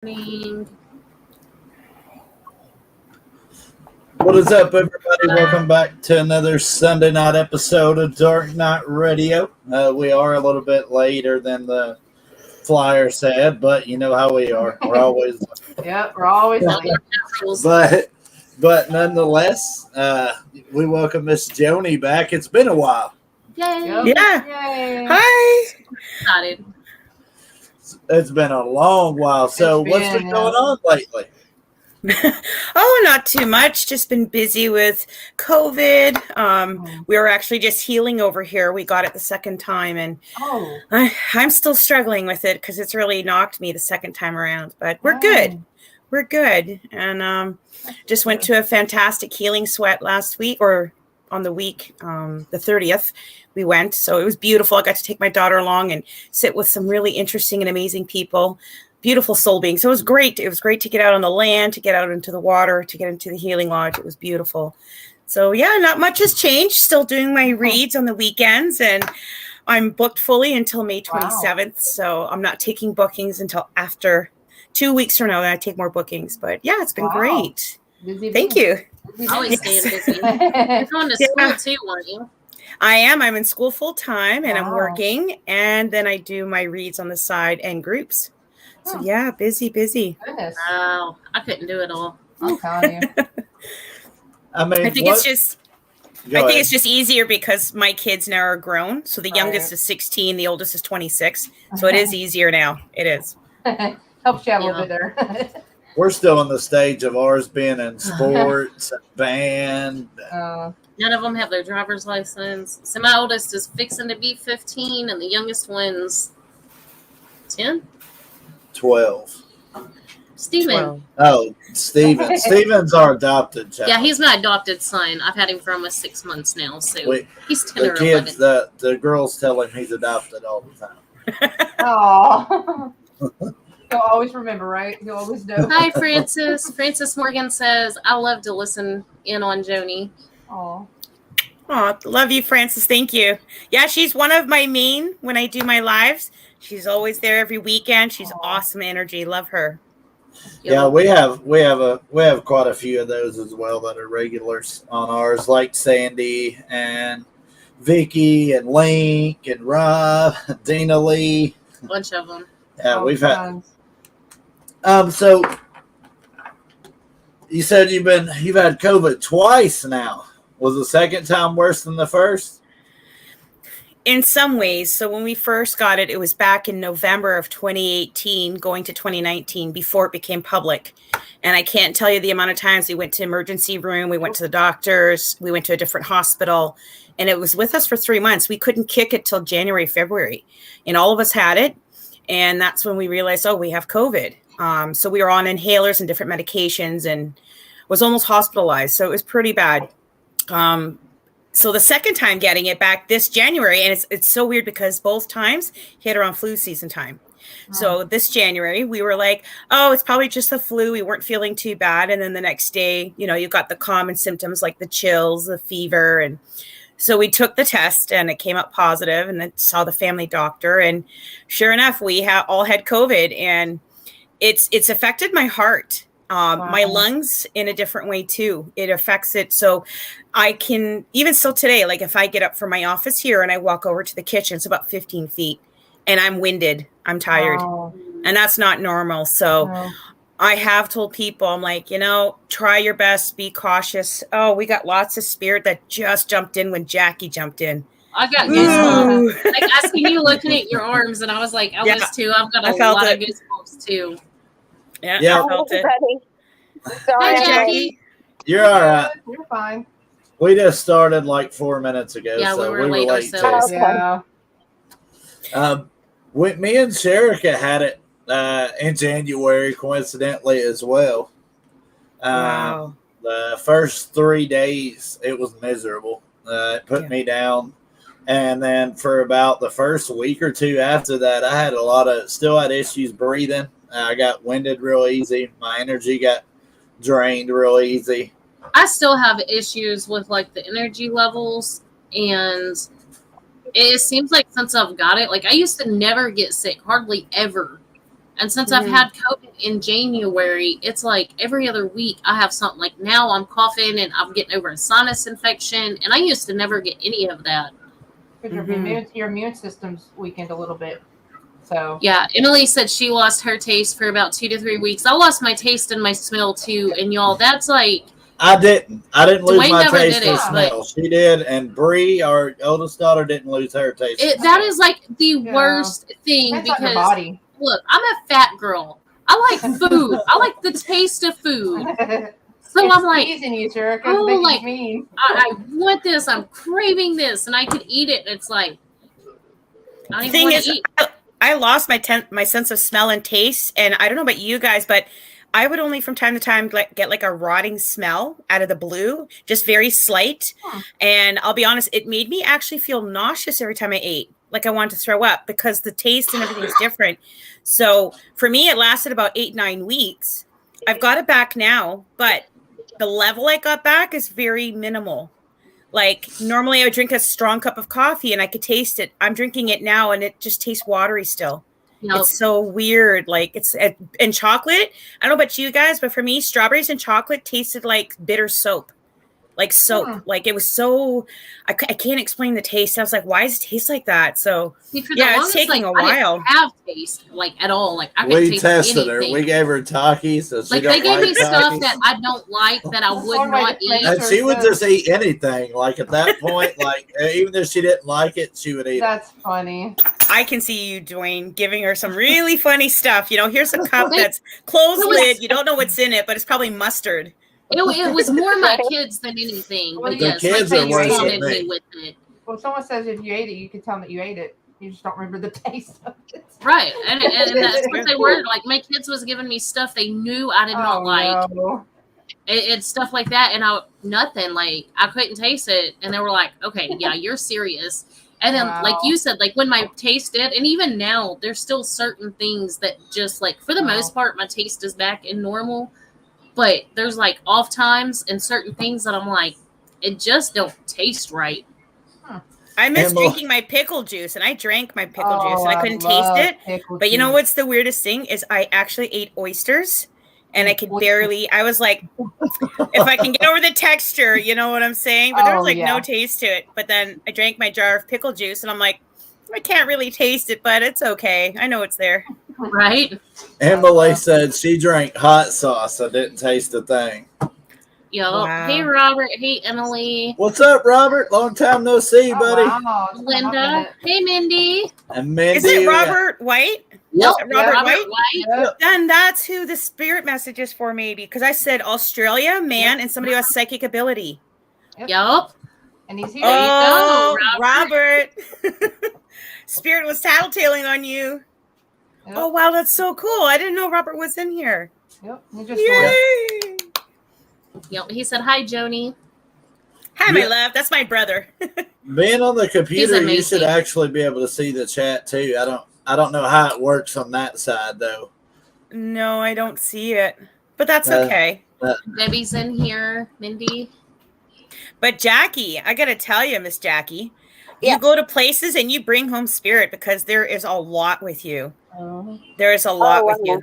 Morning. What is up, everybody? Welcome back to another Sunday night episode of Darknite Radio. We are a little bit later than the flyer said, but you know how we are. We're always Yep, we're always late. but nonetheless, we welcome Miss Joannie back. It's been a while. Yay. Yep. Yeah. Yay. Hi. Excited. It's been a long while. So what's been going on lately? Oh, not too much. Just been busy with COVID. We were actually just healing over here. We got it the second time, and I'm still struggling with it because it's really knocked me the second time around. But we're good. We're good. And just went to a fantastic healing sweat last week, or on the week, the 30th. We went. So it was beautiful. I got to take my daughter along and sit with some really interesting and amazing people. Beautiful soul beings. So it was great. It was great to get out on the land, to get out into the water, to get into the healing lodge. It was beautiful. So yeah, not much has changed. Still doing my reads on the weekends, and I'm booked fully until May 27th. Wow. So I'm not taking bookings until after 2 weeks from now. Then I take more bookings. But yeah, it's been great. Thank you. Always staying busy. You're going to school too, weren't you? I am. I'm in school full time, and I'm working, and then I do my reads on the side and groups. So yeah, busy. Goodness. Wow, I couldn't do it all. I'm telling you. I think it's just easier because my kids now are grown. So the youngest is 16, the oldest is 26. So it is easier now. It is. Helps you out a little bit there. We're still in the stage of ours being in sports and band. None of them have their driver's license. So my oldest is fixing to be 15, and the youngest one's 10? 12. Steven. 12. Oh, Steven. Steven's our adopted child. Yeah, he's my adopted son. I've had him for almost 6 months now, so he's 10 the or kids, 11. the girls tell him he's adopted all the time. Oh. You'll always remember, right? You'll always know. Hi, Francis. Francis Morgan says, I love to listen in on Joannie. Oh, love you, Francis. Thank you. Yeah, she's one of my main when I do my lives. She's always there every weekend. She's awesome energy. Love her. Yeah, we have quite a few of those as well that are regulars on ours, like Sandy and Vicky and Link and Rob, Dina Lee. A bunch of them. Yeah, we've had. So you said you've had COVID twice now. Was the second time worse than the first? In some ways. So when we first got it, it was back in November of 2018, going to 2019, before it became public. And I can't tell you the amount of times we went to emergency room, we went to the doctors, we went to a different hospital, and it was with us for 3 months. We couldn't kick it till January, February. And all of us had it. And that's when we realized, we have COVID. So we were on inhalers and different medications and was almost hospitalized. So it was pretty bad. So the second time getting it back this January, and it's so weird because both times hit around flu season time. So this January, we were like, it's probably just the flu. We weren't feeling too bad. And then the next day, you got the common symptoms like the chills, the fever. And so we took the test and it came up positive, and then saw the family doctor. And sure enough, we all had COVID, and it's affected my heart. My lungs in a different way too. It affects it. So I can, even still today, like if I get up from my office here and I walk over to the kitchen, it's about 15 feet and I'm winded, I'm tired, and that's not normal. So I have told people, I'm like, try your best, be cautious. We got lots of spirit that just jumped in when Jackie jumped in. I got goosebumps. Like I seen you looking at your arms, and I was like, Elvis too. I've got a lot of goosebumps too. Yeah, I felt it. Sorry, Jackie. You're all right. You're fine. We just started like 4 minutes ago, so we were late too. Yeah. Me and Sherika had it in January, coincidentally, as well. Wow. The first 3 days, it was miserable. It put me down. And then for about the first week or two after that, I had still had issues breathing. I got winded real easy. My energy got drained real easy. I still have issues with like the energy levels, and it seems like since I've got it, like I used to never get sick, hardly ever. And since I've had COVID in January, it's like every other week I have something. Like now I'm coughing and I'm getting over a sinus infection. And I used to never get any of that. Because your immune system's weakened a little bit. So yeah, Emily said she lost her taste for about 2 to 3 weeks. I lost my taste and my smell too. And y'all, that's like I didn't lose Dwayne my never taste did or it, smell. She did, and Bree, our oldest daughter, didn't lose her taste. that is like the worst thing that's on your because body. look, I'm a fat girl. I like food. I like the taste of food. So It's I'm like, teasing you, sir. oh, like mean. I want this. I'm craving this, and I could eat it. And it's like I don't even want to eat. I lost my sense of smell and taste, and I don't know about you guys, but I would only from time to time get like a rotting smell out of the blue, just very slight. And I'll be honest, it made me actually feel nauseous every time I ate. Like I wanted to throw up because the taste and everything is different. So for me, it lasted about 8-9 weeks. I've got it back now, but the level I got back is very minimal. Like normally I would drink a strong cup of coffee and I could taste it. I'm drinking it now and it just tastes watery still. Nope. It's so weird. Like it's and chocolate. I don't know about you guys, but for me, strawberries and chocolate tasted like bitter soap. Like soap. Like it was so, I can't explain the taste. I was like, why does it taste like that? So it's taking a while. I didn't have taste like at all. Like I could We taste tested her. anything. We gave her Takis. So she like don't they gave me Takis. stuff that I don't like that I would not eat. And she would just eat anything. Like at that point, like even if she didn't like it, she would eat it. That's funny. I can see you, Dwayne, giving her some really funny stuff. You know, here's a cup that's closed lid. You don't know what's in it, but it's probably mustard. It was more my kids than anything. But yes, my kids taunted me with it. Well, if someone says if you ate it, you can tell them that you ate it. You just don't remember the taste of it. Right. And that's what they were. Like my kids was giving me stuff they knew I did not like. No. It's stuff like that. And nothing. Like I couldn't taste it. And they were like, okay, yeah, you're serious. And then, like you said, like when my taste did, and even now, there's still certain things that just like, for the most part, my taste is back in normal. But there's like off times and certain things that I'm like, it just don't taste right. I miss drinking my pickle juice, and I drank my pickle juice, and I couldn't taste it. But you know what's the weirdest thing is I actually ate oysters, and I could barely. I was like, if I can get over the texture, you know what I'm saying? But there was like no taste to it. But then I drank my jar of pickle juice, and I'm like, I can't really taste it, but it's okay. I know it's there. Right. Emily said she drank hot sauce. I didn't taste a thing. Yo, wow. Hey Robert, hey Emily. What's up, Robert? Long time no see, buddy. Wow. Linda, hey Mindy. And Mindy. Is it Robert White? Yep. Robert White. Yep. Then that's who the spirit message is for, maybe, because I said Australia, man, and somebody who has psychic ability. Yup. And he's here. Oh, Robert. Spirit was tattletaling on you. Yep. Oh, wow, that's so cool. I didn't know Robert was in here. Yep. He just Yay! Yep. He said, hi, Joni. Hi, my love. That's my brother. Being on the computer, you should actually be able to see the chat, too. I don't know how it works on that side, though. No, I don't see it. But that's okay. Debbie's in here, Mindy. But Jackie, I got to tell you, Miss Jackie, you go to places and you bring home spirit because there is a lot with you. There is a lot with you.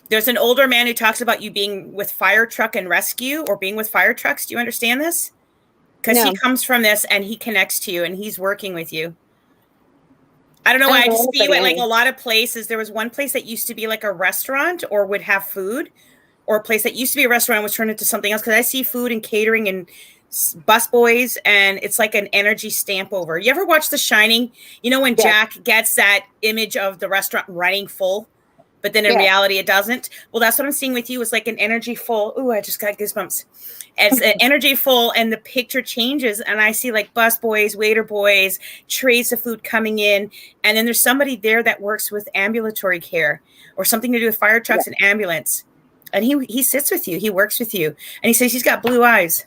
There's an older man who talks about you being with fire truck and rescue or being with fire trucks. Do you understand this? Because he comes from this and he connects to you and he's working with you. I don't know why I just see you at like a lot of places. There was one place that used to be like a restaurant or would have food, or a place that used to be a restaurant was turned into something else. Because I see food and catering and busboys, and it's like an energy stamp over. You ever watch The Shining? You know when Jack gets that image of the restaurant running full, but then in reality it doesn't? Well, that's what I'm seeing with you. It's like an energy full. Ooh, I just got goosebumps. It's an energy full, and the picture changes, and I see like busboys, waiter boys, trays of food coming in, and then there's somebody there that works with ambulatory care or something to do with fire trucks and ambulance, and he sits with you, he works with you, and he says he's got blue eyes.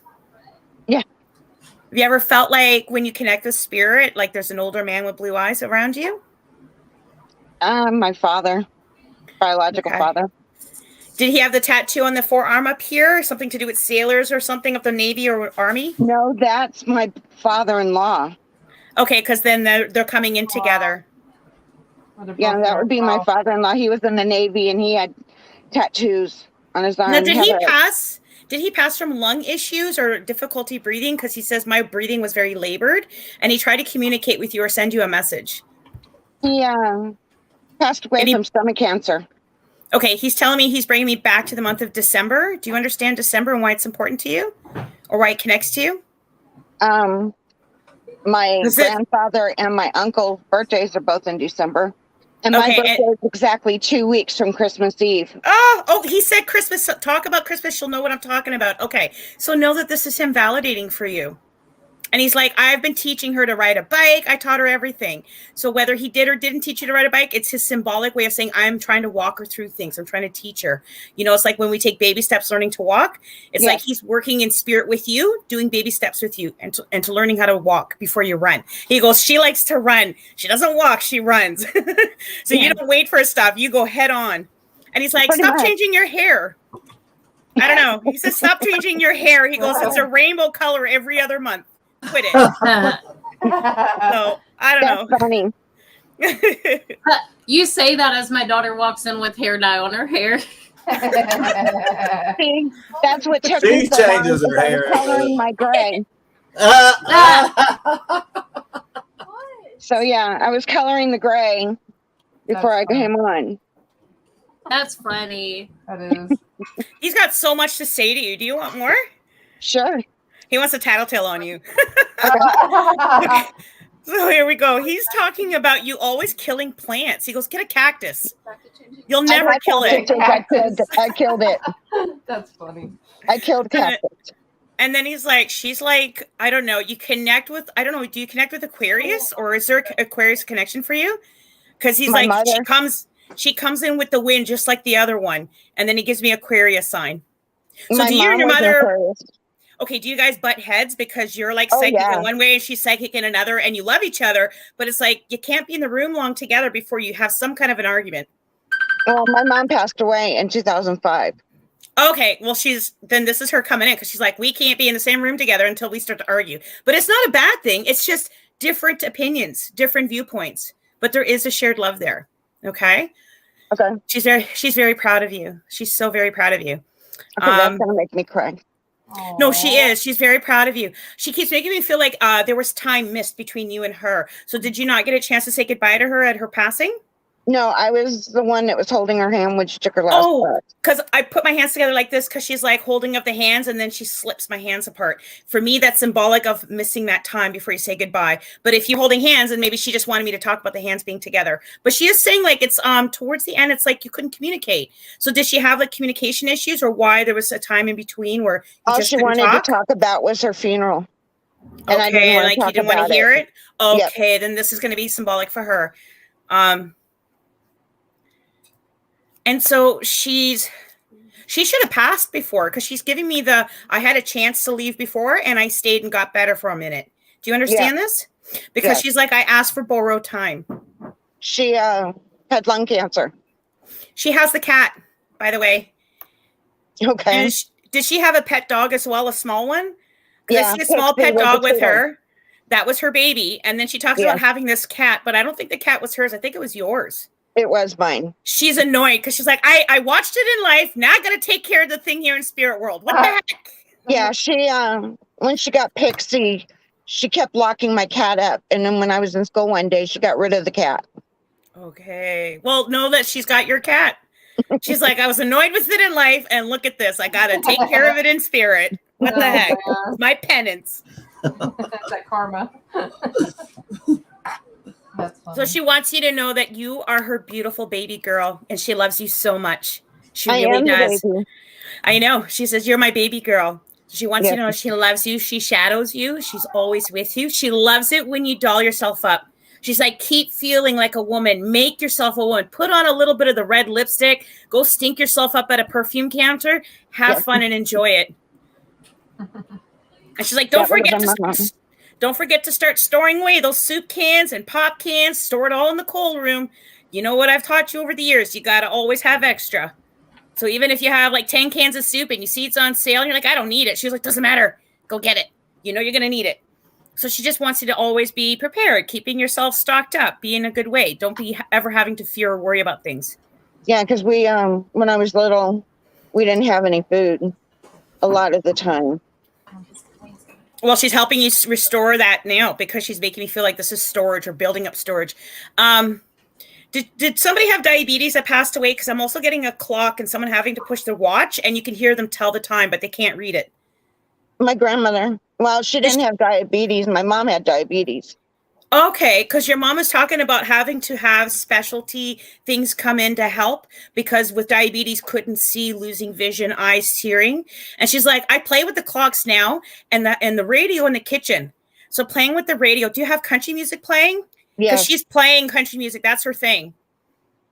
Yeah. Have you ever felt like when you connect with spirit, like there's an older man with blue eyes around you? My father, biological father. Did he have the tattoo on the forearm up here? Something to do with sailors or something of the Navy or Army? No, that's my father-in-law. Okay, because then they're coming in together. Yeah, that would be my father-in-law. He was in the Navy and he had tattoos on his arm. Now, did he pass? Did he pass from lung issues or difficulty breathing? Because he says my breathing was very labored, and he tried to communicate with you or send you a message. He passed away from stomach cancer. Okay, he's telling me he's bringing me back to the month of December. Do you understand December and why it's important to you, or why it connects to you? My grandfather and my uncle's birthdays are both in December. And my birthday is exactly 2 weeks from Christmas Eve. Oh, he said Christmas. Talk about Christmas. She'll know what I'm talking about. Okay. So know that this is him validating for you. And he's like, I've been teaching her to ride a bike. I taught her everything. So whether he did or didn't teach you to ride a bike, it's his symbolic way of saying, I'm trying to walk her through things. I'm trying to teach her. You know, it's like when we take baby steps learning to walk. It's like he's working in spirit with you, doing baby steps with you and to learning how to walk before you run. He goes, she likes to run. She doesn't walk. She runs. So you don't wait for stuff. You go head on. And he's like, stop changing your hair. I don't know. He says, stop changing your hair. He goes, it's a rainbow color every other month. Quit it. So I don't know. Funny. You say that as my daughter walks in with hair dye on her hair. See, that's what took me so changes long, her hair. Coloring my gray. So yeah, I was coloring the gray before I came on. That's funny. That is. He's got so much to say to you. Do you want more? Sure. He wants a tattletale on you. So here we go. He's talking about you always killing plants. He goes, get a cactus. You'll never kill it. I killed it. That's funny. I killed cactus. And then she's like, I don't know. You connect with, I don't know. Do you connect with Aquarius, or is there an Aquarius connection for you? Because he's like, she comes in with the wind just like the other one. And then he gives me Aquarius sign. So do you and your mother... Okay, do you guys butt heads because you're like psychic in one way and she's psychic in another, and you love each other, but it's like you can't be in the room long together before you have some kind of an argument? Well, my mom passed away in 2005. Okay, well, then this is her coming in because she's like, we can't be in the same room together until we start to argue. But it's not a bad thing. It's just different opinions, different viewpoints, but there is a shared love there. Okay. Okay. She's very proud of you. She's so very proud of you. Okay, that's gonna make me cry. Aww. No, she is. She's very proud of you. She keeps making me feel like there was time missed between you and her. So did you not get a chance to say goodbye to her at her passing? No, I was the one that was holding her hand when she took her last breath. Because I put my hands together like this because she's like holding up the hands and then she slips my hands apart. For me, that's symbolic of missing that time before you say goodbye. But if you're holding hands, and maybe she just wanted me to talk about the hands being together. But she is saying like it's towards the end, it's like you couldn't communicate. So did she have like communication issues, or why there was a time in between where all she wanted to talk about was her funeral? And I didn't want to talk about it. You didn't want to hear it? Okay, then this is going to be symbolic for her. And so she should have passed before, because she's giving me I had a chance to leave before and I stayed and got better for a minute. Do you understand this? Because she's like, I asked for borrowed time. She had lung cancer. She has the cat, by the way. Okay. Did she have a pet dog as well, a small one? Because I see a small pet dog with her. That was her baby. And then she talks about having this cat, but I don't think the cat was hers. I think it was yours. It was mine. She's annoyed because she's like, I watched it in life. Now I got to take care of the thing here in spirit world. What the heck? Yeah, she when she got Pixie, she kept locking my cat up. And then when I was in school one day, she got rid of the cat. Okay. Well, know that she's got your cat. She's like, I was annoyed with it in life. And look at this. I got to take care of it in spirit. What the heck? My penance. That's that karma. So she wants you to know that you are her beautiful baby girl, and she loves you so much. She really does. I know. She says, you're my baby girl. She wants you to know she loves you. She shadows you. She's always with you. She loves it when you doll yourself up. She's like, keep feeling like a woman. Make yourself a woman. Put on a little bit of the red lipstick. Go stink yourself up at a perfume counter. Have fun and enjoy it. And she's like, don't forget to start storing away those soup cans and pop cans. Store it all in the cold room. You know what I've taught you over the years? You got to always have extra. So even if you have like 10 cans of soup and you see it's on sale and you're like, I don't need it. She's like, doesn't matter. Go get it. You know you're going to need it. So she just wants you to always be prepared, keeping yourself stocked up, be in a good way. Don't be ever having to fear or worry about things. Yeah, because we, when I was little, we didn't have any food a lot of the time. Well, she's helping you restore that now because she's making me feel like this is storage or building up storage. Did somebody have diabetes that passed away? Because I'm also getting a clock and someone having to push the watch, and you can hear them tell the time, but they can't read it. My grandmother. Well, she didn't have diabetes. My mom had diabetes. Okay, because your mom was talking about having to have specialty things come in to help because with diabetes couldn't see, losing vision, eyes tearing. And she's like, I play with the clocks now and the radio in the kitchen. So playing with the radio. Do you have country music playing? Because she's playing country music. That's her thing.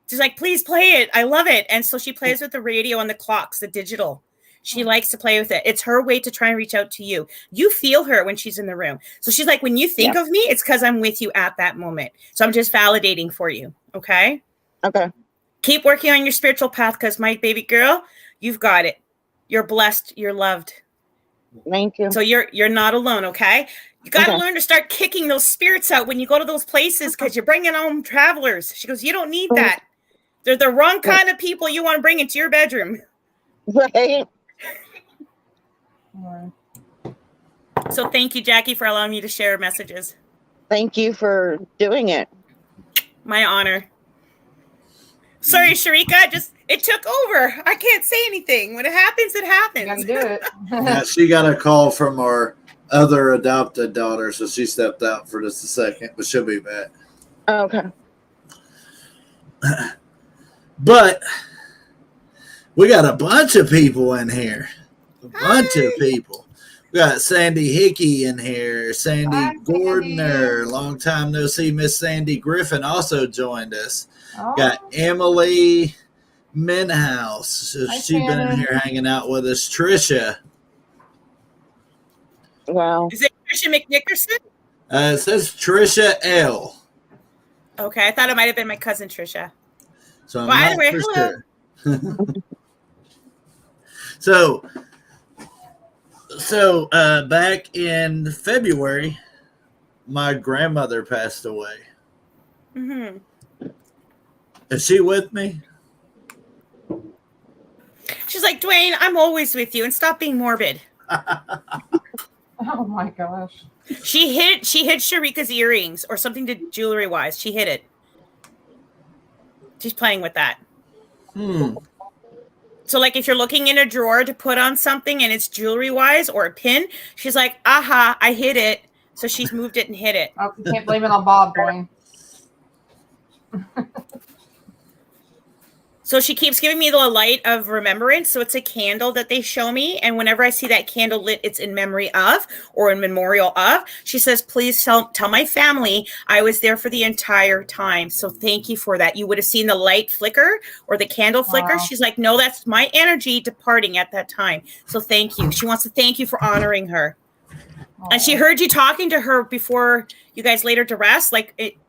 She's like, please play it. I love it. And so she plays with the radio and the clocks, the digital. She likes to play with it. It's her way to try and reach out to you. You feel her when she's in the room. So she's like, when you think of me, it's because I'm with you at that moment. So I'm just validating for you. Okay? Okay. Keep working on your spiritual path because my baby girl, you've got it. You're blessed. You're loved. Thank you. So you're not alone, okay? You got to learn to start kicking those spirits out when you go to those places because you're bringing home travelers. She goes, you don't need that. They're the wrong kind of people you want to bring into your bedroom. Right. So thank you, Jackie, for allowing me to share messages. Thank you for doing it. My honor. Sorry, Sharika, it took over. I can't say anything. When it happens, it happens. You gotta do it. Yeah, she got a call from our other adopted daughter, so she stepped out for just a second, but she'll be back. Okay. But we got a bunch of people in here. A bunch of people. We got Sandy Hickey in here. Sandy Gordner. Long time no see. Miss Sandy Griffin also joined us. Oh. Got Emily Minhouse. She's been in here hanging out with us. Trisha. Wow. Is it Trisha McNickerson? It says Trisha L. Okay, I thought it might have been my cousin Trisha. So I'm well, not anyway, for hello. Sure. So back in February, my grandmother passed away. Mm-hmm. Is she with me? She's like, Dwayne, I'm always with you, and stop being morbid. Oh my gosh. She hid Sharika's earrings or something to jewelry wise. She hid it. She's playing with that. So like if you're looking in a drawer to put on something and it's jewelry wise or a pin, she's like, aha, I hid it. So she's moved it and hid it. Oh, you can't blame it on Bob, Dwayne. So she keeps giving me the light of remembrance. So it's a candle that they show me. And whenever I see that candle lit, it's in memory of or in memorial of. She says, please tell my family I was there for the entire time. So thank you for that. You would have seen the light flicker or the candle flicker. Wow. She's like, no, that's my energy departing at that time. So thank you. She wants to thank you for honoring her. And she heard you talking to her before you guys laid her to rest.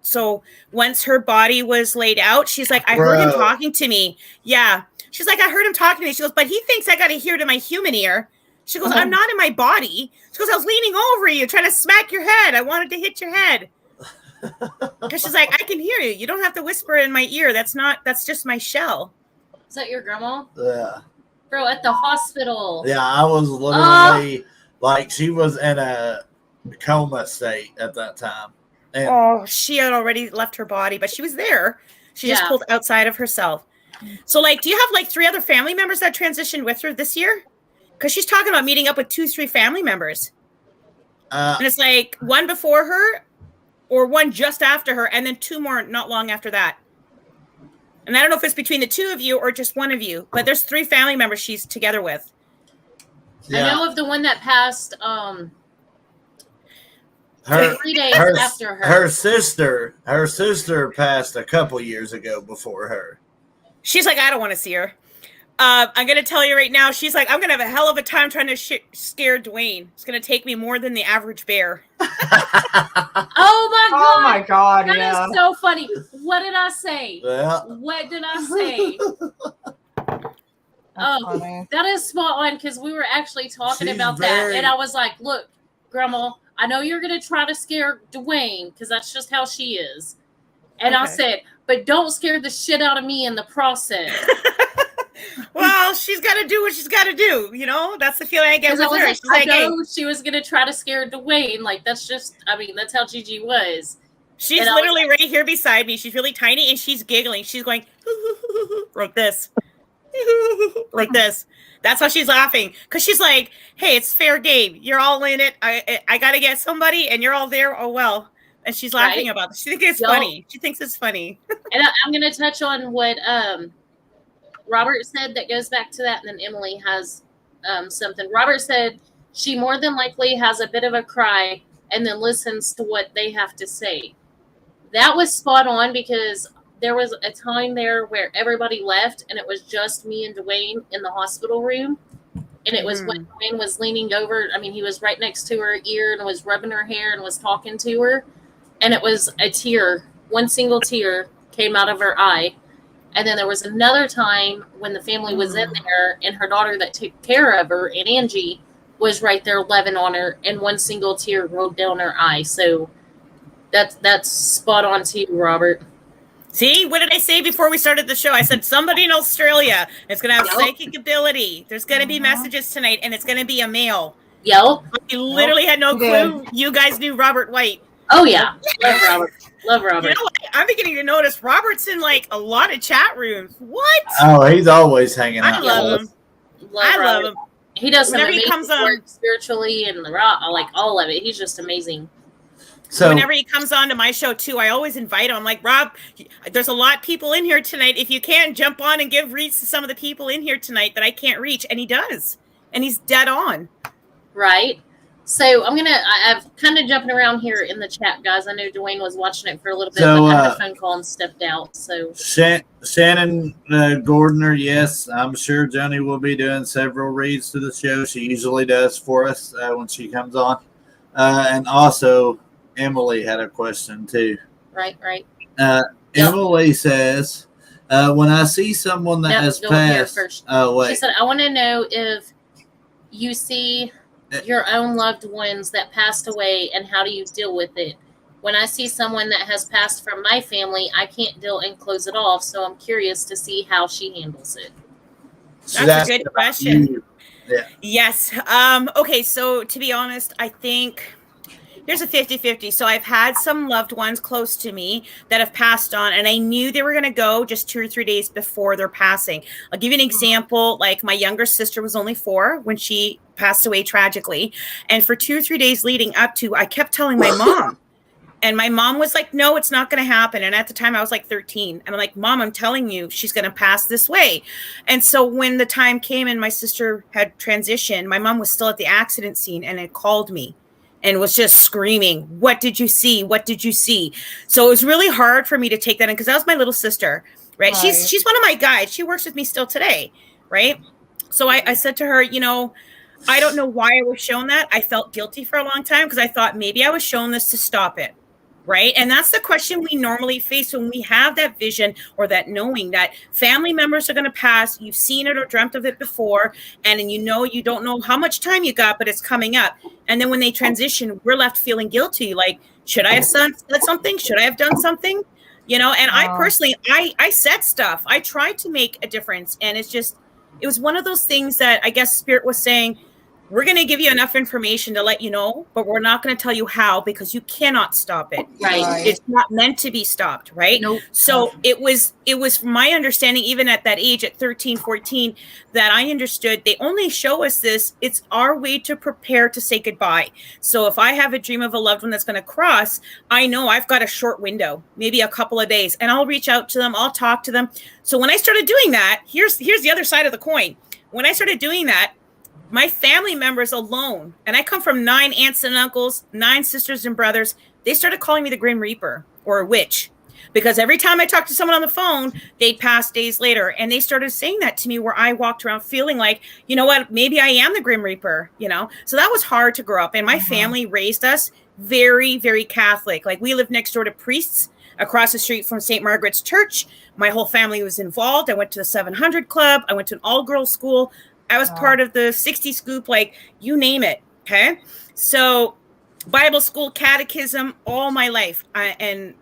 So once her body was laid out, she's like, I heard him talking to me. Yeah. She's like, I heard him talking to me. She goes, but he thinks I got to hear to my human ear. She goes, I'm not in my body. She goes, I was leaning over you, trying to smack your head. I wanted to hit your head. Because she's like, I can hear you. You don't have to whisper in my ear. That's just my shell. Is that your grandma? Yeah. Bro, at the hospital. Yeah, I was literally... Like she was in a coma state at that time. And she had already left her body, but she was there. She just pulled outside of herself. So do you have 3 other family members that transitioned with her this year? Because she's talking about meeting up with 2-3 family members. And it's like 1 before her or 1 just after her and then 2 more not long after that. And I don't know if it's between the 2 of you or just 1 of you, but there's 3 family members she's together with. Yeah. I know of the one that passed 3 days after her. Her sister passed a couple years ago before her. She's like, I don't want to see her. I'm going to tell you right now, she's like, I'm going to have a hell of a time trying to scare Dwayne. It's going to take me more than the average bear. Oh my God. Oh my God. That is so funny. What did I say? Yeah. What did I say? That is spot on because we were actually talking about that. And I was like, look, Grandma, I know you're going to try to scare Dwayne because that's just how she is. And I said, but don't scare the shit out of me in the process. Well, she's got to do what she's got to do. You know, that's the feeling I get with her. I know she was going to try to scare Dwayne. Like, that's just, I mean, that's how Gigi was. She's literally right here beside me. She's really tiny and she's giggling. She's going like this. Like this. That's how she's laughing. Because she's like, hey, it's fair game. You're all in it. I got to get somebody and you're all there. Oh, well. And she's laughing about it. She thinks it's funny. She thinks it's funny. And I'm going to touch on what Robert said that goes back to that. And then Emily has something. Robert said she more than likely has a bit of a cry and then listens to what they have to say. That was spot on because there was a time there where everybody left and it was just me and Dwayne in the hospital room. And it was when Dwayne was leaning over. I mean, he was right next to her ear and was rubbing her hair and was talking to her. And it was a tear, one single tear came out of her eye. And then there was another time when the family was in there and her daughter that took care of her and Angie was right there loving on her and one single tear rolled down her eye. So that's spot on to you, Robert. See, what did I say before we started the show? I said somebody in Australia is going to have psychic ability. There's going to be messages tonight, and it's going to be a male. Yep. You literally had no clue. You guys knew Robert White. Oh, yeah. Love Robert. Love Robert. You know what? I'm beginning to notice Robert's in, like, a lot of chat rooms. What? Oh, he's always hanging out. I love him. I love him. He does some amazing work spiritually and like all of it. He's just amazing. So whenever he comes on to my show too, I always invite him. I'm like, Rob, there's a lot of people in here tonight. If you can, jump on and give reads to some of the people in here tonight that I can't reach. And he does. And he's dead on. Right. So I've kind of jumping around here in the chat, guys. I know Dwayne was watching it for a little bit, but I had a phone call and stepped out. So Shannon Gordner, yes, I'm sure Johnny will be doing several reads to the show. She usually does for us when she comes on. And also, Emily had a question too. Right. Emily says, when I see someone that has passed, she said, I want to know if you see your own loved ones that passed away and how do you deal with it? When I see someone that has passed from my family, I can't deal and close it off. So I'm curious to see how she handles it. That's a good question. Yeah. Yes. Okay. So to be honest, I think there's a 50-50. So I've had some loved ones close to me that have passed on, and I knew they were going to go just 2 or 3 days before their passing. I'll give you an example. Like my younger sister was only 4 when she passed away tragically. And for 2 or 3 days leading up to, I kept telling my mom. And my mom was like, no, it's not going to happen. And at the time I was like 13. And I'm like, Mom, I'm telling you, she's going to pass this way. And so when the time came and my sister had transitioned, my mom was still at the accident scene and it called me. And was just screaming, what did you see? What did you see? So it was really hard for me to take that in because that was my little sister, right? She's one of my guides. She works with me still today, right? So I said to her, you know, I don't know why I was shown that. I felt guilty for a long time because I thought maybe I was shown this to stop it, right? And that's the question we normally face when we have that vision or that knowing that family members are going to pass. You've seen it or dreamt of it before, and you know you don't know how much time you got, but it's coming up. And then when they transition, we're left feeling guilty. Like, should I have said something? Should I have done something? You know, and I personally, I said stuff. I tried to make a difference. And it was one of those things that I guess Spirit was saying, we're going to give you enough information to let you know, but we're not going to tell you how because you cannot stop it. Right. It's not meant to be stopped. Right. Nope. So it was my understanding, even at that age, at 13, 14, that I understood they only show us this. It's our way to prepare to say goodbye. So if I have a dream of a loved one that's going to cross, I know I've got a short window, maybe a couple of days, and I'll reach out to them. I'll talk to them. So when I started doing that, here's the other side of the coin. When I started doing that, my family members alone, and I come from 9 aunts and uncles, 9 sisters and brothers, they started calling me the Grim Reaper or a witch. Because every time I talked to someone on the phone, they'd pass days later. And they started saying that to me where I walked around feeling like, you know what, maybe I am the Grim Reaper, you know? So that was hard to grow up. And my family raised us very, very Catholic. Like we lived next door to priests across the street from St. Margaret's Church. My whole family was involved. I went to the 700 Club. I went to an all-girls school. I was part of the 60 Scoop, like you name it. Okay. So Bible school, catechism, all my life. I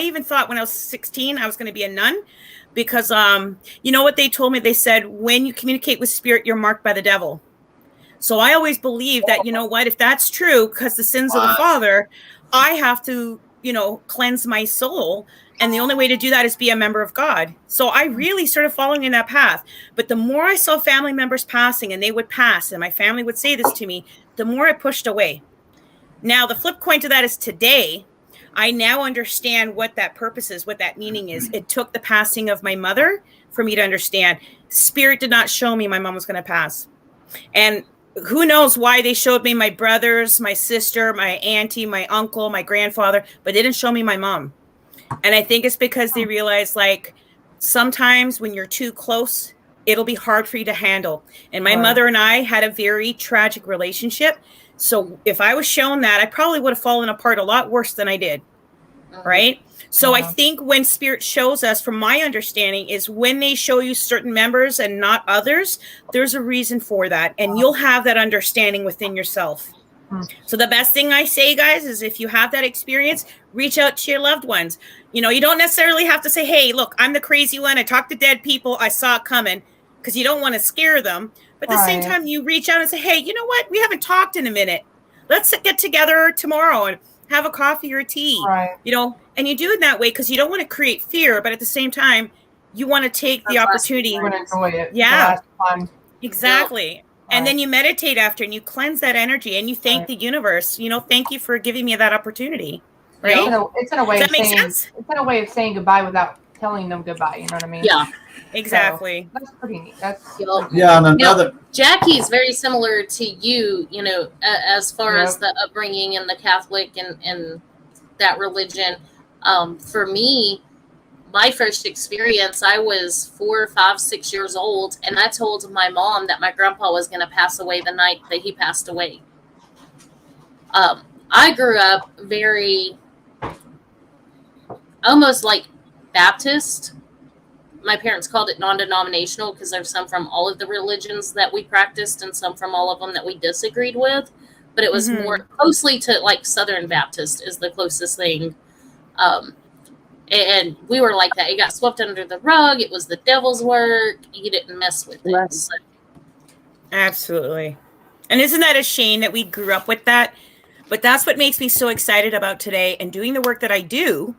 even thought when I was 16, I was going to be a nun because, you know what they told me? They said, when you communicate with spirit, you're marked by the devil. So I always believed that, you know what, if that's true, because the sins of the father, I have to, you know, cleanse my soul. And the only way to do that is be a member of God. So I really started following in that path. But the more I saw family members passing, and they would pass, and my family would say this to me, the more I pushed away. Now, the flip coin to that is today, I now understand what that purpose is, what that meaning is. It took the passing of my mother for me to understand. Spirit did not show me my mom was going to pass. And who knows why they showed me my brothers, my sister, my auntie, my uncle, my grandfather, but they didn't show me my mom. And I think it's because they realized, like, sometimes when you're too close, it'll be hard for you to handle. And my mother and I had a very tragic relationship. So if I was shown that, I probably would have fallen apart a lot worse than I did. Right? So I think when spirit shows us, from my understanding, is when they show you certain members and not others, there's a reason for that. And you'll have that understanding within yourself. So the best thing I say, guys, is if you have that experience, reach out to your loved ones. You know, you don't necessarily have to say, hey, look, I'm the crazy one. I talk to dead people. I saw it coming, because you don't want to scare them. But at the same time, you reach out and say, hey, you know what? We haven't talked in a minute. Let's get together tomorrow and have a coffee or a tea, you know, and you do it that way because you don't want to create fear, but at the same time, you want to take the opportunity. You want to enjoy it. Yeah, exactly. And then you meditate after and you cleanse that energy and you thank the universe, you know, thank you for giving me that opportunity. Right? It's in a way of saying, it's in a way of saying goodbye without telling them goodbye. You know what I mean? Yeah. Exactly. So, that's pretty neat. That's yeah. And another, Jackie's very similar to you, you know, as far as the upbringing and the Catholic and that religion. For me, my first experience, I was 4, 5, 6 years old, and I told my mom that my grandpa was going to pass away the night that he passed away. I grew up very, almost like Baptist. My parents called it non-denominational because there's some from all of the religions that we practiced and some from all of them that we disagreed with. But it was more closely to like Southern Baptist is the closest thing. And we were like that. It got swept under the rug. It was the devil's work. You didn't mess with it. So. Absolutely. And isn't that a shame that we grew up with that? But that's what makes me so excited about today and doing the work that I do.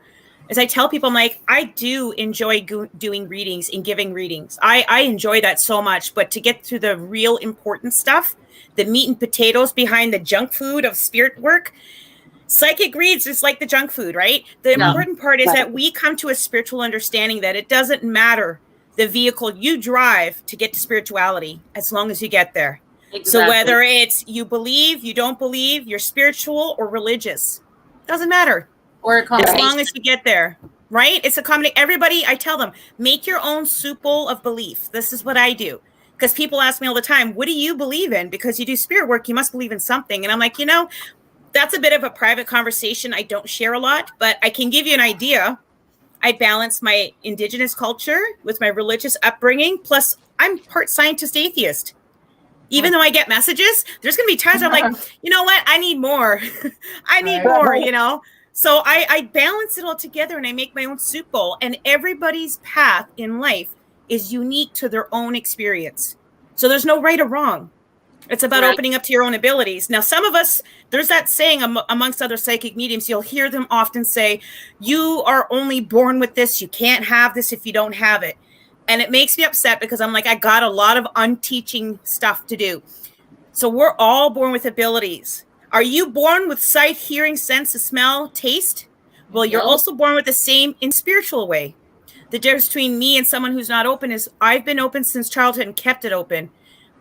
As I tell people, I'm like, I do enjoy doing readings and giving readings. I enjoy that so much. But to get to the real important stuff, the meat and potatoes behind the junk food of spirit work, psychic reads is like the junk food, right? The important part is that we come to a spiritual understanding that it doesn't matter the vehicle you drive to get to spirituality as long as you get there. Exactly. So whether it's you believe, you don't believe, you're spiritual or religious, doesn't matter. Or a combination. As long as you get there, right? It's a combination. Everybody, I tell them, make your own soup bowl of belief. This is what I do. Because people ask me all the time, what do you believe in? Because you do spirit work, you must believe in something. And I'm like, you know, that's a bit of a private conversation. I don't share a lot, but I can give you an idea. I balance my indigenous culture with my religious upbringing. Plus, I'm part scientist atheist. Even though I get messages, there's going to be times I'm like, you know what? I need more. I need more, you know? So I balance it all together and I make my own soup bowl. And everybody's path in life is unique to their own experience. So there's no right or wrong. It's about opening up to your own abilities. Now, some of us, there's that saying amongst other psychic mediums, you'll hear them often say, you are only born with this. You can't have this if you don't have it. And it makes me upset because I'm like, I got a lot of unteaching stuff to do. So we're all born with abilities. Are you born with sight, hearing, sense, smell, taste? Well, you're also born with the same in spiritual way. The difference between me and someone who's not open is I've been open since childhood and kept it open.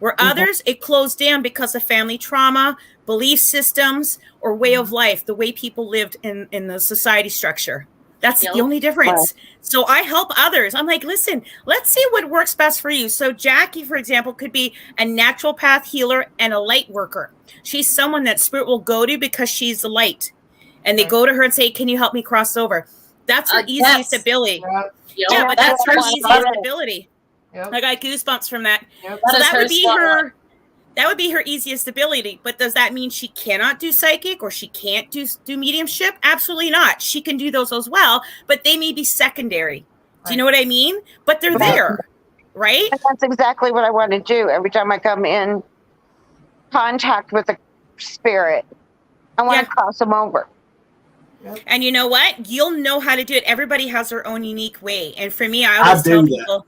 Where others, it closed down because of family trauma, belief systems, or way of life, the way people lived in the society structure. That's the only difference. So I help others. I'm like, listen, let's see what works best for you. So Jackie, for example, could be a natural path healer and a light worker. She's someone that spirit will go to because she's the light. And they go to her and say, can you help me cross over? That's her easiest ability. Yeah, but that's her easiest ability. I got goosebumps from that. So that would be her. That would be her easiest ability. But does that mean she cannot do psychic or she can't do mediumship? Absolutely not. She can do those as well, but they may be secondary. Do you know what I mean? But they're there, right? And that's exactly what I want to do. Every time I come in contact with a spirit, I want to cross them over. And you know what? You'll know how to do it. Everybody has their own unique way. And for me, I always tell people,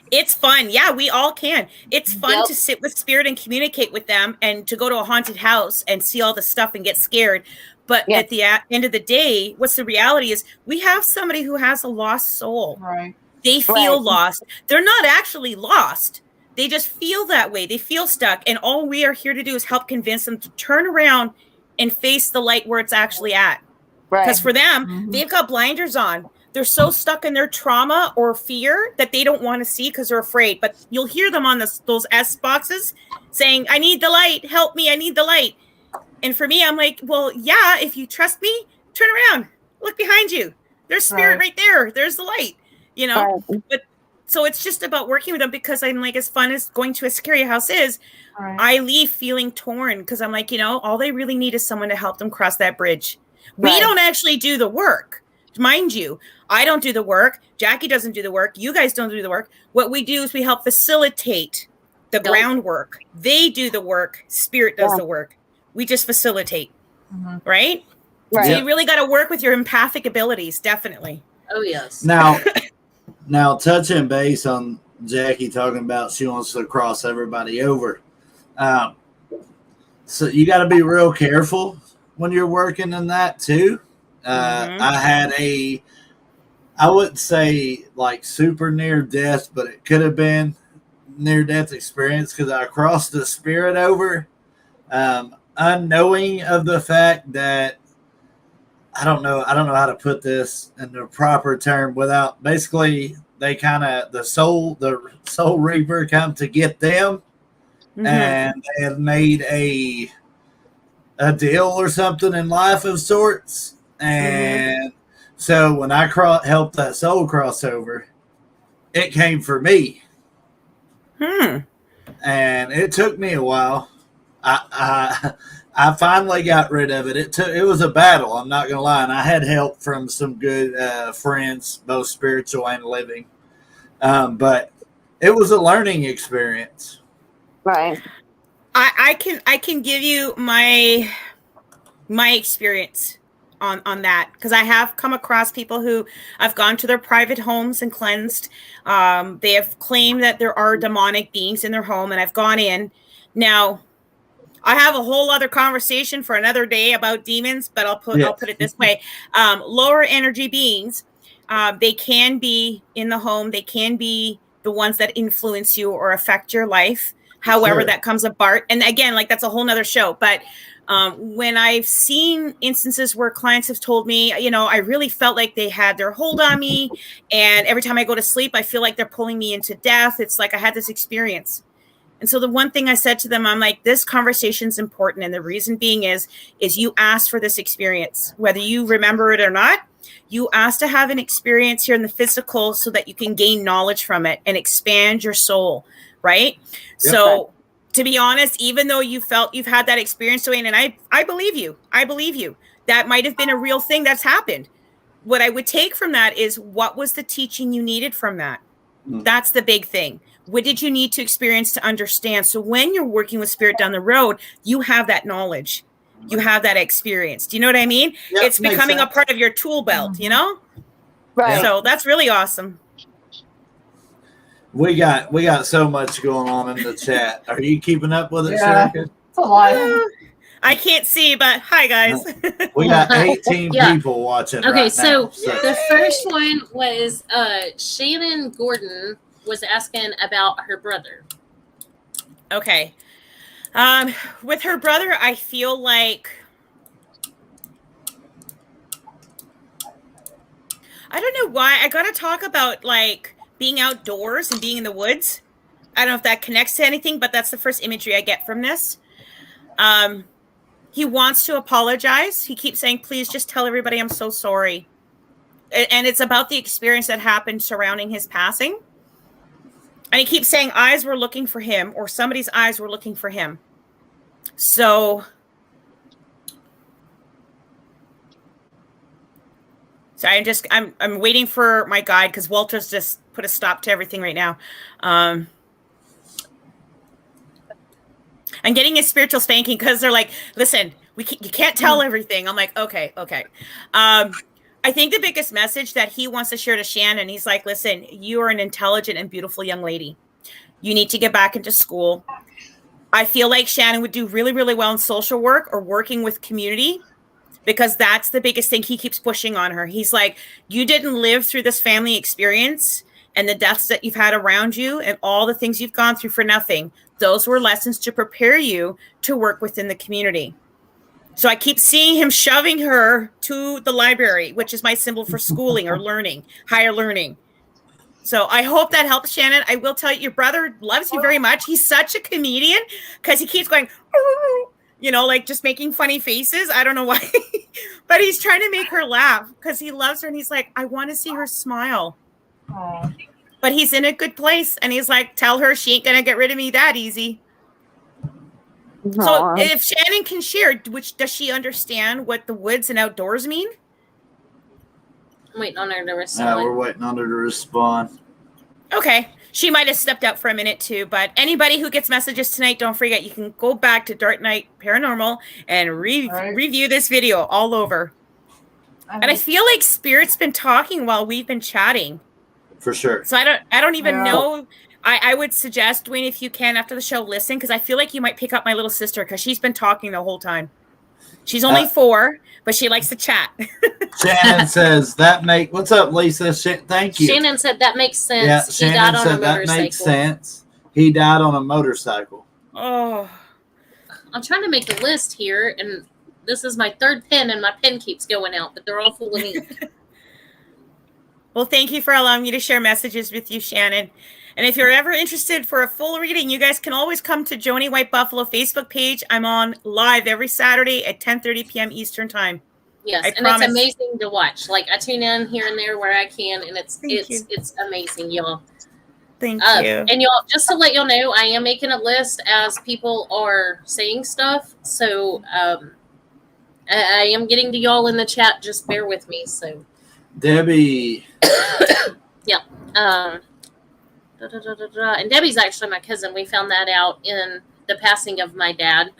it's fun. Yeah, we all can. It's fun to sit with spirit and communicate with them and to go to a haunted house and see all the stuff and get scared. But at the end of the day, what's the reality is we have somebody who has a lost soul. Right. They feel lost. They're not actually lost. They just feel that way. They feel stuck. And all we are here to do is help convince them to turn around and face the light where it's actually at. Because for them, they've got blinders on. They're so stuck in their trauma or fear that they don't want to see because they're afraid. But you'll hear them on those S boxes saying, I need the light. Help me. I need the light. And for me, I'm like, well, yeah, if you trust me, turn around. Look behind you. There's spirit right there. There's the light, you know. But so it's just about working with them because I'm like, as fun as going to a scary house is, I leave feeling torn because I'm like, you know, all they really need is someone to help them cross that bridge. We don't actually do the work. Mind you, I don't do the work. Jackie doesn't do the work. You guys don't do the work. What we do is we help facilitate the groundwork. They do the work. Spirit does the work. We just facilitate. Right? So you really got to work with your empathic abilities. Definitely. Oh, yes. Now touching base on Jackie talking about she wants to cross everybody over. So you got to be real careful when you're working in that too. I had I wouldn't say like super near death, but it could have been near death experience because I crossed the spirit over, unknowing of the fact that I don't know how to put this in the proper term without basically they kind of the soul reaper come to get them, and they had made a deal or something in life of sorts. And so when I helped that soul cross over, it came for me. And it took me a while. I finally got rid of it. It was a battle, I'm not gonna lie. And I had help from some good friends, both spiritual and living. But it was a learning experience. Right. I can give you my experience on that because I have come across people who I've gone to their private homes and cleansed. They have claimed that there are demonic beings in their home, and I've gone in. Now, I have a whole other conversation for another day about demons, but I'll put it this way: lower energy beings, they can be in the home. They can be the ones that influence you or affect your life. However, that comes apart. And again, like that's a whole nother show. But when I've seen instances where clients have told me, you know, I really felt like they had their hold on me. And every time I go to sleep, I feel like they're pulling me into death. It's like I had this experience. And so the one thing I said to them, I'm like, this conversation is important. And the reason being is you asked for this experience, whether you remember it or not. You asked to have an experience here in the physical so that you can gain knowledge from it and expand your soul. Right. Yep. So to be honest, even though you felt you've had that experience, Joanne, and I believe you, that might have been a real thing that's happened. What I would take from that is what was the teaching you needed from that? That's the big thing. What did you need to experience to understand? So when you're working with spirit down the road, you have that knowledge, you have that experience. Do you know what I mean? Yep, it's becoming a part of your tool belt, you know? Right. So that's really awesome. We got so much going on in the chat. Are you keeping up with it, Sharika? It's a lot. I can't see, but hi guys. We got 18 people watching. Okay, right so now, so the first one was Shannon Gordon was asking about her brother. Okay. With her brother, I feel like I don't know why I gotta talk about like being outdoors and being in the woods. I don't know if that connects to anything, but that's the first imagery I get from this. He wants to apologize. He keeps saying, please just tell everybody I'm so sorry. And it's about the experience that happened surrounding his passing. And he keeps saying eyes were looking for him or somebody's eyes were looking for him. So I'm waiting for my guide because Walter's just put a stop to everything right now. I'm getting a spiritual spanking because they're like, listen, you can't tell everything. I'm like, okay. I think the biggest message that he wants to share to Shannon, he's like, listen, you are an intelligent and beautiful young lady. You need to get back into school. I feel like Shannon would do really, really well in social work or working with community, because that's the biggest thing he keeps pushing on her. He's like, you didn't live through this family experience and the deaths that you've had around you and all the things you've gone through for nothing. Those were lessons to prepare you to work within the community. So I keep seeing him shoving her to the library, which is my symbol for schooling or learning, higher learning. So I hope that helps, Shannon. I will tell you, your brother loves you very much. He's such a comedian because he keeps going, you know, like just making funny faces. I don't know why, but he's trying to make her laugh because he loves her. And he's like, I want to see her smile. Aww. But he's in a good place. And he's like, tell her she ain't going to get rid of me that easy. So if Shannon can share, does she understand what the woods and outdoors mean? I'm waiting on her to respond. We're waiting on her to respond. Okay. She might have stepped out for a minute too, but anybody who gets messages tonight, don't forget, you can go back to Darknite Paranormal and review this video all over. And I feel like Spirit's been talking while we've been chatting. For sure. So I don't even know. I would suggest, Dwayne, if you can, after the show, listen, because I feel like you might pick up my little sister because she's been talking the whole time. She's only 4, but she likes to chat. Shannon says what's up, Lisa? Thank you. Shannon said that makes sense. Yeah, He Shannon died on said a that motorcycle. makes sense. He died on a motorcycle. Oh. I'm trying to make a list here, and this is my 3rd pen, and my pen keeps going out, but they're all full of ink. Well, thank you for allowing me to share messages with you, Shannon. And if you're ever interested for a full reading, you guys can always come to Joannie White Buffalo Facebook page. I'm on live every Saturday at 10:30 p.m. Eastern time. Yes, I and promise. it's amazing to watch. Like, I tune in here and there where I can, and it's amazing, y'all. Thank you. And y'all, just to let y'all know, I am making a list as people are saying stuff. So I am getting to y'all in the chat. Just bear with me. So Debbie. Yeah. And Debbie's actually my cousin. We found that out in the passing of my dad.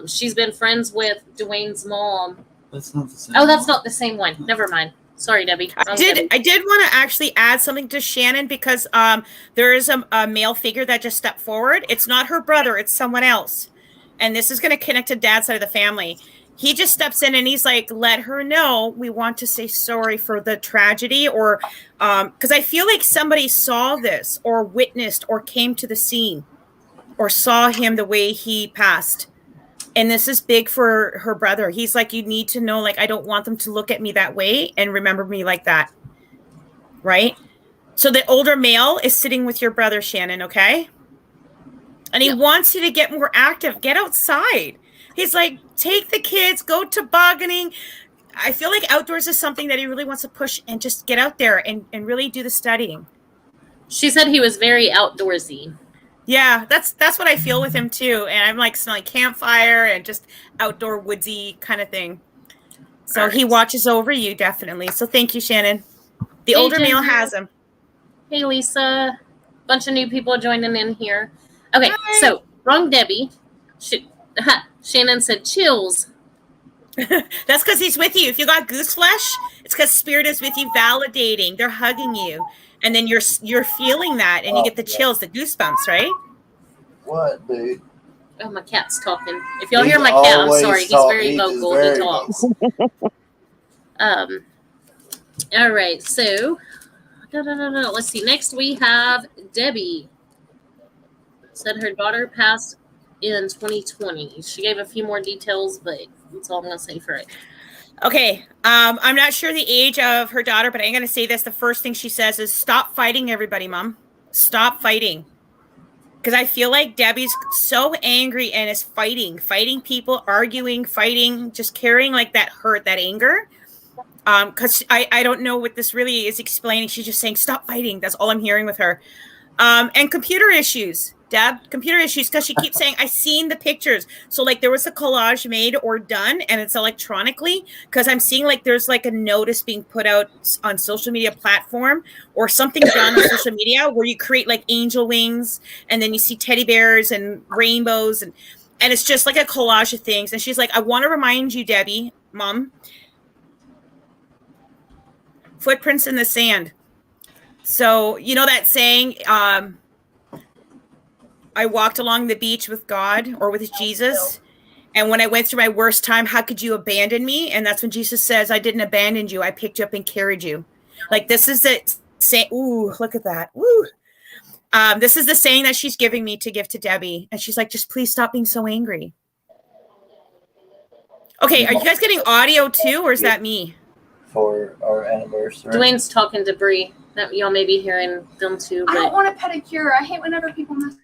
She's been friends with Dwayne's mom. That's not the same. Oh, that's not the same one. Never mind. Sorry, Debbie. I did want to actually add something to Shannon because there is a male figure that just stepped forward. It's not her brother. It's someone else. And this is going to connect to Dad's side of the family. He just steps in and he's like, let her know we want to say sorry for the tragedy, or because I feel like somebody saw this or witnessed or came to the scene or saw him the way he passed. And this is big for her brother. He's like, you need to know, like, I don't want them to look at me that way and remember me like that. Right? So the older male is sitting with your brother, Shannon, okay? And he wants you to get more active. Get outside. He's like, take the kids, go tobogganing. I feel like outdoors is something that he really wants to push and just get out there and really do the studying. She said he was very outdoorsy. Yeah, that's what I feel with him too. And I'm like smelling campfire and just outdoor woodsy kind of thing. So he watches over you, definitely. So thank you, Shannon. The older male has him. Hey, Lisa. Bunch of new people joining in here. Okay, so wrong Debbie. Shannon said chills. That's because he's with you. If you got goose flesh, it's because Spirit is with you, validating. They're hugging you. And then you're feeling that, and you get the chills, the goosebumps, right? What, dude? Oh, my cat's talking. If y'all hear my cat, I'm sorry. He's very vocal. He talks. All right. So, let's see. Next, we have Debbie. Said her daughter passed in 2020. She gave a few more details, but that's all I'm going to say for it. Okay. I'm not sure the age of her daughter, but I'm going to say this. The first thing she says is, stop fighting everybody, Mom. Stop fighting. Because I feel like Debbie's so angry and is fighting people, arguing, fighting, just carrying like that hurt, that anger. Because I don't know what this really is explaining. She's just saying, stop fighting. That's all I'm hearing with her. And computer issues. Deb, computer issues, because she keeps saying, I seen the pictures. So like there was a collage made or done and it's electronically, because I'm seeing like there's like a notice being put out on social media platform or something done on social media where you create like angel wings and then you see teddy bears and rainbows and it's just like a collage of things. And she's like, I want to remind you, Debbie, Mom, footprints in the sand. So you know that saying, I walked along the beach with God or with Jesus. And when I went through my worst time, how could you abandon me? And that's when Jesus says, I didn't abandon you. I picked you up and carried you. Like this is the saying. Ooh, look at that. Woo. This is the saying that she's giving me to give to Debbie. And she's like, just please stop being so angry. Okay. Are you guys getting audio too? Or is that me? For our anniversary. Dwayne's talking to Bree. That y'all may be hearing them too. I But don't want a pedicure. I hate whenever people mess.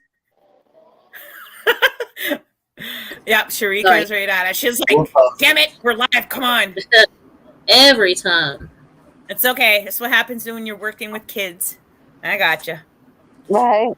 Yep, Sharika is right at it. She's like, damn it, we're live. Come on. every time. It's okay. That's what happens when you're working with kids. I gotcha. Right.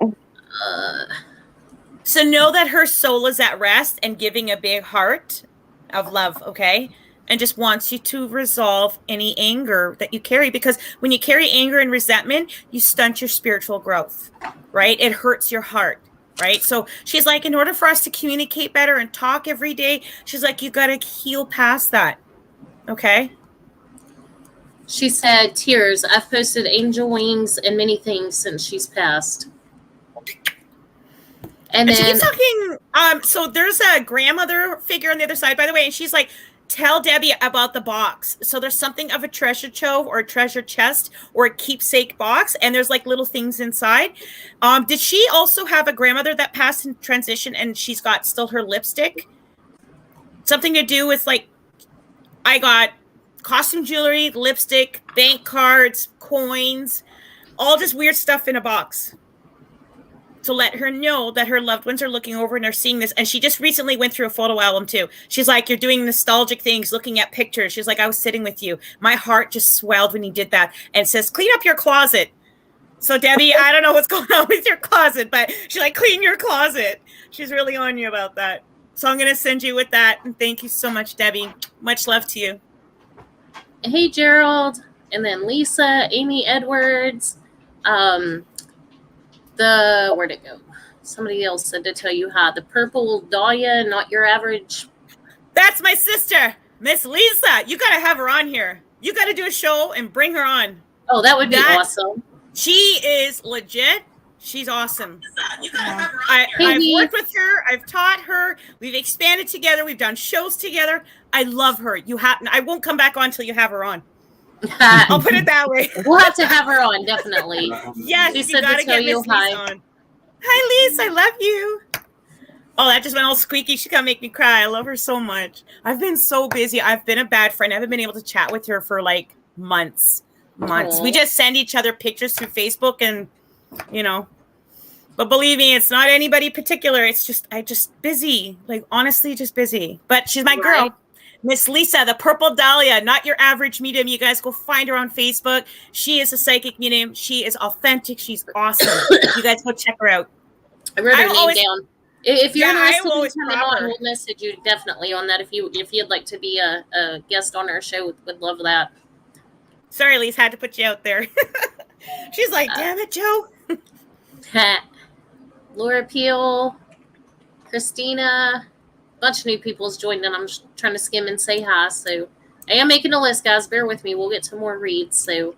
So know that her soul is at rest and giving a big heart of love, okay? And just wants you to resolve any anger that you carry, because when you carry anger and resentment, you stunt your spiritual growth, right? It hurts your heart, right? So she's like, in order for us to communicate better and talk every day, she's like, you got to heal past that, okay? She said, tears. I've posted angel wings and many things since she's passed. And she then keeps talking. So there's a grandmother figure on the other side, by the way, and she's like, tell Debbie about the box. So there's something of a treasure trove or a treasure chest or a keepsake box, and there's like little things inside. Did she also have a grandmother that passed in transition and she's got still her lipstick? Something to do with like, I got costume jewelry, lipstick, bank cards, coins, all just weird stuff in a box. To let her know that her loved ones are looking over and are seeing this. And she just recently went through a photo album too. She's like, you're doing nostalgic things, looking at pictures. She's like, I was sitting with you. My heart just swelled when you did that. And it says, clean up your closet. So Debbie, I don't know what's going on with your closet, but she's like, clean your closet. She's really on you about that. So I'm going to send you with that. And thank you so much, Debbie. Much love to you. hey, Gerald. And then Lisa, Amy Edwards. Where'd it go? Somebody else said to tell you hi. The purple dahlia, not your average. That's my sister, Miss Lisa. You got to have her on here. You got to do a show and bring her on. Oh, that would be awesome. She is legit. She's awesome. I've worked with her. I've taught her. We've expanded together. We've done shows together. I love her. I won't come back on until you have her on. I'll put it that way. We'll have to have her on, definitely. Yes, she you said gotta to tell get you Miss hi. Lisa on. Hi, Lisa. I love you. Oh, that just went all squeaky. She's gonna make me cry. I love her so much. I've been so busy. I've been a bad friend. I haven't been able to chat with her for like months. Aww. We just send each other pictures through Facebook and, but believe me, it's not anybody particular. It's just, busy. Like, honestly, just busy. But she's my girl. Miss Lisa, the purple dahlia, not your average medium. You guys go find her on Facebook. She is a psychic medium. She is authentic. She's awesome. You guys go check her out. I wrote her name down. If you're interested in coming on, her. we'll message you definitely on that. If you'd like to be a guest on our show, would love that. Sorry, Lisa, had to put you out there. She's like, damn it, Joe. Laura Peel, Christina, a bunch of new people's joined in. I'm just trying to skim and say hi. So I am making a list, guys. Bear with me. We'll get to more reads. So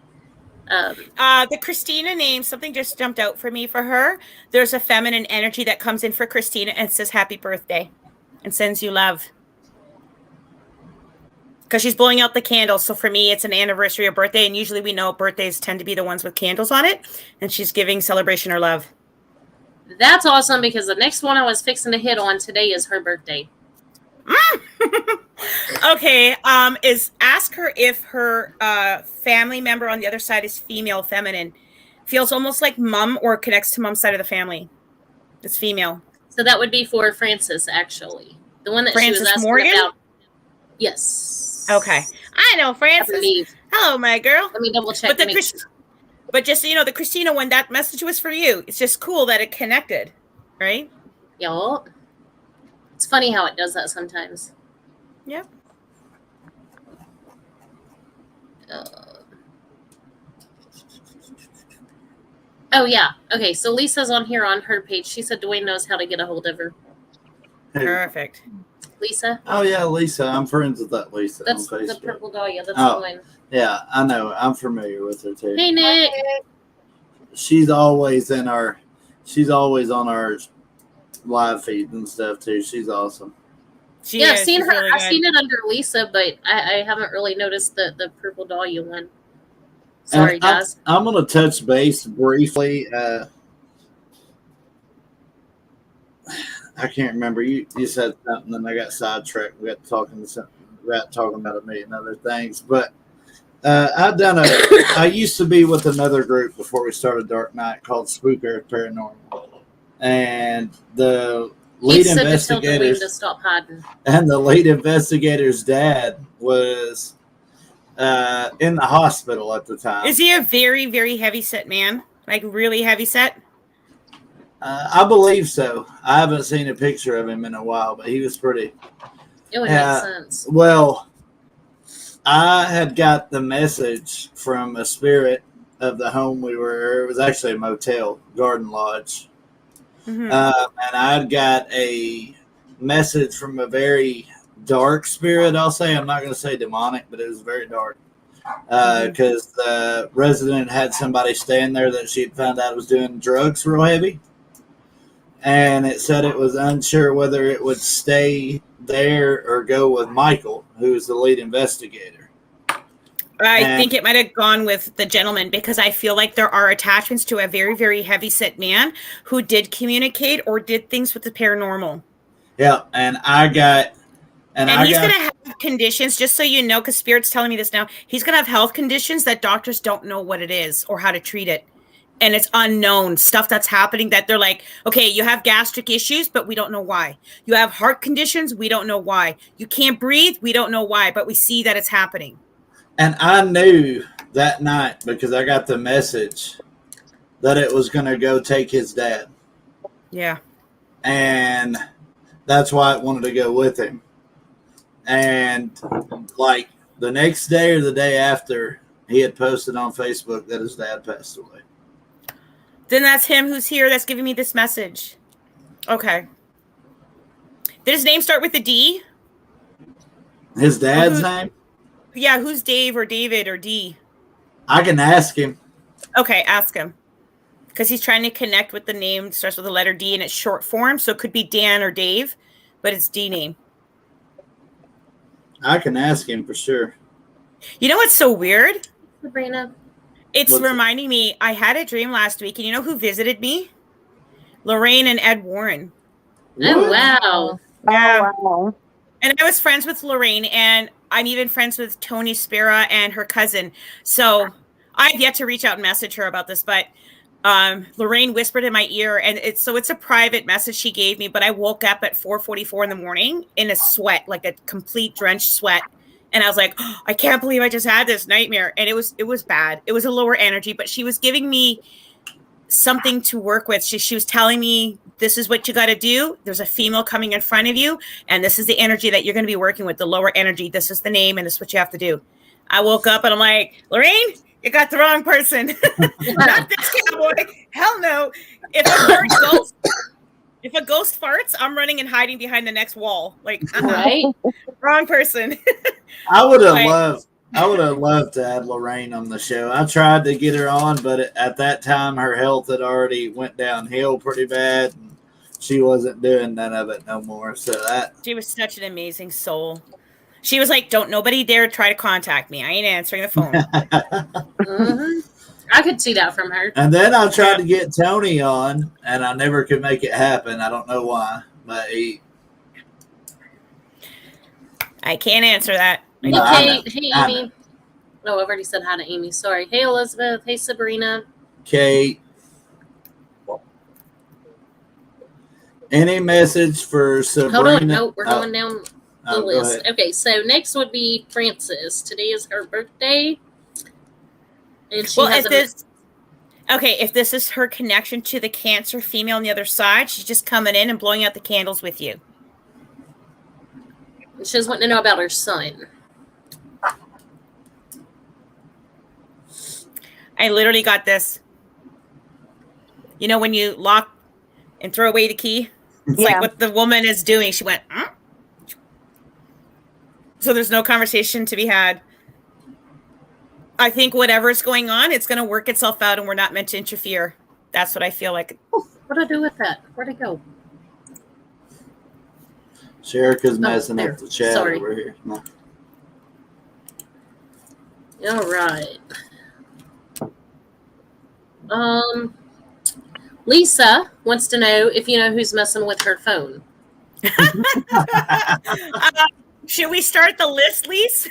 the Christina name, something just jumped out for me for her. There's a feminine energy that comes in for Christina and says happy birthday and sends you love. Because she's blowing out the candles. So for me, it's an anniversary or birthday. And usually we know birthdays tend to be the ones with candles on it. And she's giving celebration or love. That's awesome, because the next one I was fixing to hit on today is her birthday. Okay. Ask her if her family member on the other side is female, feminine. Feels almost like mom or connects to mom's side of the family. It's female. So that would be for Frances, actually. The one that Frances she was asking Morgan? about. Yes. Okay. I know, Frances. Hello, my girl. Let me double check. But just so you know, the Christina one, that message was for you. It's just cool that it connected. right? Y'all. It's funny how it does that sometimes. Yep. Oh, yeah. Okay, so Lisa's on here on her page. She said Dwayne knows how to get a hold of her. Perfect. Lisa? Oh, yeah, Lisa. I'm friends with that Lisa That's on the Facebook. purple dahlia. That's the one. Yeah, I know. I'm familiar with her, too. Hey, Nick. She's always on our live feed and stuff, too. She's awesome. I've seen her. Really I've seen it under Lisa, but I haven't really noticed the purple dahlia one. Sorry, guys. I'm going to touch base briefly. I can't remember. You said something, and I got sidetracked. We got talking about a million other things. But I used to be with another group before we started Darknite called Spook Earth Paranormal, and the lead investigators to stop hiding. And the lead investigator's dad was in the hospital at the time. Is he a very, very heavy set man? Like really heavy set? I believe so. I haven't seen a picture of him in a while, but he was pretty. It would make sense. Well, I had got the message from a spirit of the home we were. It was actually a motel, Garden Lodge. Mm-hmm. And I had got a message from a very dark spirit, I'll say. I'm not going to say demonic, but it was very dark. Because the resident had somebody staying there that she'd found out was doing drugs real heavy. And it said it was unsure whether it would stay there or go with Michael, who is the lead investigator. I think it might have gone with the gentleman because I feel like there are attachments to a very, very heavy set man who did communicate or did things with the paranormal. Yeah, and he's going to have conditions, just so you know, because Spirit's telling me this now. He's going to have health conditions that doctors don't know what it is or how to treat it. And it's unknown stuff that's happening that they're like, okay, you have gastric issues, but we don't know why. You have heart conditions. We don't know why. You can't breathe. We don't know why, but we see that it's happening. And I knew that night because I got the message that it was going to go take his dad. Yeah. And that's why I wanted to go with him. And like the next day or the day after, he had posted on Facebook that his dad passed away. Then that's him who's here that's giving me this message. Okay. Did his name start with a D? His dad's name? Yeah, who's Dave or David or D? I can ask him. Okay, ask him. Because he's trying to connect with the name that starts with the letter D and it's short form. So it could be Dan or Dave, but it's D name. I can ask him for sure. You know what's so weird? Sabrina. It's reminding me, I had a dream last week, and you know who visited me? Lorraine and Ed Warren. Oh, wow. Yeah. Oh, wow. And I was friends with Lorraine, and I'm even friends with Tony Spira and her cousin. So I've yet to reach out and message her about this, but Lorraine whispered in my ear, and it's a private message she gave me, but I woke up at 4:44 in the morning in a sweat, like a complete drenched sweat. And I was like, oh, I can't believe I just had this nightmare. And it was bad. It was a lower energy, but she was giving me something to work with. She was telling me, this is what you got to do. There's a female coming in front of you. And this is the energy that you're going to be working with, the lower energy. This is the name. And this is what you have to do. I woke up and I'm like, Lorraine, you got the wrong person. Not this cowboy. Hell no. If a ghost farts, I'm running and hiding behind the next wall. Like, right? Wrong person. I would have loved to have Lorraine on the show. I tried to get her on, but at that time her health had already went downhill pretty bad. And she wasn't doing none of it no more. So she was such an amazing soul. She was like, "Don't nobody dare try to contact me. I ain't answering the phone." Mm-hmm. I could see that from her. And then I tried to get Tony on, and I never could make it happen. I don't know why, but I can't answer that. No, hey, Amy. Oh, I've already said hi to Amy. Sorry. Hey, Elizabeth. Hey, Sabrina. Kate. Any message for Sabrina? Hold on. No, we're going down the list. Okay, so next would be Frances. Today is her birthday. And she Okay, if this is her connection to the Cancer female on the other side, she's just coming in and blowing out the candles with you. She's wanting to know about her son. I literally got this. You know when you lock and throw away the key? It's like what the woman is doing. She went, huh? So there's no conversation to be had. I think whatever's going on, it's going to work itself out and we're not meant to interfere. That's what I feel like. Oh, what do I do with that? Where'd it go? Sherika's messing up the chat Sorry. over here. No. All right. Lisa wants to know if you know who's messing with her phone. Should we start the list, Lise?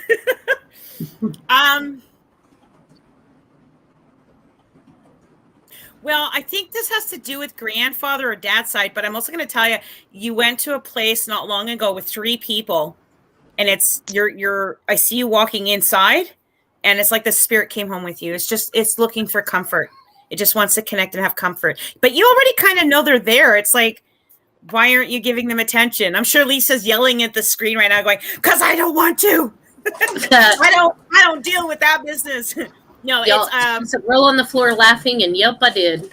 Well, I think this has to do with grandfather or dad's side, but I'm also going to tell you, you went to a place not long ago with 3 people, and it's I see you walking inside, and it's like the spirit came home with you. It's looking for comfort. It just wants to connect and have comfort. But you already kind of know they're there. It's like, why aren't you giving them attention? I'm sure Lisa's yelling at the screen right now going, because I don't want to. I don't deal with that business. No, it's a roll on the floor laughing, and yep, I did.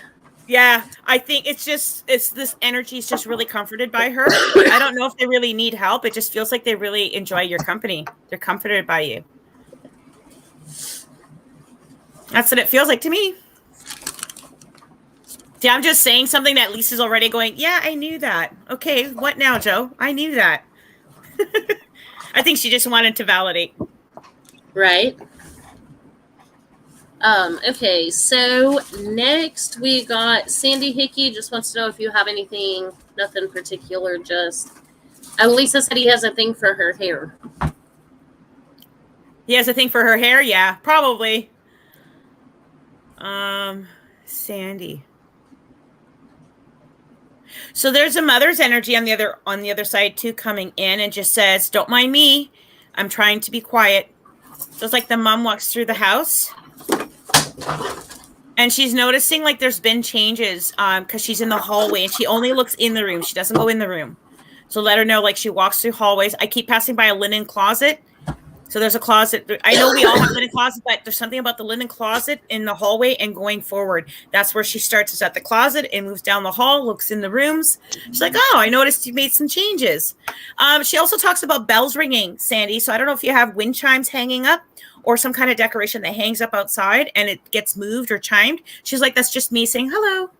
Yeah, I think it's this energy is just really comforted by her. I don't know if they really need help. It just feels like they really enjoy your company. They're comforted by you. That's what it feels like to me. See, I'm just saying something that Lisa's already going, yeah, I knew that. Okay, what now, Joe? I knew that. I think she just wanted to validate. Right. Okay, so next we got Sandy Hickey. Just wants to know if you have anything, nothing particular, just... Lisa said he has a thing for her hair. He has a thing for her hair? Yeah, probably. Sandy. So there's a mother's energy on the other side too, coming in and just says, don't mind me. I'm trying to be quiet. So it's like the mom walks through the house and she's noticing like there's been changes because she's in the hallway and she only looks in the room. She doesn't go in the room. So let her know, like, she walks through hallways. I keep passing by a linen closet. So there's a closet. I know we all have linen closets, but there's something about the linen closet in the hallway and going forward. That's where she starts, is at the closet and moves down the hall, looks in the rooms. She's like, oh, I noticed you made some changes. She also talks about bells ringing, Sandy. So I don't know if you have wind chimes hanging up or some kind of decoration that hangs up outside and it gets moved or chimed. She's like, that's just me saying hello.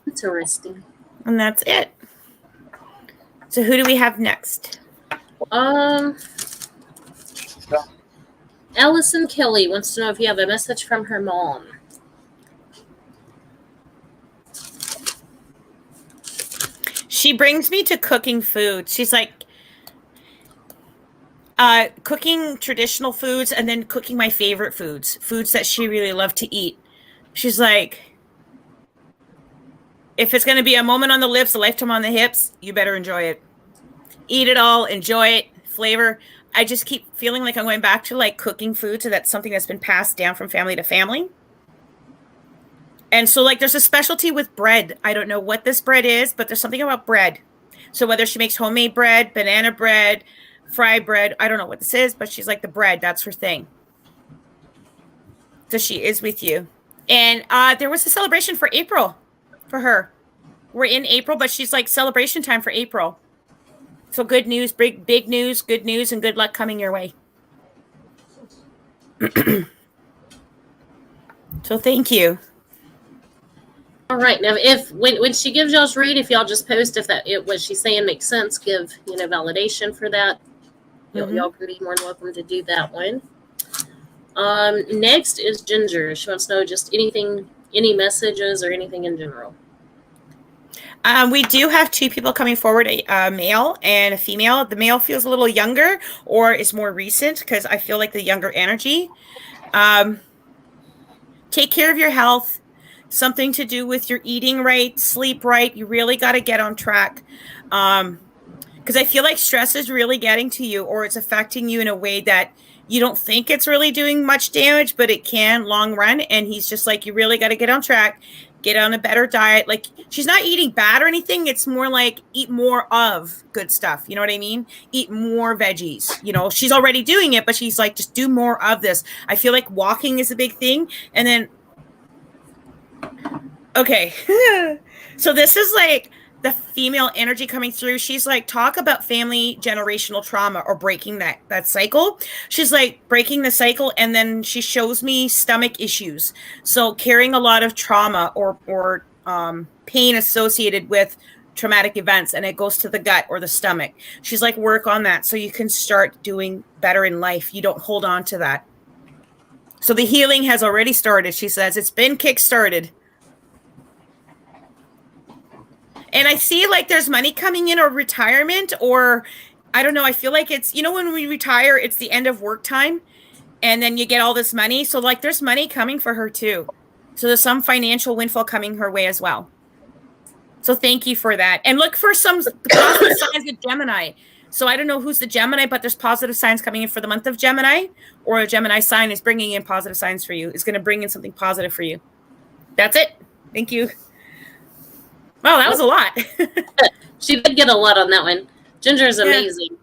Interesting. And that's it. So who do we have next? Allison Kelly wants to know if you have a message from her mom. She brings me to cooking food. She's like cooking traditional foods and then cooking my favorite foods that she really loved to eat. She's like, if it's going to be a moment on the lips, a lifetime on the hips, you better enjoy it. Eat it all, enjoy it, flavor. I just keep feeling like I'm going back to like cooking food. So that's something that's been passed down from family to family. And so like there's a specialty with bread. I don't know what this bread is, but there's something about bread. So whether she makes homemade bread, banana bread, fried bread, I don't know what this is, but she's like the bread. That's her thing. So she is with you. And there was a celebration for April for her. We're in April, but she's like celebration time for April. So good news, big news, good news, and good luck coming your way. So thank you. All right. Now, when she gives y'all's read, if y'all just post if what she's saying makes sense, give validation for that. Y'all can be more than welcome to do that one. Next is Ginger. She wants to know just anything, any messages or anything in general. We do have 2 people coming forward, a male and a female. The male feels a little younger or is more recent because I feel like the younger energy. Take care of your health. Something to do with your eating right, sleep right. You really got to get on track. Because I feel like stress is really getting to you or it's affecting you in a way that you don't think it's really doing much damage, but it can long run. And he's just like, you really got to get on track, get on a better diet. Like, she's not eating bad or anything. It's more like eat more of good stuff. You know what I mean? Eat more veggies. You know, she's already doing it, but she's like, just do more of this. I feel like walking is a big thing. And then, okay. So this is like the female energy coming through. She's like, talk about family generational trauma or breaking that cycle. She's like breaking the cycle. And then she shows me stomach issues. So carrying a lot of trauma or pain associated with traumatic events, and it goes to the gut or the stomach. She's like, work on that so you can start doing better in life. You don't hold on to that. So the healing has already started. She says it's been kick-started. And I see like there's money coming in or retirement, or I don't know. I feel like it's, you know, when we retire, it's the end of work time and then you get all this money. So like there's money coming for her too. So there's some financial windfall coming her way as well. So thank you for that. And look for some positive signs of Gemini. So I don't know who's the Gemini, but there's positive signs coming in for the month of Gemini, or a Gemini sign is bringing in positive signs for you. It's going to bring in something positive for you. That's it. Thank you. Wow, that was a lot. She did get a lot on that one. Ginger is amazing. Yeah.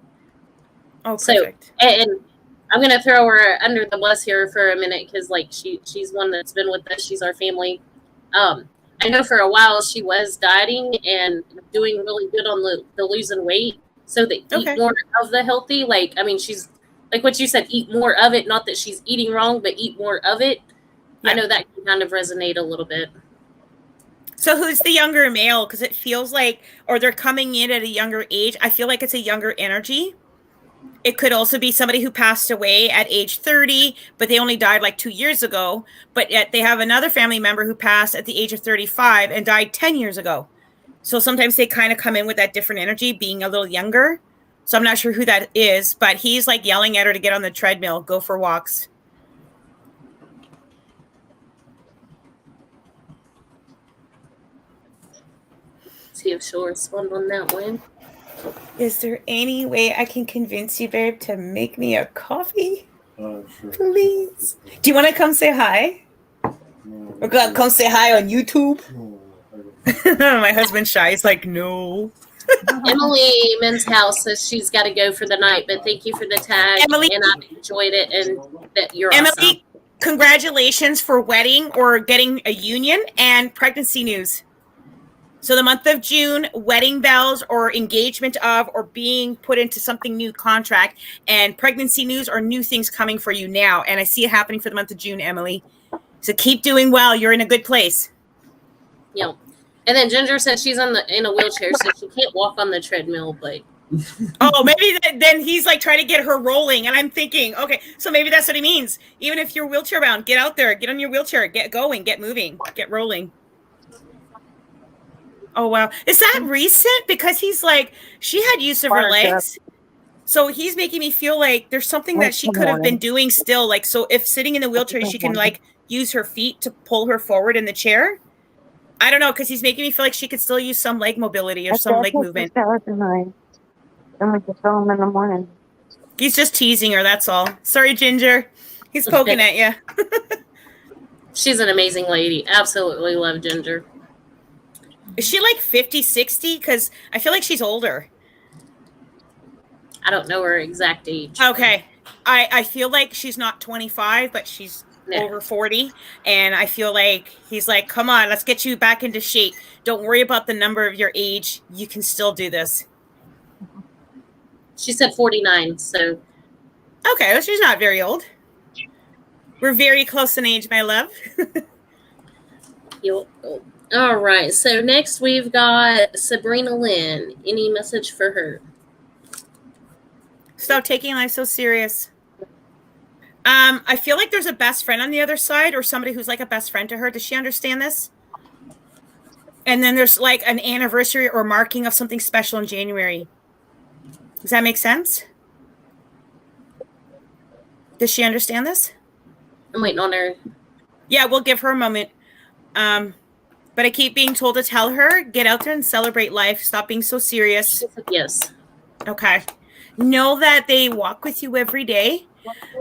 Oh, perfect. So, and I'm going to throw her under the bus here for a minute because, like, she's one that's been with us. She's our family. I know for a while she was dieting and doing really good on the losing weight. So they eat more of the healthy. Like, I mean, she's like what you said, eat more of it. Not that she's eating wrong, but eat more of it. Yeah. I know that can kind of resonate a little bit. So who's the younger male? Because it feels like, or they're coming in at a younger age. I feel like it's a younger energy. It could also be somebody who passed away at age 30, but they only died like 2 years ago. But yet they have another family member who passed at the age of 35 and died 10 years ago. So sometimes they kind of come in with that different energy, being a little younger. So I'm not sure who that is, but he's like yelling at her to get on the treadmill, go for walks. See if she'll respond on that one. Is there any way I can convince you, babe, to make me a coffee? Sure. Please. Do you want to come say hi? Or come say hi on YouTube? My husband's shy. He's like, no. Emily Men's House says she's got to go for the night, but thank you for the tag. Emily, and I enjoyed it, and that you're Emily, awesome. Congratulations for wedding or getting a union and pregnancy news. So the month of June, wedding bells or engagement of or being put into something new contract, and pregnancy news or new things coming for you now. And I see it happening for the month of June, Emily. So keep doing well. You're in a good place. Yeah. And then Ginger said she's in a wheelchair, so she can't walk on the treadmill, but. Oh, maybe then he's like trying to get her rolling. And I'm thinking, okay, so maybe that's what he means. Even if you're wheelchair bound, get out there, get on your wheelchair, get going, get moving, get rolling. Oh, wow. Is that recent? Because he's like, she had use of her legs. So he's making me feel like there's something that she could have been doing still. Like, so if sitting in the wheelchair, she can like use her feet to pull her forward in the chair. I don't know, because he's making me feel like she could still use some leg mobility or some leg movement. And we just film him in the morning. He's just teasing her, that's all. Sorry, Ginger. He's poking at you. She's an amazing lady. Absolutely love Ginger. Is she like 50, 60? Because I feel like she's older. I don't know her exact age. Okay. I feel like she's not 25, but she's over 40. And I feel like he's like, come on, let's get you back into shape. Don't worry about the number of your age. You can still do this. She said 49, so. Okay, well, she's not very old. We're very close in age, my love. All right, so next we've got Sabrina Lynn. Any message for her? Stop taking life so serious. I feel like there's a best friend on the other side, or somebody who's like a best friend to her. Does she understand this? And then there's like an anniversary or marking of something special in January. Does that make sense? Does she understand this? I'm waiting on her. Yeah, we'll give her a moment. But I keep being told to tell her, get out there and celebrate life. Stop being so serious. Yes. Okay. Know that they walk with you every day.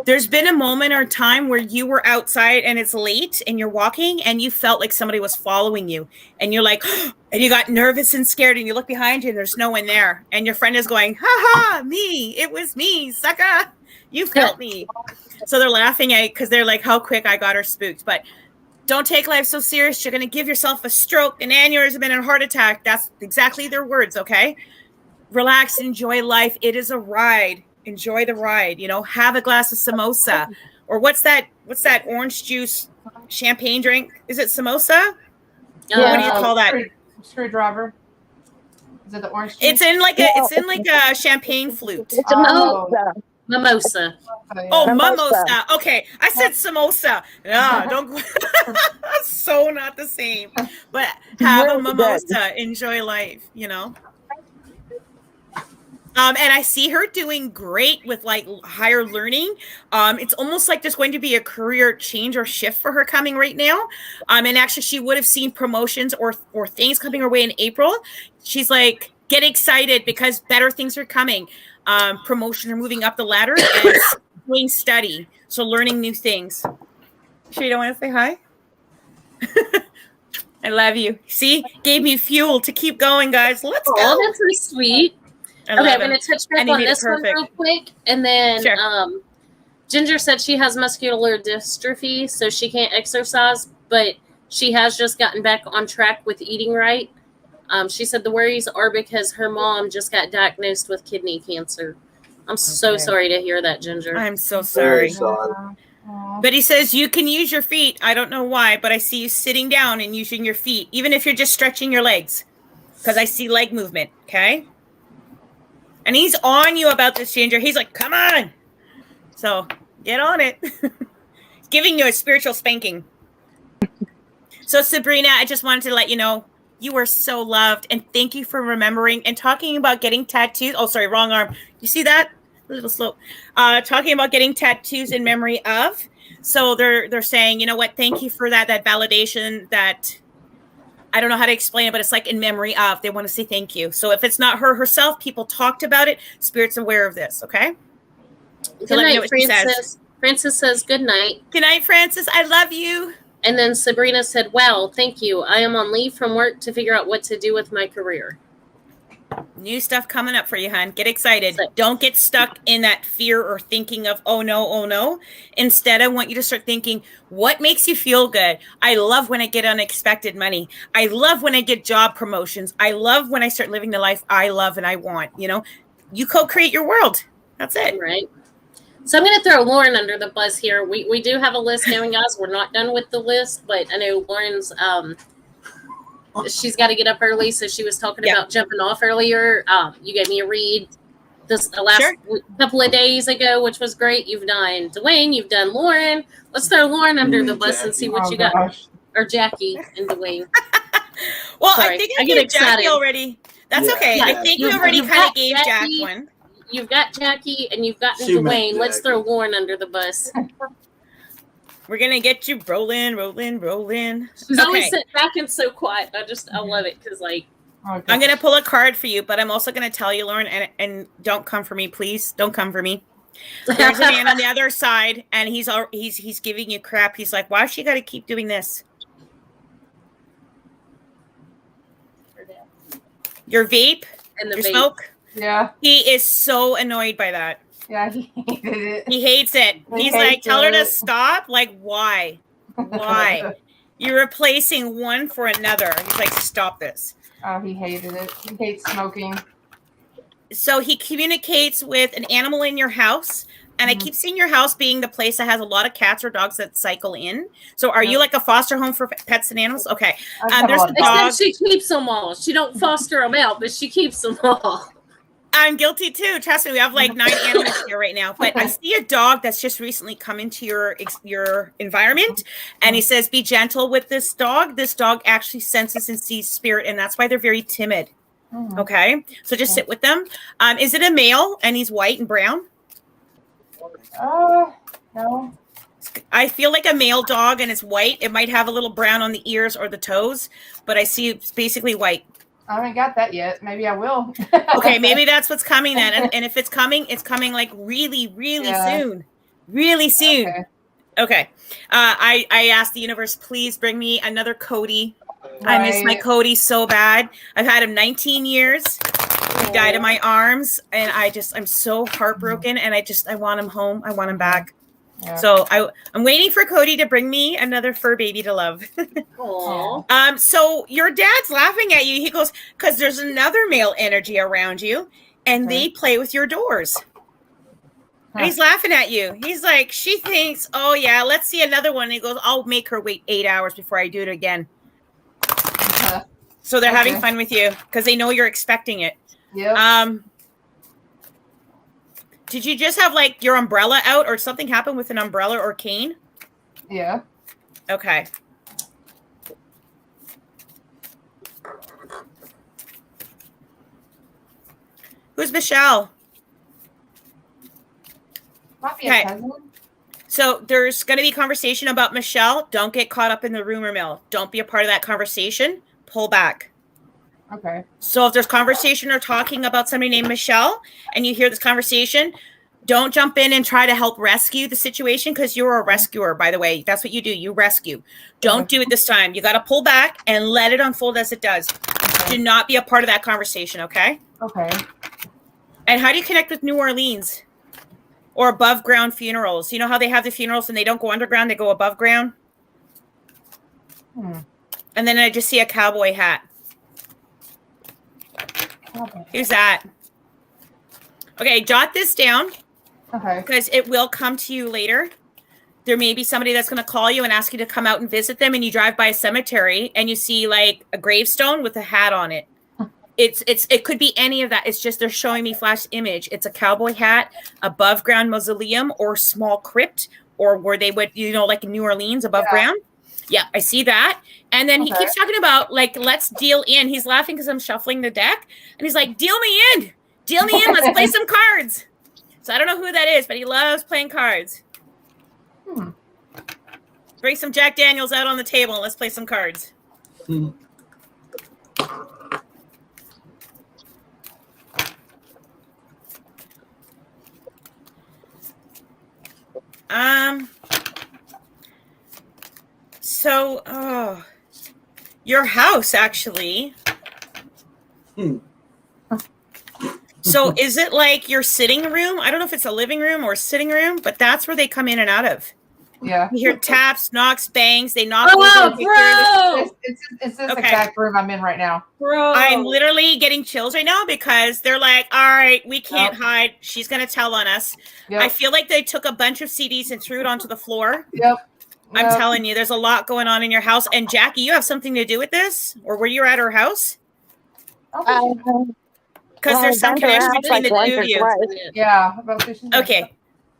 There's been a moment or time where you were outside and it's late and you're walking and you felt like somebody was following you and you're like, and you got nervous and scared and you look behind you and there's no one there. And your friend is going, ha ha, me, it was me, sucker. You felt me. So they're laughing at you because they're like, how quick I got her spooked. But don't take life so serious. You're going to give yourself a stroke, an aneurysm, and a heart attack. That's exactly their words, okay? Relax, enjoy life. It is a ride. Enjoy the ride. You know, have a glass of samosa. Or what's that orange juice champagne drink? Is it samosa? What do you call that? Screwdriver. Is it the orange juice? It's in like a champagne flute. It's a mimosa. Mimosa. Oh, mimosa. Okay, I said samosa. No, don't. So not the same. But have a mimosa. Enjoy life. You know. And I see her doing great with like higher learning. It's almost like there's going to be a career change or shift for her coming right now. And actually, she would have seen promotions or things coming her way in April. She's like, get excited because better things are coming. Promotion or moving up the ladder and doing study. So learning new things. Sure, you don't want to say hi? I love you. See, gave me fuel to keep going, guys. Let's go. Oh, that's really sweet. Okay, I'm going to touch back on this one real quick. And then Ginger said she has muscular dystrophy, so she can't exercise, but she has just gotten back on track with eating right. She said the worries are because her mom just got diagnosed with kidney cancer. I'm so sorry to hear that, Ginger. I'm so sorry. But he says you can use your feet. I don't know why, but I see you sitting down and using your feet, even if you're just stretching your legs, because I see leg movement, okay? And he's on you about this, Ginger. He's like, come on. So get on it. He's giving you a spiritual spanking. So Sabrina, I just wanted to let you know you were so loved. And thank you for remembering and talking about getting tattoos. Oh, sorry, wrong arm. You see that? A little slow. Talking about getting tattoos in memory of. So they're saying, you know what? Thank you for that validation that I don't know how to explain it, but it's like in memory of. They want to say thank you. So if it's not her herself, people talked about it. Spirit's aware of this, okay? Good night, Francis. Francis says good night. Good night, Francis. I love you. And then Sabrina said, wow, thank you. I am on leave from work to figure out what to do with my career. New stuff coming up for you, hon. Get excited. Don't get stuck in that fear or thinking of, oh no. Instead, I want you to start thinking, what makes you feel good? I love when I get unexpected money. I love when I get job promotions. I love when I start living the life I love and I want. You know, you co-create your world. That's it. Right. So I'm going to throw Lauren under the bus here. We do have a list going, guys. We're not done with the list, but I know Lauren's she's got to get up early, so she was talking about jumping off earlier. You gave me a read this last couple of days ago, which was great. You've done Dwayne, you've done Lauren. Let's throw Lauren under the bus and see what you got. Or Jackie and Dwayne. Well, sorry. I think I get Jackie already. That's okay. Yeah. I think we already kind of gave Jack one. You've got Jackie and you've gotten Dwayne. Let's throw Lauren under the bus. We're going to get you rolling. She's always sitting back and so quiet. I love it because, like, I'm going to pull a card for you, but I'm also going to tell you, Lauren, and don't come for me, please. Don't come for me. There's a man on the other side, and he's giving you crap. He's like, why she got to keep doing this? Your vape and your smoke? Yeah. He is so annoyed by that. Yeah, he hated it. He hates it. He's like, tell her to stop. Like, why? Why? You're replacing one for another. He's like, stop this. Oh, he hated it. He hates smoking. So he communicates with an animal in your house. And I keep seeing your house being the place that has a lot of cats or dogs that cycle in. So are you like a foster home for pets and animals? Okay. There's a dog. She keeps them all. She don't foster them out, but she keeps them all. I'm guilty too. Trust me, we have like 9 animals here right now. But I see a dog that's just recently come into your environment, and he says, "Be gentle with this dog. This dog actually senses and sees spirit, and that's why they're very timid." Okay, so just sit with them. Is it a male? And he's white and brown? No. I feel like a male dog, and it's white. It might have a little brown on the ears or the toes, but I see it's basically white. I haven't got that yet. Maybe I will. Okay, maybe that's what's coming then. And if it's coming like really, really soon. Really soon. Okay. Okay. I asked the universe, please bring me another Cody. I miss my Cody so bad. I've had him 19 years. He died in my arms, and I'm so heartbroken, and I want him home. I want him back. Yeah. So I'm waiting for Cody to bring me another fur baby to love. Aww. So your dad's laughing at you. He goes, because there's another male energy around you, and they play with your doors. And he's laughing at you. He's like, she thinks, oh yeah, let's see another one. And he goes, I'll make her wait 8 hours before I do it again. So they're having fun with you because they know you're expecting it. Yeah. Did you just have like your umbrella out or something happen with an umbrella or cane? Yeah. Okay. Who's Michelle? Might be a cousin. So there's going to be conversation about Michelle. Don't get caught up in the rumor mill. Don't be a part of that conversation. Pull back. Okay. So if there's conversation or talking about somebody named Michelle and you hear this conversation, don't jump in and try to help rescue the situation because you're a rescuer, by the way. That's what you do. You rescue. Don't do it this time. You got to pull back and let it unfold as it does. Do not be a part of that conversation, okay? Okay. And how do you connect with New Orleans or above ground funerals? You know how they have the funerals and they don't go underground, they go above ground? And then I just see a cowboy hat. Who's that? Okay, jot this down. Okay. Because it will come to you later. There may be somebody that's going to call you and ask you to come out and visit them, and you drive by a cemetery and you see like a gravestone with a hat on it. It could be any of that. It's just they're showing me flash image. It's a cowboy hat, above ground mausoleum or small crypt, or where they would, like in New Orleans above ground. Yeah, I see that. And then he keeps talking about like, let's deal in. He's laughing because I'm shuffling the deck, and he's like, deal me in. Let's play some cards. So I don't know who that is, but he loves playing cards. Bring some Jack Daniels out on the table and let's play some cards. So, your house actually. So is it like your sitting room? I don't know if it's a living room or a sitting room, but that's where they come in and out of. Yeah. You hear taps, knocks, bangs. They knock. It's this exact room I'm in right now. Bro. I'm literally getting chills right now because they're like, all right, we can't hide. She's going to tell on us. I feel like they took a bunch of CDs and threw it onto the floor. I'm telling you, there's a lot going on in your house. And Jackie, you have something to do with this? Or were you at her house? Because there's some connection between the two of you. Yeah. Okay.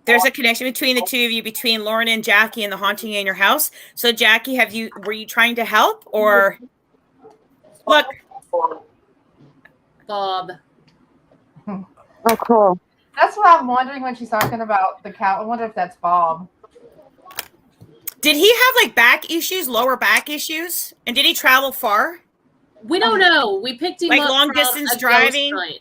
There's a connection between the two of you, between Lauren and Jackie and the haunting in your house. So Jackie, were you trying to help or look? Bob. Oh, cool. That's what I'm wondering when she's talking about the cow. I wonder if that's Bob. Did he have like back issues, lower back issues? And did he travel far? We don't know. We picked him like up long from distance a driving. Ghost hunt.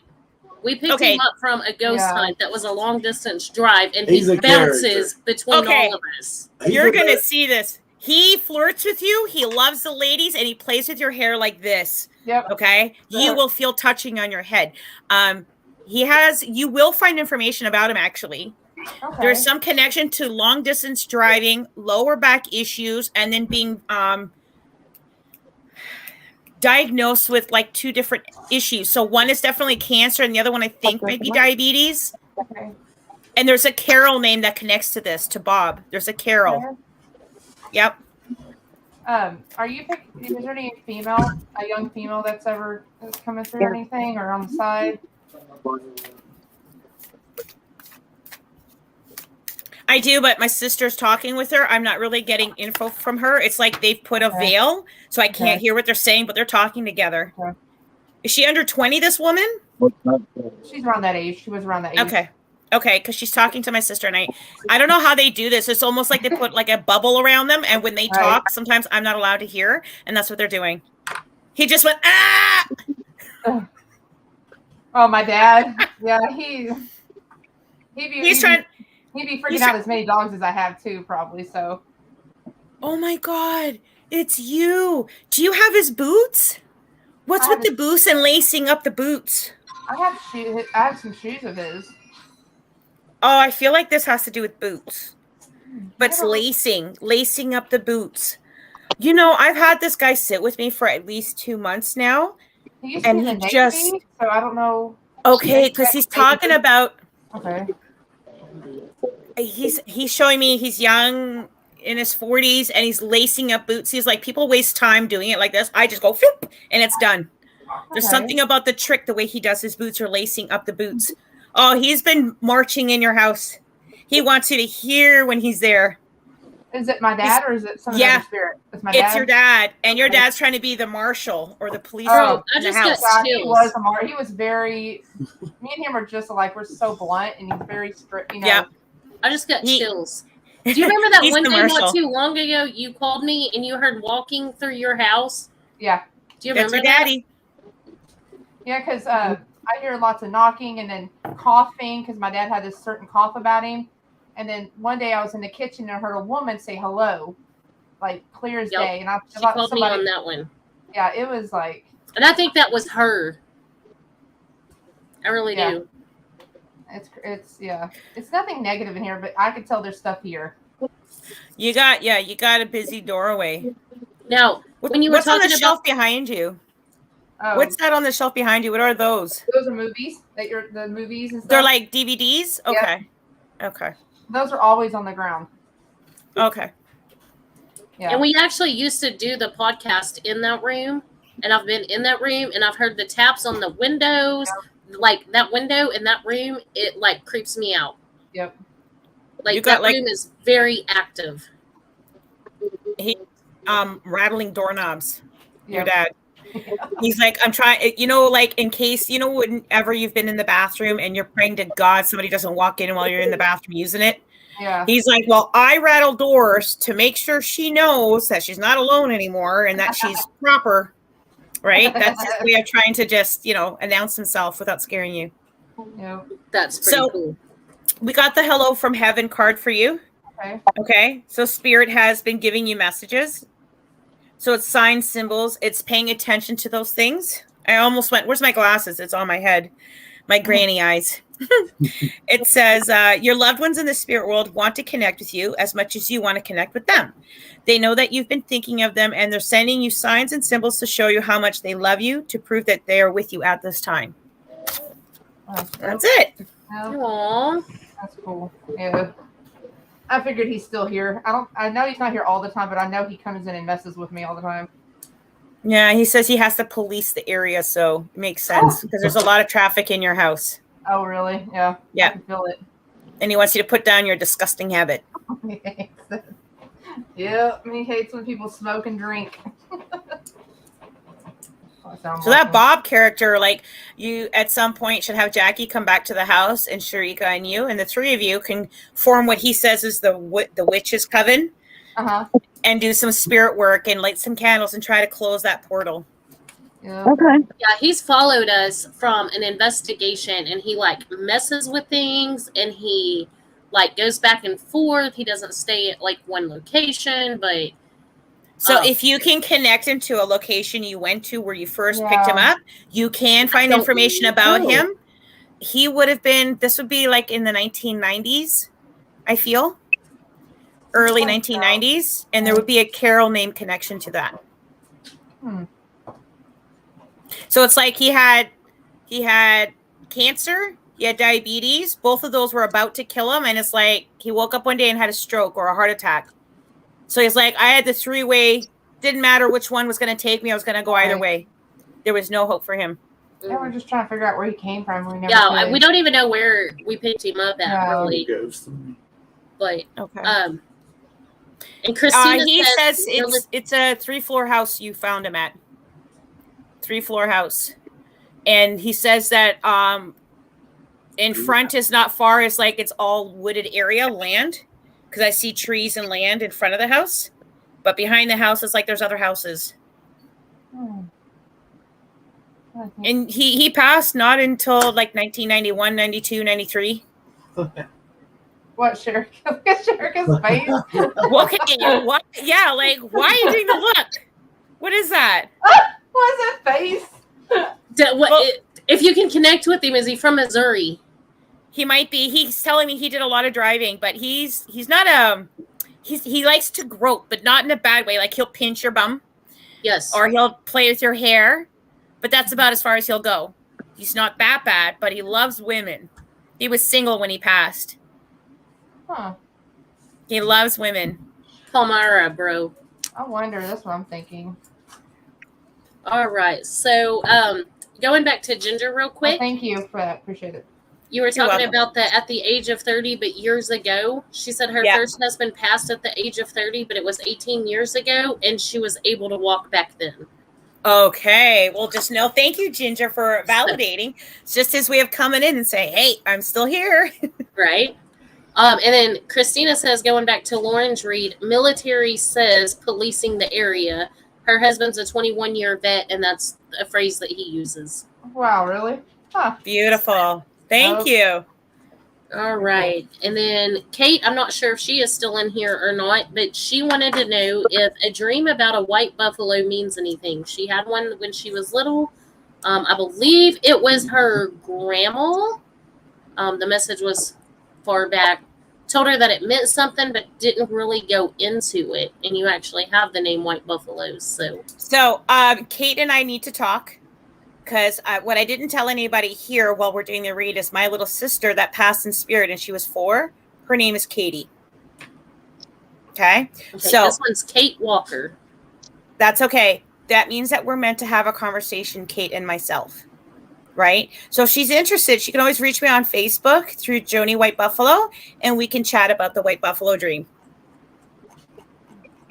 We picked him up from a ghost hunt that was a long distance drive, and He's he a bounces between all of us. You're going to see this. He flirts with you. He loves the ladies, and he plays with your hair like this. Yep. Okay. You will feel touching on your head. You will find information about him actually. Okay. There's some connection to long distance driving, lower back issues, and then being diagnosed with like two different issues. So one is definitely cancer, and the other one I think might be diabetes. Okay. And there's a Carol name that connects to this, to Bob. There's a Carol. Yep. Are you is there any a young female that's coming through or anything, or on the side? I do, but my sister's talking with her. I'm not really getting info from her. It's like they've put a veil, so I can't hear what they're saying, but they're talking together. Okay. Is she under 20, this woman? She's around that age. She was around that age. Okay, because she's talking to my sister, and I don't know how they do this. It's almost like they put like a bubble around them, and when they talk, sometimes I'm not allowed to hear, and that's what they're doing. He just went, ah! Oh, my dad. Yeah, he's trying... He'd be freaking out as many dogs as I have too, probably. So. Oh my God, it's you. Do you have his boots? What's with the boots and lacing up the boots? I have shoes. I have some shoes of his. Oh, I feel like this has to do with boots. But it's lacing up the boots. You know, I've had this guy sit with me for at least 2 months now. He used to be in the Navy, so I don't know. Okay, because he's talking about. Okay. He's showing me he's young, in his 40s, and he's lacing up boots. He's like, people waste time doing it like this. I just go, whoop, and it's done. There's something about the trick, the way he does his boots or lacing up the boots. Oh, he's been marching in your house. He wants you to hear when he's there. Is it my dad or is it some other spirit? It's my dad. It's your dad, and your dad's trying to be the marshal or the police in the house. He was very. Me and him are just like, we're so blunt, and he's very strict. You know. Yeah. I just got chills. Do you remember that one day not too long ago you called me and you heard walking through your house? Yeah. Do you remember your daddy? Yeah, because I hear lots of knocking and then coughing because my dad had this certain cough about him. And then one day I was in the kitchen and I heard a woman say hello, like clear as day. And she called me on that one. Yeah, it was like. And I think that was her. I really do. It's nothing negative in here, but I could tell there's stuff here. You got a busy doorway. Now, when you were what's talking on the shelf behind you? Oh. What's that on the shelf behind you? What are those? Those are movies. The movies and stuff. They're like DVDs? Okay. Yep. Okay. Those are always on the ground. Okay. Yeah. And we actually used to do the podcast in that room, and I've been in that room and I've heard the taps on the windows. Yep. Like that window in that room, it like creeps me out. Yep. Like that room is very active. He rattling doorknobs. Yep. Your dad. He's like, I'm trying, like in case, whenever you've been in the bathroom and you're praying to God somebody doesn't walk in while you're in the bathroom using it. Yeah. He's like, well, I rattle doors to make sure she knows that she's not alone anymore and that she's proper. Right? That's his way of trying to just, announce himself without scaring you. Yeah. That's pretty cool. We got the hello from heaven card for you. Okay. So Spirit has been giving you messages. So it's signs, symbols. It's paying attention to those things. I almost went, where's my glasses? It's on my head. My granny eyes. It says, your loved ones in the spirit world want to connect with you as much as you want to connect with them. They know that you've been thinking of them, and they're sending you signs and symbols to show you how much they love you, to prove that they are with you at this time. That's it. Aww. That's cool. Yeah. I figured he's still here. I know he's not here all the time, but I know he comes in and messes with me all the time. Yeah, he says he has to police the area, so it makes sense because there's a lot of traffic in your house. Oh, really? Yeah. Yeah. I can feel it. And he wants you to put down your disgusting habit. Yeah, he hates when people smoke and drink. So that Bob character, like, you at some point should have Jackie come back to the house and Sharika and you, and the three of you can form what he says is the witch's coven, and do some spirit work and light some candles and try to close that portal. Yeah. Okay. Yeah, he's followed us from an investigation, and he like messes with things, and he like goes back and forth. He doesn't stay at like one location, but. So if you can connect him to a location you went to where you first picked him up, you can find information about him. He would have been, this would be like in the 1990s, I feel. Early 1990s. And there would be a Carol name connection to that. So it's like he had cancer, he had diabetes. Both of those were about to kill him. And it's like he woke up one day and had a stroke or a heart attack. So he's like, I had the three-way, didn't matter which one was going to take me. I was going to go either way. There was no hope for him. Yeah, we're just trying to figure out where he came from. We don't even know where we picked him up at, really. But, and Christina he says it's a 3-floor house you found him at. 3-floor house. And he says that in front is not far. It's like it's all wooded area, land. Because I see trees and land in front of the house. But behind the house, it's like there's other houses. And he passed not until like 1991, 92, 93. Well, What, Sherika? Look at Sherika's face. Okay, what? Yeah, like, why are you doing the look? What is that? What's that face? If you can connect with him, is he from Missouri? He might be. He's telling me he did a lot of driving, but he's not he likes to grope, but not in a bad way. Like he'll pinch your bum. Yes. Or he'll play with your hair, but that's about as far as he'll go. He's not that bad, but he loves women. He was single when he passed. Huh. He loves women. Palmyra, bro. I wonder. That's what I'm thinking. All right. So, going back to Ginger real quick. Thank you for that. Appreciate it. You were talking about that at the age of 30, but years ago. She said her first husband passed at the age of 30, but it was 18 years ago, and she was able to walk back then. Okay. Well, just know, thank you, Ginger, for validating. It's just his way of coming in and saying, hey, I'm still here. Right. And then Christina says, going back to Lauren's read, military says policing the area. Her husband's a 21-year vet, and that's a phrase that he uses. Wow, really? Huh. Beautiful. Thank you. All right. And then Kate, I'm not sure if she is still in here or not, but she wanted to know if a dream about a white buffalo means anything. She had one when she was little. I believe it was her grandma. The message was far back. Told her that it meant something, but didn't really go into it. And you actually have the name White Buffaloes. So Kate and I need to talk. Because what I didn't tell anybody here while we're doing the read is my little sister that passed in spirit, and she was 4. Her name is Katie. Okay. So this one's Kate Walker. That's okay. That means that we're meant to have a conversation, Kate and myself. Right? So if she's interested, she can always reach me on Facebook through Joannie White Buffalo, and we can chat about the White Buffalo dream.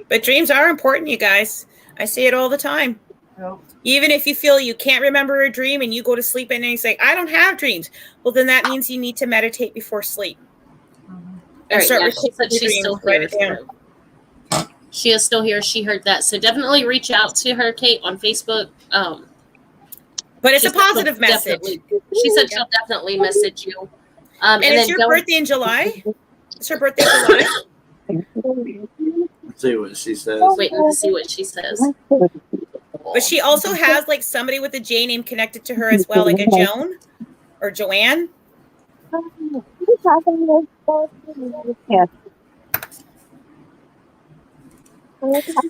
But dreams are important, you guys. I say it all the time. Nope. Even if you feel you can't remember a dream and you go to sleep and you say, I don't have dreams. Well, then that means you need to meditate before sleep. Mm-hmm. Right, she said she's still here. She is still here. She heard that. So definitely reach out to her, Kate, on Facebook. But it's a positive message. She said she'll definitely message you. And it's your birthday in July? It's her birthday in July? Let's see what she says. Waiting to see what she says. But she also has like somebody with a J name connected to her as well, like a Joan or Joanne. Yes.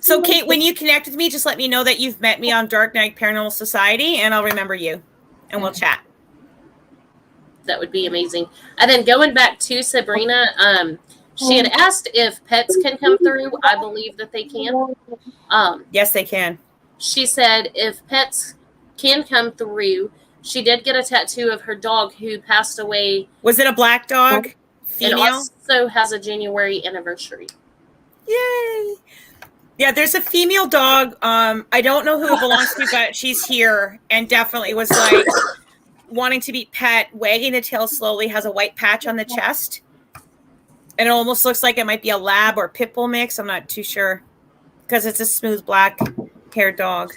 So, Kate, when you connect with me, just let me know that you've met me on Darknite Paranormal Society, and I'll remember you, and we'll chat. That would be amazing. And then going back to Sabrina, she had asked if pets can come through. I believe that they can. Yes, they can. She said if pets can come through, she did get a tattoo of her dog who passed away. Was it a black dog? Female? And also has a January anniversary. Yay! Yeah, there's a female dog. I don't know who it belongs to, but she's here and definitely was like wanting to be pet, wagging the tail slowly, has a white patch on the chest. And it almost looks like it might be a lab or pit bull mix. I'm not too sure because it's a smooth black haired dog.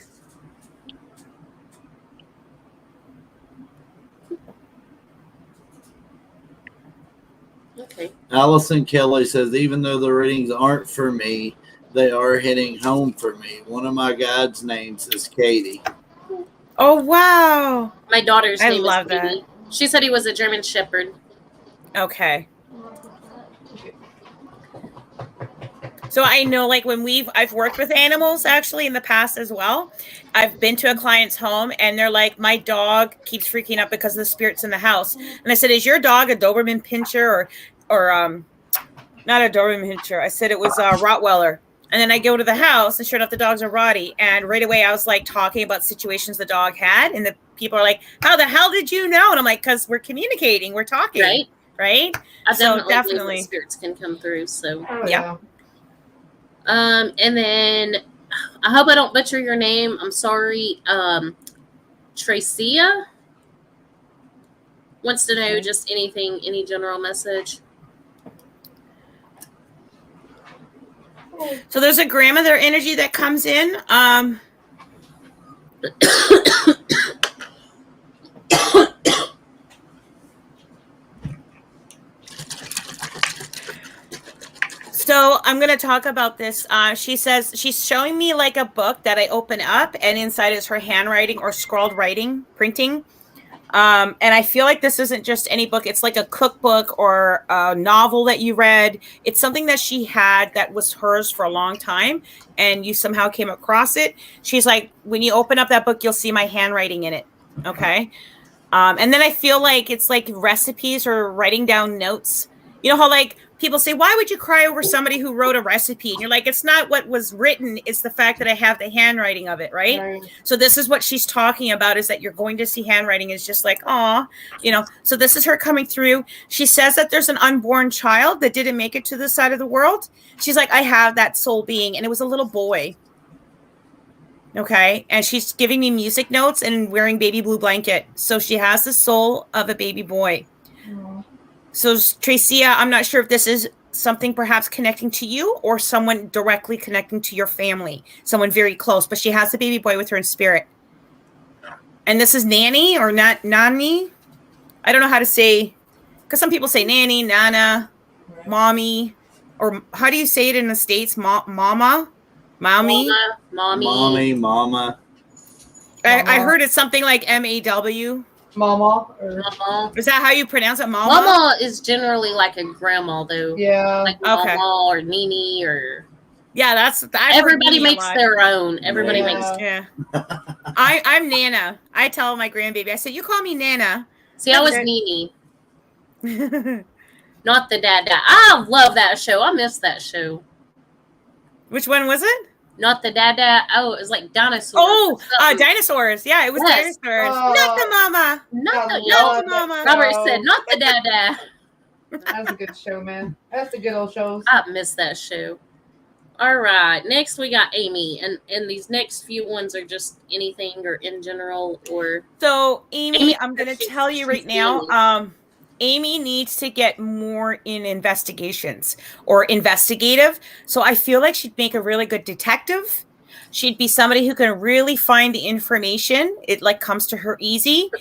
Okay. Allison Kelly says, even though the readings aren't for me, they are hitting home for me. One of my guides' names is Katie. Oh, wow. My daughter's name is love Katie. that. She said he was a German Shepherd. Okay. So I know, like, when I've worked with animals actually in the past as well. I've been to a client's home and they're like, my dog keeps freaking out because of the spirits in the house. And I said, is your dog a Doberman Pinscher or not a Doberman Pinscher? I said it was a Rottweiler. And then I go to the house and sure enough, the dogs are Rottie. And right away I was like talking about situations the dog had. And the people are like, how the hell did you know? And I'm like, because we're communicating, we're talking. Right? I definitely spirits can come through. So yeah. And then I hope I don't butcher your name. I'm sorry. Tracia wants to know just anything, any general message. So there's a grandmother energy that comes in. I'm going to talk about this. She says she's showing me like a book that I open up, and inside is her handwriting or scrawled writing, printing. And I feel like this isn't just any book. It's like a cookbook or a novel that you read. It's something that she had that was hers for a long time, and you somehow came across it. She's like, when you open up that book, you'll see my handwriting in it. Okay. And then I feel like it's like recipes or writing down notes. You know how like people say, why would you cry over somebody who wrote a recipe? And you're like, it's not what was written. It's the fact that I have the handwriting of it. Right. So this is what she's talking about, is that you're going to see handwriting is just like, aw, you know, so this is her coming through. She says that there's an unborn child that didn't make it to this side of the world. She's like, I have that soul being. And it was a little boy. Okay. And she's giving me music notes and wearing baby blue blanket. So she has the soul of a baby boy. Mm. So Tracia, I'm not sure if this is something perhaps connecting to you or someone directly connecting to your family, someone very close, but she has the baby boy with her in spirit. And this is Nanny or not Nani. I don't know how to say, because some people say Nanny, Nana, Mommy, or how do you say it in the States? Mama? Mommy? Mommy, Mama. I heard it's something like MAW. Mama. Mama. Is that how you pronounce it? Mama? Mama is generally like a grandma, though. Yeah. Like Mama or Nini or... Yeah, that's everybody makes their own. Everybody makes... Yeah. I'm Nana. I tell my grandbaby, I said, you call me Nana. See, I was Nini. Not the Dad. I love that show. I miss that show. Which one was it? Not the Dad. Oh, it was like dinosaurs. Oh, dinosaurs. Yeah, it was dinosaurs. Not the mama. Not the mama. Robert said, not the Dad. That's a good show, man. That's a good old show. I miss that show. All right. Next, we got Amy. And these next few ones are just anything or in general or... So, Amy I'm going to tell you right now, Amy needs to get more in investigations or investigative. So I feel like she'd make a really good detective. She'd be somebody who can really find the information. It like comes to her easy.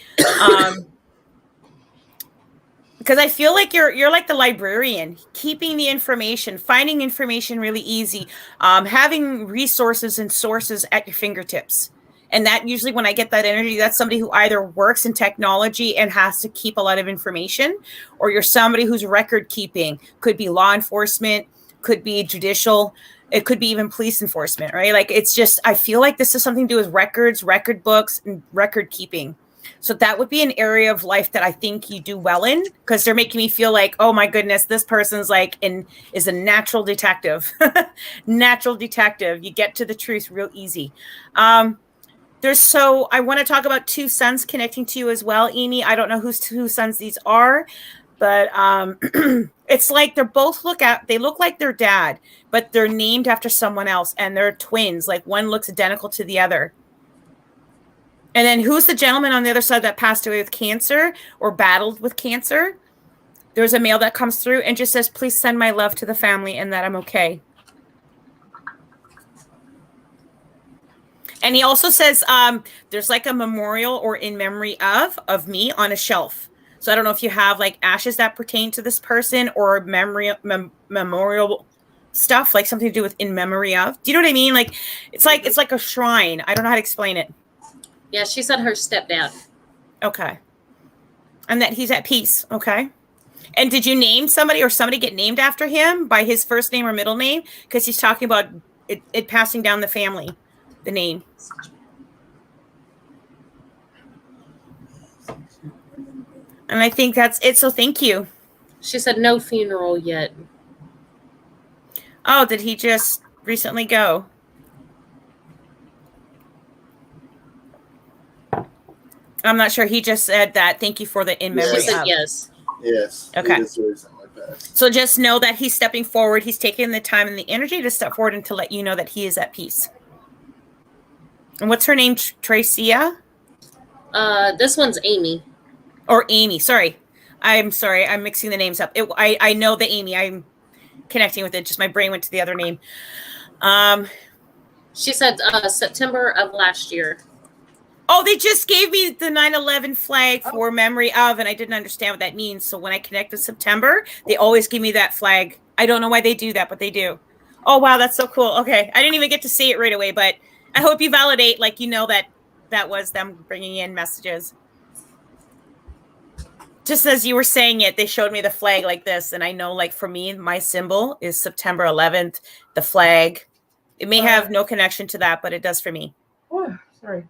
Because I feel like you're like the librarian, keeping the information, finding information really easy, having resources and sources at your fingertips. And that usually when I get that energy, that's somebody who either works in technology and has to keep a lot of information, or you're somebody who's record keeping. Could be law enforcement, could be judicial, it could be even police enforcement, right? Like it's just, I feel like this is something to do with records, record books, and record keeping. So that would be an area of life that I think you do well in, because they're making me feel like, oh my goodness, this person's like is a natural detective. Natural detective. You get to the truth real easy. I want to talk about two sons connecting to you as well, Amy. I don't know whose two sons these are, but it's like they look like their dad, but they're named after someone else, and they're twins. Like one looks identical to the other. And then who's the gentleman on the other side that passed away with cancer or battled with cancer? There's a mail that comes through and just says, please send my love to the family and that I'm okay. And he also says there's like a memorial or in memory of me on a shelf. So I don't know if you have like ashes that pertain to this person or memorial stuff, like something to do with in memory of. Do you know what I mean? Like it's like a shrine. I don't know how to explain it. Yeah, she said her stepdad. Okay. And that he's at peace. Okay. And did you name somebody or somebody get named after him by his first name or middle name? Because he's talking about it passing down the family, the name. And I think that's it. So thank you. She said no funeral yet. Oh, did he just recently go? I'm not sure. He just said that. Thank you for the in memory. She said yes. Yes. Okay. Like so just know that he's stepping forward. He's taking the time and the energy to step forward and to let you know that he is at peace. And what's her name? Tracia? This one's Amy. Or Amy. Sorry. I'm sorry. I'm mixing the names up. I know the Amy. I'm connecting with it. Just my brain went to the other name. She said September of last year. Oh, they just gave me the 9/11 flag for memory of, and I didn't understand what that means. So when I connect to September, they always give me that flag. I don't know why they do that, but they do. Oh, wow. That's so cool. Okay. I didn't even get to see it right away, but I hope you validate, like, you know, that was them bringing in messages. Just as you were saying it, they showed me the flag like this. And I know, like, for me, my symbol is September 11th, the flag. It may have no connection to that, but it does for me. Oh, sorry.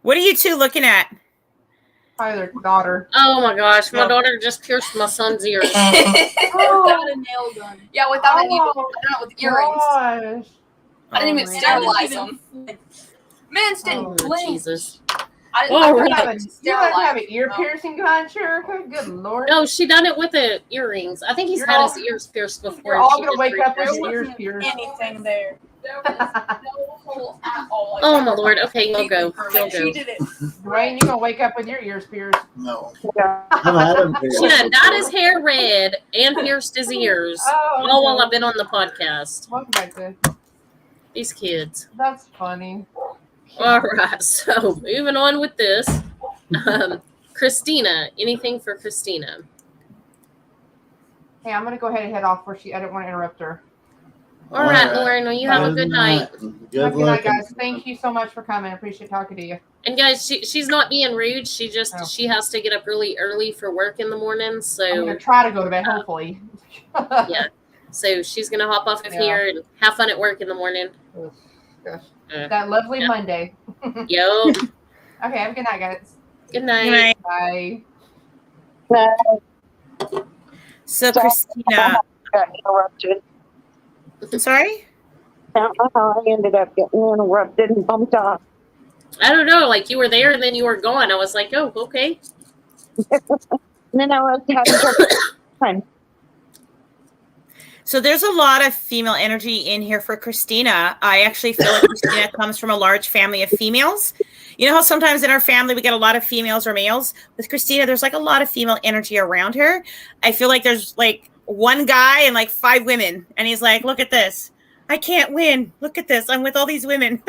What are you two looking at? Probably their daughter. Oh my gosh, my daughter just pierced my son's ears. Without a nail gun. Yeah, without a needle. Not with earrings. Gosh. I didn't even sterilize them. Man, Oh, blink. Jesus. I Oh, didn't right. You guys have an ear piercing gun, Sherika? Good Lord. No, she done it with the earrings. I think he's You're had all- his ears pierced before. You're and all she gonna just wake up with refixed your it. ears pierced. anything there. There was no hole at all. Oh my Lord. Okay, you'll go. You'll She go. did it. Dwayne, you're gonna wake up with your ears pierced. No. I've had them pierced She done dyed before. his hair red and pierced his ears. Oh, All while okay. I've been on the podcast. Welcome back to These kids. That's funny. All right. So moving on with this. Christina. Anything for Christina? Hey, I'm gonna go ahead and head off where I don't want to interrupt her. All right, Lauren. Well, you have a good night. Good Good night, luck. guys. Thank you so much for coming. I appreciate talking to you. And guys, she's not being rude. She just Oh. she has to get up really early for work in the morning. I'm So gonna try to go to bed, hopefully. yeah. So she's gonna hop off of Yeah. here and have fun at work in the morning. Gosh. Uh, That lovely yeah. Monday. Yo. Okay, have a good night, guys. Good night. Bye. So, Christina, Got interrupted. I'm sorry? I don't know how I ended up getting interrupted and bumped off. I don't know. Like you were there and then you were gone. I was like, oh, okay. And then I was having trouble. Time. So there's a lot of female energy in here for Christina. I actually feel like Christina comes from a large family of females. You know how sometimes in our family we get a lot of females or males? With Christina, there's like a lot of female energy around her. I feel like there's like one guy and like 5 women. And he's like, look at this. I can't win. Look at this. I'm with all these women.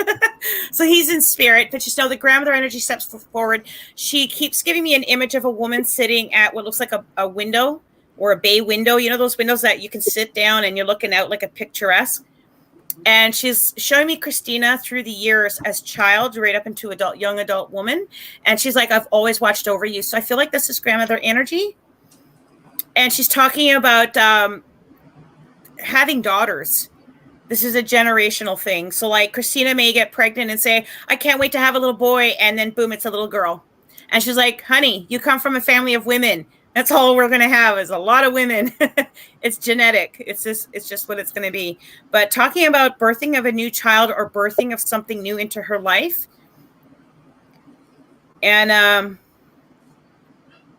So he's in spirit, but just know the grandmother energy steps forward. She keeps giving me an image of a woman sitting at what looks like a window or a bay window. You know those windows that you can sit down and you're looking out like a picturesque. And she's showing me Christina through the years as child, right up into young adult woman. And she's like, I've always watched over you. So I feel like this is grandmother energy. And she's talking about having daughters. This is a generational thing. So like Christina may get pregnant and say, I can't wait to have a little boy. And then boom, it's a little girl. And she's like, honey, you come from a family of women. That's all we're going to have is a lot of women. It's genetic. It's just what it's going to be. But talking about birthing of a new child or birthing of something new into her life. And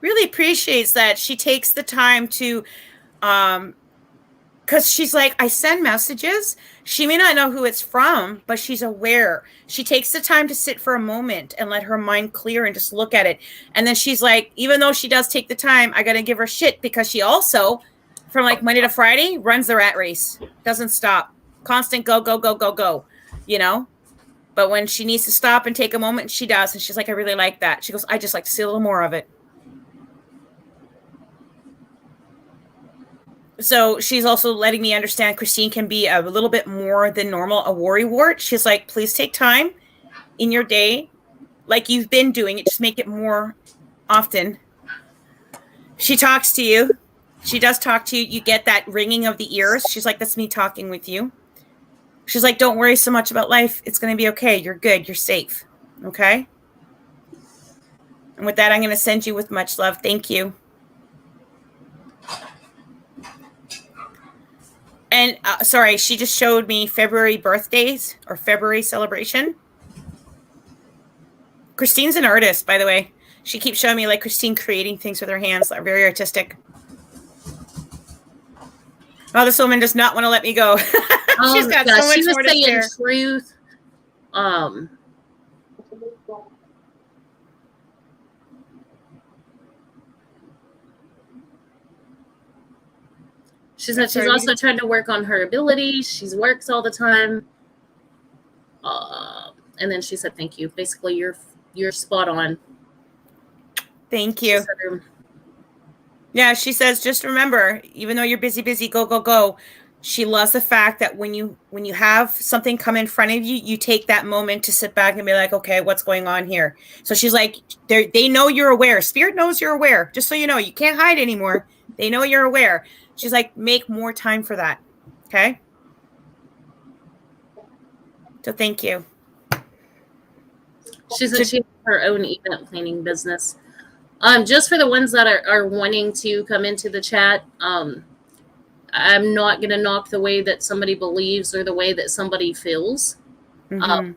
really appreciates that she takes the time to, because she's like, I send messages. She may not know who it's from, but she's aware. She takes the time to sit for a moment and let her mind clear and just look at it. And then she's like, even though she does take the time, I got to give her shit because she also, from like Monday to Friday, runs the rat race. Doesn't stop. Constant go, go, go, go, go, you know? But when she needs to stop and take a moment, she does. And she's like, I really like that. She goes, I just like to see a little more of it. So she's also letting me understand Christine can be a little bit more than normal, a worrywart. She's like, please take time in your day, like you've been doing it. Just make it more often. She talks to you. She does talk to you. You get that ringing of the ears. She's like, that's me talking with you. She's like, don't worry so much about life. It's going to be okay. You're good. You're safe. Okay? And with that, I'm going to send you with much love. Thank you. And sorry, she just showed me February birthdays or February celebration. Christine's an artist, by the way. She keeps showing me like Christine creating things with her hands that are very artistic. Oh, this woman does not want to let me go. She's got so much more to share. She was saying truth. She said she's also trying to work on her abilities. She works all the time. And then she said, thank you. Basically, you're spot on. Thank you. Yeah, she says, just remember, even though you're busy, go, go, go, She loves the fact that when you have something come in front of you, you take that moment to sit back and be like, okay, what's going on here? So she's like, they know you're aware. Spirit knows you're aware. Just so you know, you can't hide anymore. They know you're aware. She's like, make more time for that. Okay. So thank you. She said she has her own event planning business. Just for the ones that are wanting to come into the chat, I'm not going to knock the way that somebody believes or the way that somebody feels. Mm-hmm.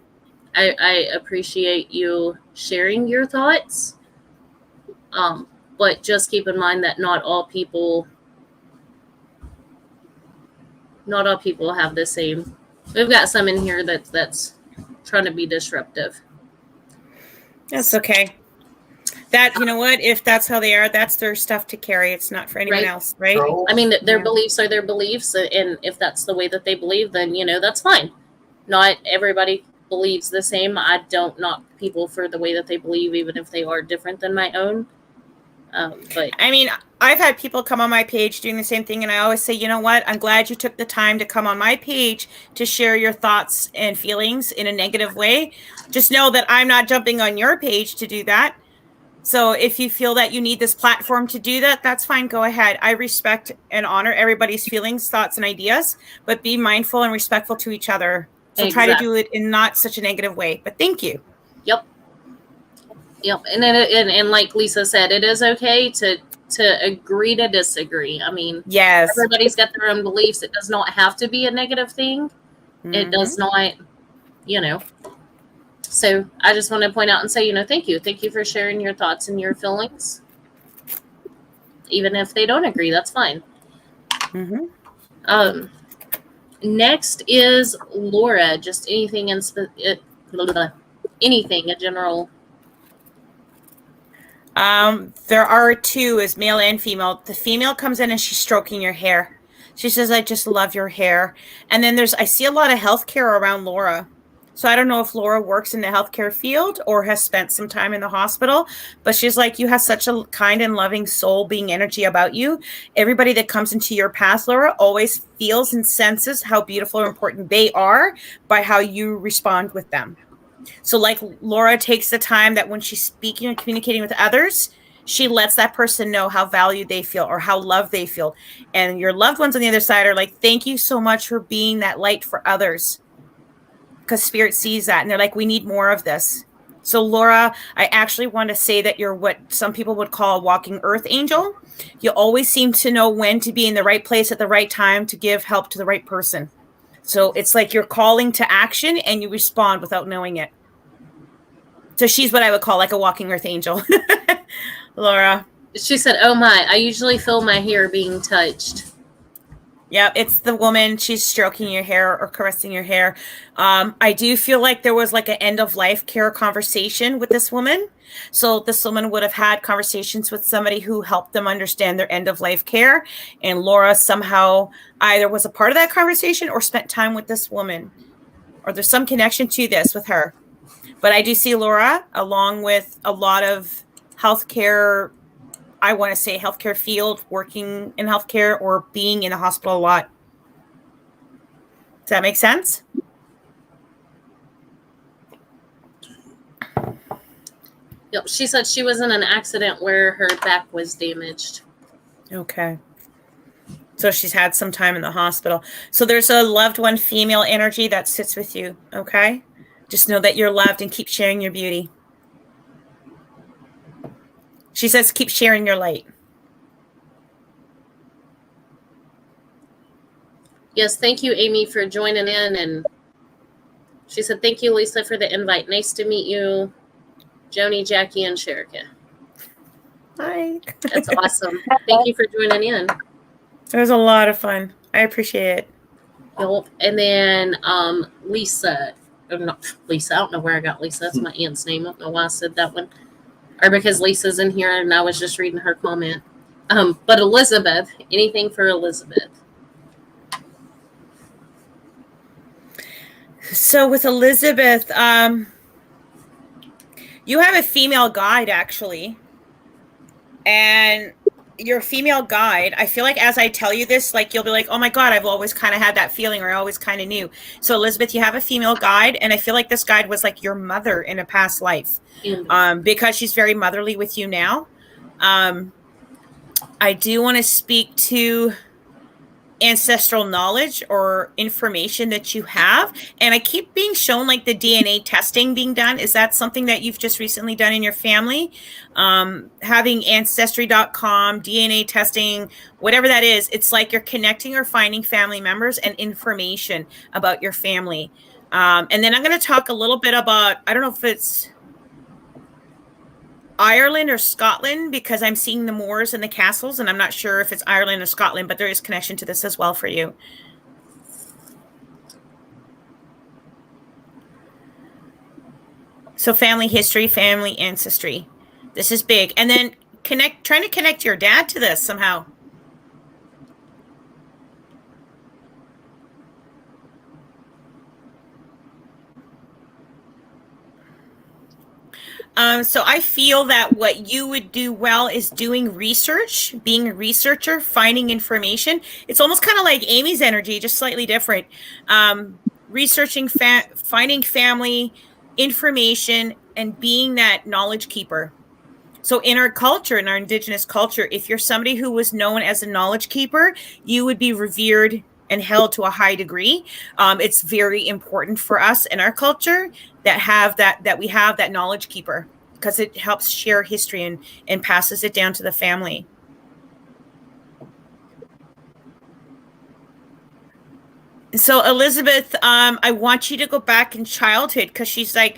I appreciate you sharing your thoughts. But just keep in mind that not all people have the same. We've got some in here that's trying to be disruptive. That's okay. That, you know what, if that's how they are, that's their stuff to carry. It's not for anyone else, right? I mean, their beliefs are their beliefs, and if that's the way that they believe, then, that's fine. Not everybody believes the same. I don't knock people for the way that they believe, even if they are different than my own. But I mean, I've had people come on my page doing the same thing, and I always say, you know what, I'm glad you took the time to come on my page to share your thoughts and feelings in a negative way. Just know that I'm not jumping on your page to do that. So if you feel that you need this platform to do that, that's fine. Go ahead. I respect and honor everybody's feelings, thoughts, and ideas, but be mindful and respectful to each other. So try to do it in not such a negative way. But thank you. Yep. And like Lisa said, it is okay to agree to disagree. I mean, yes, everybody's got their own beliefs. It does not have to be a negative thing. Mm-hmm. It does not, So I just want to point out and say, thank you. Thank you for sharing your thoughts and your feelings. Even if they don't agree, that's fine. Mm-hmm. Next is Laura. Just anything in anything in general. There are two, is male and female. The female comes in and she's stroking your hair. She says, I just love your hair. And then I see a lot of healthcare around Laura. So I don't know if Laura works in the healthcare field or has spent some time in the hospital, but she's like, you have such a kind and loving soul being energy about you. Everybody that comes into your path, Laura, always feels and senses how beautiful and important they are by how you respond with them. So like Laura takes the time that when she's speaking and communicating with others, she lets that person know how valued they feel or how loved they feel. And your loved ones on the other side are like, thank you so much for being that light for others. Because Spirit sees that and they're like, we need more of this. So Laura, I actually want to say that you're what some people would call a walking earth angel. You always seem to know when to be in the right place at the right time to give help to the right person. So it's like you're calling to action and you respond without knowing it. So she's what I would call like a walking earth angel. Laura. She said, oh my, I usually feel my hair being touched. Yeah, it's the woman. She's stroking your hair or caressing your hair. I do feel like there was like an end of life care conversation with this woman. So this woman would have had conversations with somebody who helped them understand their end of life care. And Laura somehow either was a part of that conversation or spent time with this woman. Or there's some connection to this with her. But I do see Laura along with a lot of healthcare, I want to say healthcare field, working in healthcare or being in the hospital a lot. Does that make sense? Yep. She said she was in an accident where her back was damaged. Okay. So she's had some time in the hospital. So there's a loved one female energy that sits with you. Okay. Just know that you're loved and keep sharing your beauty. She says, keep sharing your light. Yes, thank you, Amy, for joining in. And she said, thank you, Lisa, for the invite. Nice to meet you, Joni, Jackie, and Sherika. Hi. That's awesome. Thank you for joining in. It was a lot of fun. I appreciate it. Yep. And then Lisa. Not Lisa. I don't know where I got Lisa. That's my aunt's name. I don't know why I said that one. Or because Lisa's in here and I was just reading her comment. But Elizabeth, anything for Elizabeth? So with Elizabeth, you have a female guide actually. And your female guide, I feel like as I tell you this, like you'll be like, oh my God, I've always kind of had that feeling, or I always kind of knew. So Elizabeth, you have a female guide, and I feel like this guide was like your mother in a past life, because she's very motherly with you now. I do want to speak to ancestral knowledge or information that you have, and I keep being shown like the DNA testing being done. Is that something that you've just recently done in your family? Having ancestry.com, DNA testing, whatever that is, it's like you're connecting or finding family members and information about your family. And then I'm going to talk a little bit about, I don't know if it's Ireland or Scotland, because I'm seeing the moors and the castles, and I'm not sure if it's Ireland or Scotland, but there is connection to this as well for you. So family history, family ancestry. This is big. And then trying to connect your dad to this somehow. So I feel that what you would do well is doing research, being a researcher, finding information. It's almost kind of like Amy's energy, just slightly different. Researching, finding family information, and being that knowledge keeper. So in our culture, in our Indigenous culture, if you're somebody who was known as a knowledge keeper, you would be revered and held to a high degree. It's very important for us in our culture that we have that knowledge keeper, because it helps share history and passes it down to the family. So Elizabeth, I want you to go back in childhood, because she's like,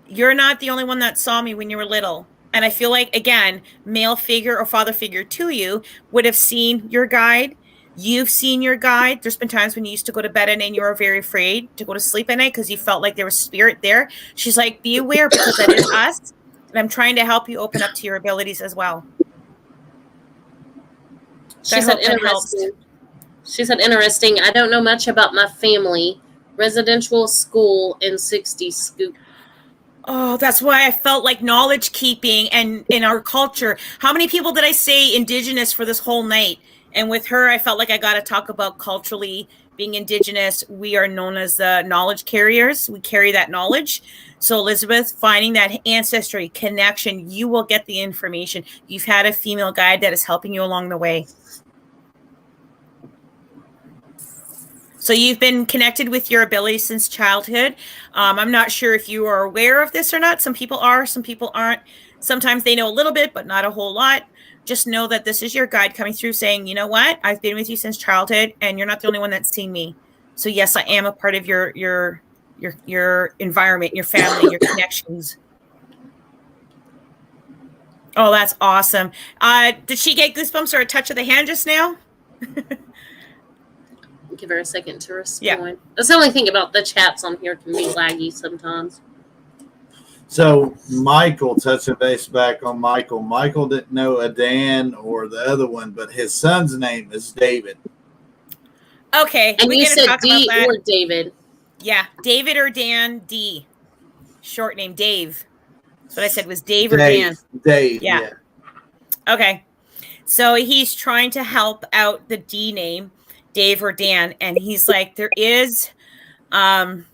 you're not the only one that saw me when you were little. And I feel like, again, male figure or father figure to you would have seen your guide. You've seen your guide. There's been times when you used to go to bed at night and you were very afraid to go to sleep at night because you felt like there was spirit there. She's like, be aware, because that is us. And I'm trying to help you open up to your abilities as well. She said interesting. She said interesting. I don't know much about my family. Residential school in 60 scoop. Oh, that's why I felt like knowledge keeping and in our culture. How many people did I say Indigenous for this whole night? And with her, I felt like I got to talk about culturally being Indigenous. We are known as the knowledge carriers. We carry that knowledge. So Elizabeth, finding that ancestry connection, you will get the information. You've had a female guide that is helping you along the way. So you've been connected with your abilities since childhood. I'm not sure if you are aware of this or not. Some people are, some people aren't. Sometimes they know a little bit, but not a whole lot. Just know that this is your guide coming through saying, you know what? I've been with you since childhood, and you're not the only one that's seen me. So yes, I am a part of your environment, your family, your connections. Oh, that's awesome. Did she get goosebumps or a touch of the hand just now? Give her a second to respond. Yeah. That's the only thing about the chats on here can be laggy sometimes. So Michael, touching base back on Michael. Michael didn't know Adan or the other one, but his son's name is David. Okay. And you said D or David. Yeah, David or Dan, D. Short name, Dave. That's what I said was Dave or Dan. Dave, yeah. Okay. So he's trying to help out the D name, Dave or Dan, and he's like, there is some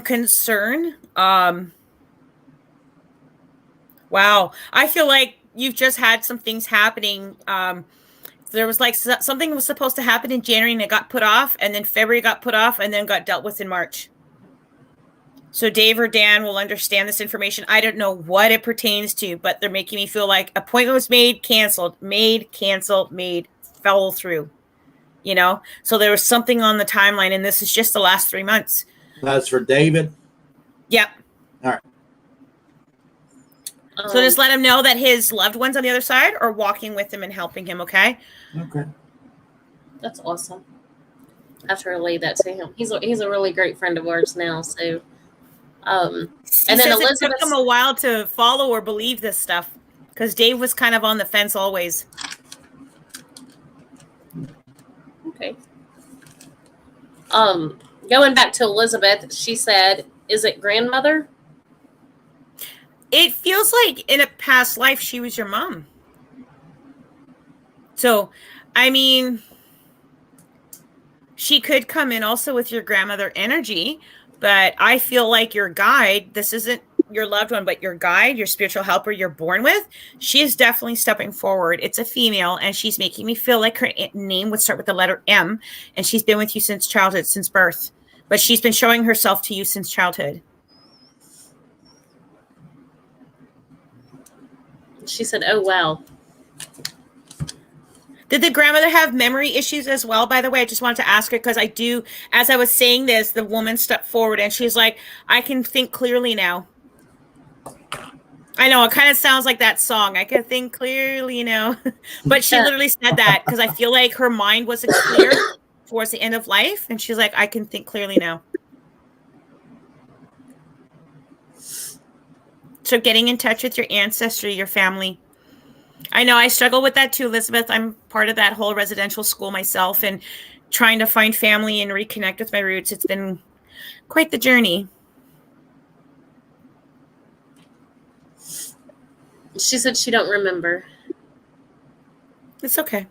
concern. Wow. I feel like you've just had some things happening. There was like something was supposed to happen in January and it got put off, and then February got put off, and then got dealt with in March. So Dave or Dan will understand this information. I don't know what it pertains to, but they're making me feel like appointment was made, canceled, fell through, you know? So there was something on the timeline, and this is just the last 3 months. That's for David? Yep. All right. So just let him know that his loved ones on the other side are walking with him and helping him, okay? Okay. That's awesome. I have to relay that to him. He's a really great friend of ours now, so... and then Elizabeth, it took him a while to follow or believe this stuff, because Dave was kind of on the fence always. Okay. Going back to Elizabeth, she said, "Is it grandmother?" It feels like in a past life she was your mom. So, I mean, she could come in also with your grandmother energy, but I feel like your guide, this isn't your loved one, but your guide, your spiritual helper you're born with, she is definitely stepping forward. It's a female, and she's making me feel like her name would start with the letter M, and she's been with you since childhood, since birth, but she's been showing herself to you since childhood. She said, oh, wow. Did the grandmother have memory issues as well, by the way? I just wanted to ask her because as I was saying this, the woman stepped forward and she's like, I can think clearly now. I know, it kind of sounds like that song. I can think clearly now. But she literally said that because I feel like her mind wasn't clear towards the end of life. And she's like, I can think clearly now. So getting in touch with your ancestry, your family. I know I struggle with that too, Elizabeth. I'm part of that whole residential school myself and trying to find family and reconnect with my roots. It's been quite the journey. She said she don't remember. It's okay.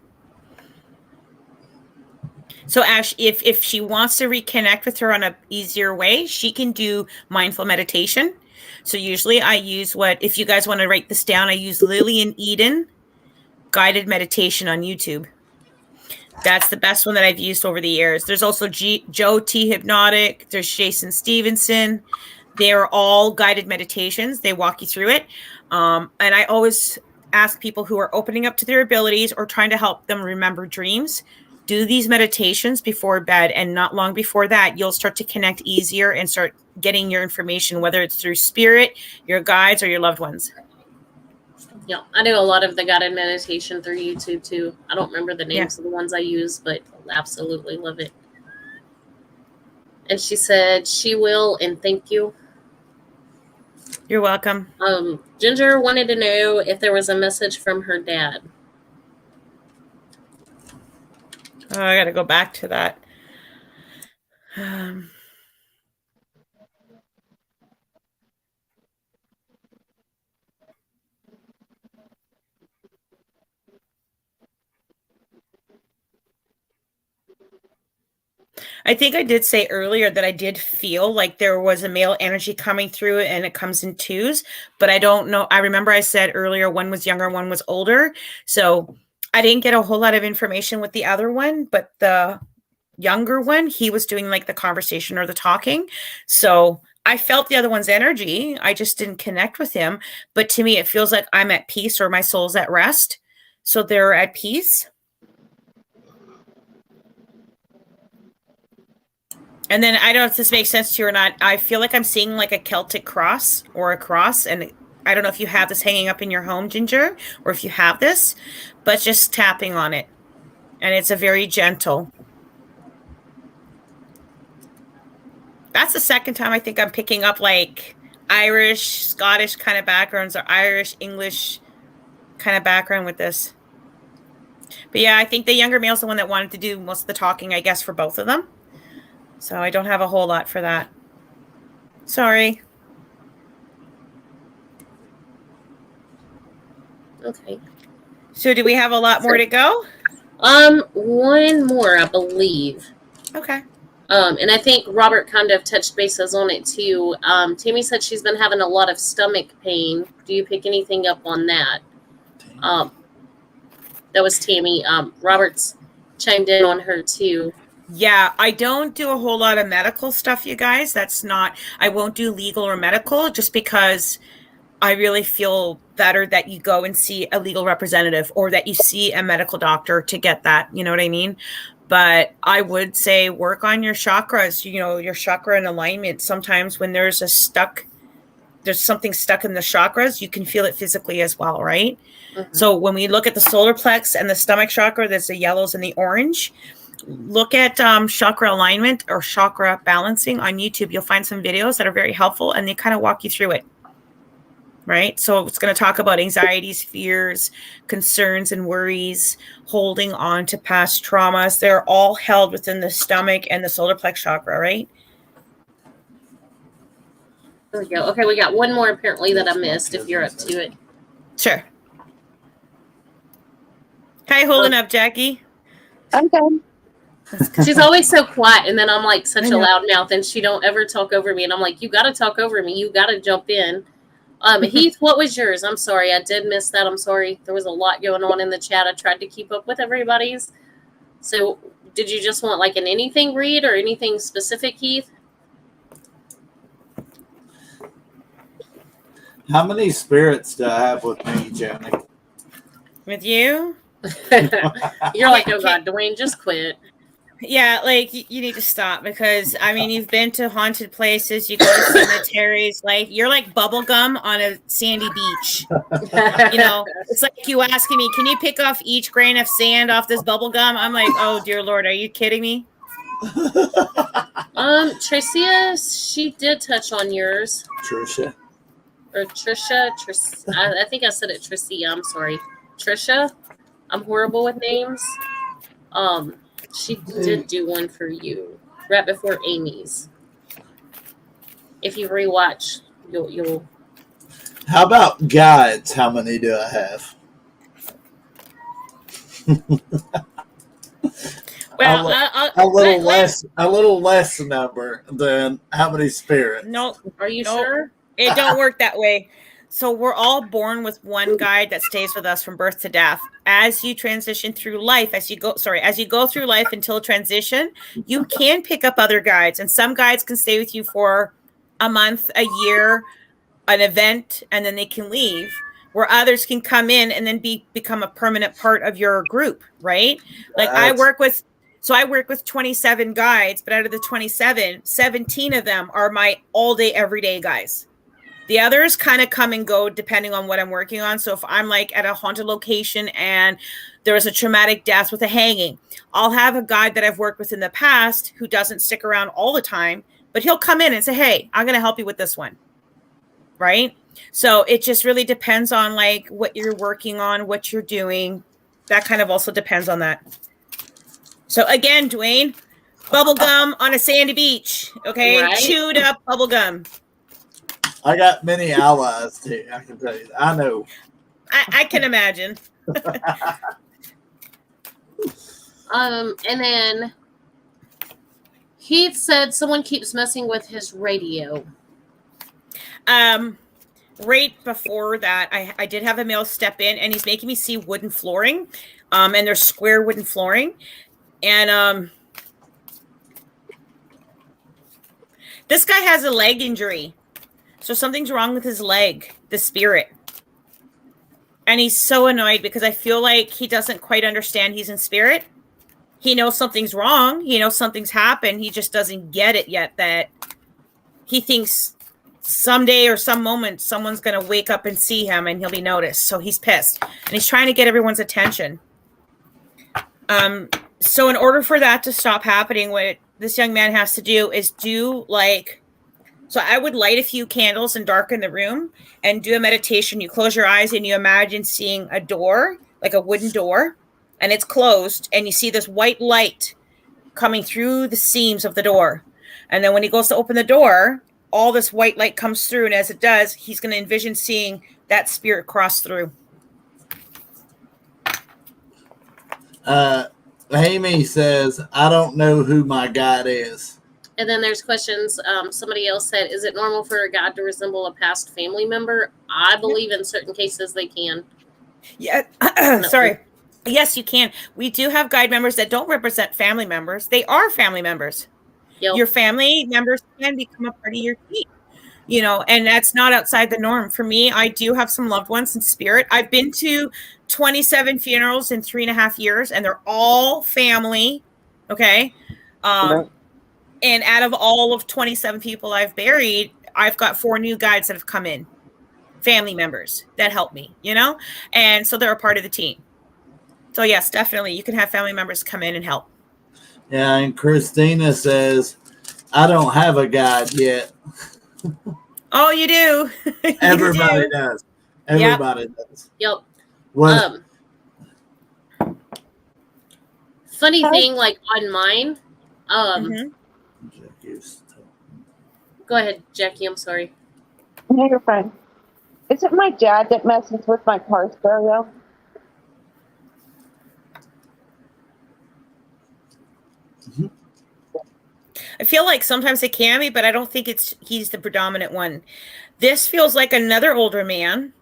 So Ash, if she wants to reconnect with her on an easier way, she can do mindful meditation. So usually I use if you guys want to write this down, I use Lillian Eden guided meditation on YouTube. That's the best one that I've used over the years. There's also Joe T. Hypnotic. There's Jason Stevenson. They're all guided meditations. They walk you through it. And I always ask people who are opening up to their abilities or trying to help them remember dreams, do these meditations before bed. And not long before that, you'll start to connect easier and start getting your information, whether it's through spirit, your guides, or your loved ones. Yeah, I do a lot of the guided meditation through YouTube too. I don't remember the names of the ones I use, but absolutely love it. And she said she will, and thank you. You're welcome. Ginger wanted to know if there was a message from her dad. Oh, I got to go back to that. I think I did say earlier that I did feel like there was a male energy coming through and it comes in twos, but I don't know. I remember I said earlier one was younger, one was older. So I didn't get a whole lot of information with the other one, but the younger one, he was doing like the conversation or the talking. So I felt the other one's energy. I just didn't connect with him. But to me, it feels like I'm at peace or my soul's at rest. So they're at peace. And then I don't know if this makes sense to you or not. I feel like I'm seeing like a Celtic cross or a cross. And I don't know if you have this hanging up in your home, Ginger, or if you have this, but just tapping on it. And it's a very gentle. That's the second time I think I'm picking up like Irish, Scottish kind of backgrounds or Irish, English kind of background with this. But yeah, I think the younger male's the one that wanted to do most of the talking, I guess, for both of them. So I don't have a whole lot for that. Sorry. Okay. So do we have a lot more to go? One more, I believe. Okay. And I think Robert kind of touched bases on it too. Tammy said she's been having a lot of stomach pain. Do you pick anything up on that? That was Tammy. Robert's chimed in on her too. Yeah, I don't do a whole lot of medical stuff, you guys. I won't do legal or medical just because I really feel better that you go and see a legal representative or that you see a medical doctor to get that. You know what I mean? But I would say work on your chakras, your chakra in alignment. Sometimes when there's something stuck in the chakras, you can feel it physically as well, right? Mm-hmm. So when we look at the solar plex and the stomach chakra, there's the yellows and the orange. Look at chakra alignment or chakra balancing on YouTube. You'll find some videos that are very helpful and they kind of walk you through it. Right? So it's going to talk about anxieties, fears, concerns, and worries, holding on to past traumas. They're all held within the stomach and the solar plex chakra, right? There we go. Okay, we got one more apparently that I missed if you're up to it. Sure. Hi, holding up, Jackie. I'm done. She's always so quiet, and then I'm like such a loud mouth, and she don't ever talk over me. And I'm like, you got to talk over me. You got to jump in. Heath, what was yours? I'm sorry, I did miss that. I'm sorry. There was a lot going on in the chat. I tried to keep up with everybody's. So, did you just want like an anything read or anything specific, Heath? How many spirits do I have with me, Joannie? With you? You're like, oh God, Dwayne, just quit. Yeah, like you need to stop because I mean you've been to haunted places, you go to cemeteries, like you're like bubble gum on a sandy beach. You know, it's like you asking me, can you pick off each grain of sand off this bubble gum? I'm like, oh dear Lord, are you kidding me? Tricia, she did touch on yours. Trisha. Or Trisha. I think I said it Tricia. I'm sorry. Trisha. I'm horrible with names. She did do one for you right before Amy's. If you rewatch, you'll. How about guides? How many do I have? Well, a little less number than how many spirits. No, are you sure? It don't work that way. So we're all born with one guide that stays with us from birth to death. As you transition through life, as you go through life until transition, you can pick up other guides, and some guides can stay with you for a month, a year, an event, and then they can leave. Where others can come in and then become a permanent part of your group, right? Like I work with 27 guides, but out of the 27, 17 of them are my all day, everyday guys. The others kind of come and go depending on what I'm working on. So if I'm like at a haunted location and there was a traumatic death with a hanging, I'll have a guide that I've worked with in the past who doesn't stick around all the time, but he'll come in and say, hey, I'm going to help you with this one. Right? So it just really depends on like what you're working on, what you're doing. That kind of also depends on that. So again, Dwayne, bubble gum on a sandy beach. Okay. Right? Chewed up bubble gum. I got many allies too. I can tell you that. I know. I can imagine. And then Heath said someone keeps messing with his radio. Right before that, I did have a male step in, and he's making me see wooden flooring, and there's square wooden flooring, and this guy has a leg injury. So something's wrong with his leg, the spirit. And he's so annoyed because I feel like he doesn't quite understand he's in spirit. He knows something's wrong. He knows something's happened. He just doesn't get it yet that he thinks someday or some moment someone's going to wake up and see him and he'll be noticed. So he's pissed. And he's trying to get everyone's attention. So in order for that to stop happening, what this young man has to do is so I would light a few candles and darken the room and do a meditation. You close your eyes and you imagine seeing a door, like a wooden door, and it's closed. And you see this white light coming through the seams of the door. And then when he goes to open the door, all this white light comes through. And as it does, he's going to envision seeing that spirit cross through. Amy says, I don't know who my guide is. And then there's questions. Somebody else said, is it normal for a guide to resemble a past family member? I believe in certain cases they can. Yeah. Sorry. Yes, you can. We do have guide members that don't represent family members. They are family members. Yep. Your family members can become a part of your team, and that's not outside the norm. For me, I do have some loved ones in spirit. I've been to 27 funerals in 3.5 years, and they're all family. Okay. And out of all of 27 people I've buried, I've got 4 new guides that have come in, family members that help me, and so they're a part of the team. So yes, definitely, you can have family members come in and help. Yeah, and Christina says, I don't have a guide yet. Oh, you do. Everybody does. Everybody does. Yep. What? Funny thing, like on mine, Go ahead, Jackie. I'm sorry. No, you're fine. Is it my dad that messes with my car stereo? I feel like sometimes it can be, but I don't think he's the predominant one. This feels like another older man.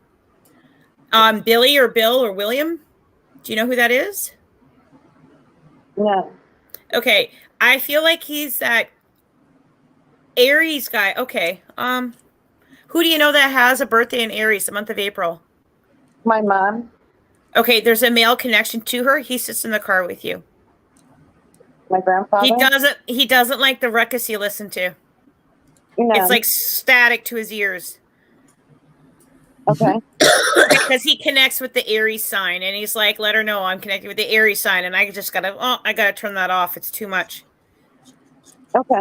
Billy or Bill or William. Do you know who that is? No. Okay. I feel like he's that Aries guy. Okay. Who do you know that has a birthday in Aries, the month of April? My mom. Okay, there's a male connection to her. He sits in the car with you. My grandfather. He doesn't like the ruckus you listen to. No. It's like static to his ears. Okay. Because he connects with the Aries sign, and he's like, let her know I'm connected with the Aries sign, and I gotta turn that off. It's too much. Okay.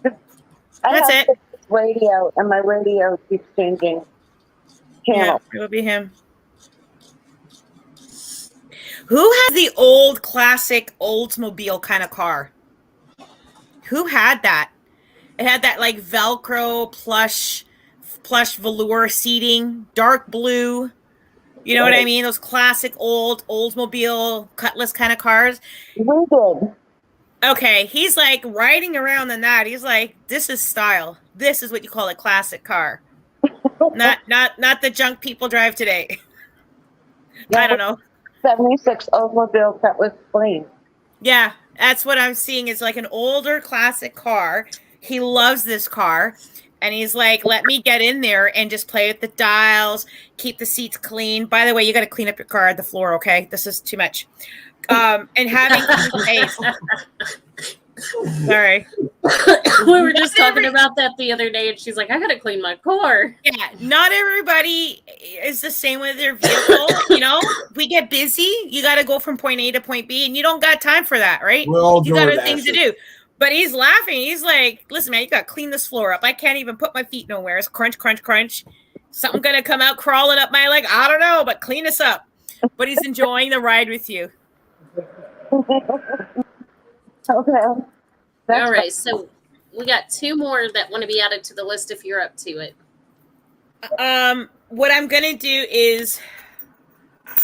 That's it. Radio, and my radio keeps changing channel. Yeah, it will be him. Who has the old classic Oldsmobile kind of car? Who had that? It had that like Velcro plush velour seating, dark blue. You know what I mean? Those classic old Oldsmobile Cutlass kind of cars. We did. Okay, he's like riding around in that. He's like, this is style. This is what you call a classic car. not the junk people drive today. Yeah, I don't know. 76 Oldsmobile Cutlass Plain. Yeah, that's what I'm seeing. Is like an older classic car. He loves this car. And he's like, let me get in there and just play with the dials, keep the seats clean. By the way, you got to clean up your car, the floor, okay? This is too much. And having taste. Sorry. We were just talking about that the other day, and she's like, I got to clean my car. Yeah, not everybody is the same with their vehicle. You know, we get busy. You got to go from point A to point B, and you don't got time for that, right? You got other things to do. But he's laughing. He's like, listen, man, you got to clean this floor up. I can't even put my feet nowhere. It's crunch, crunch, crunch. Something going to come out crawling up my leg. I don't know, but clean this up. But he's enjoying the ride with you. Okay. All right. So we got two more that want to be added to the list if you're up to it. What I'm going to do is,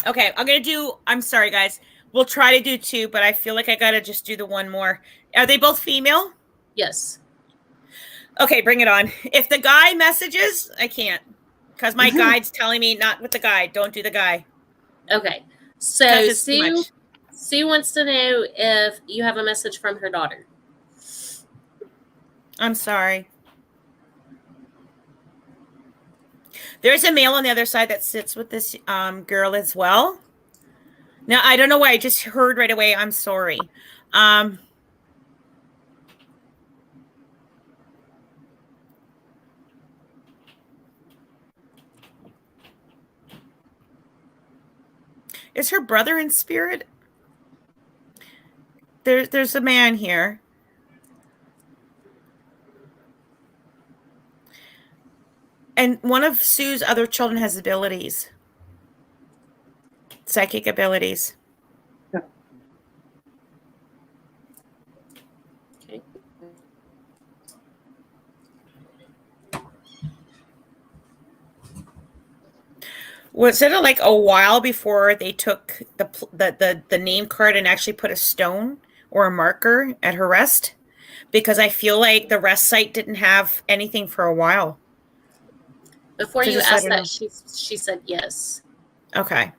I'm sorry, guys. We'll try to do two, but I feel like I got to just do the one more. Are they both female? Yes. Okay, bring it on. If the guy messages, I can't. Because my guide's telling me not with the guy. Don't do the guy. Okay. So Sue wants to know if you have a message from her daughter. I'm sorry. There's a male on the other side that sits with this girl as well. Now, I don't know why. I just heard right away. I'm sorry. Is her brother in spirit? There's a man here. And one of Sue's other children has abilities. Psychic abilities. Okay. Was it like a while before they took the name card and actually put a stone or a marker at her rest? Because I feel like the rest site didn't have anything for a while. Before you asked that, she said yes. Okay.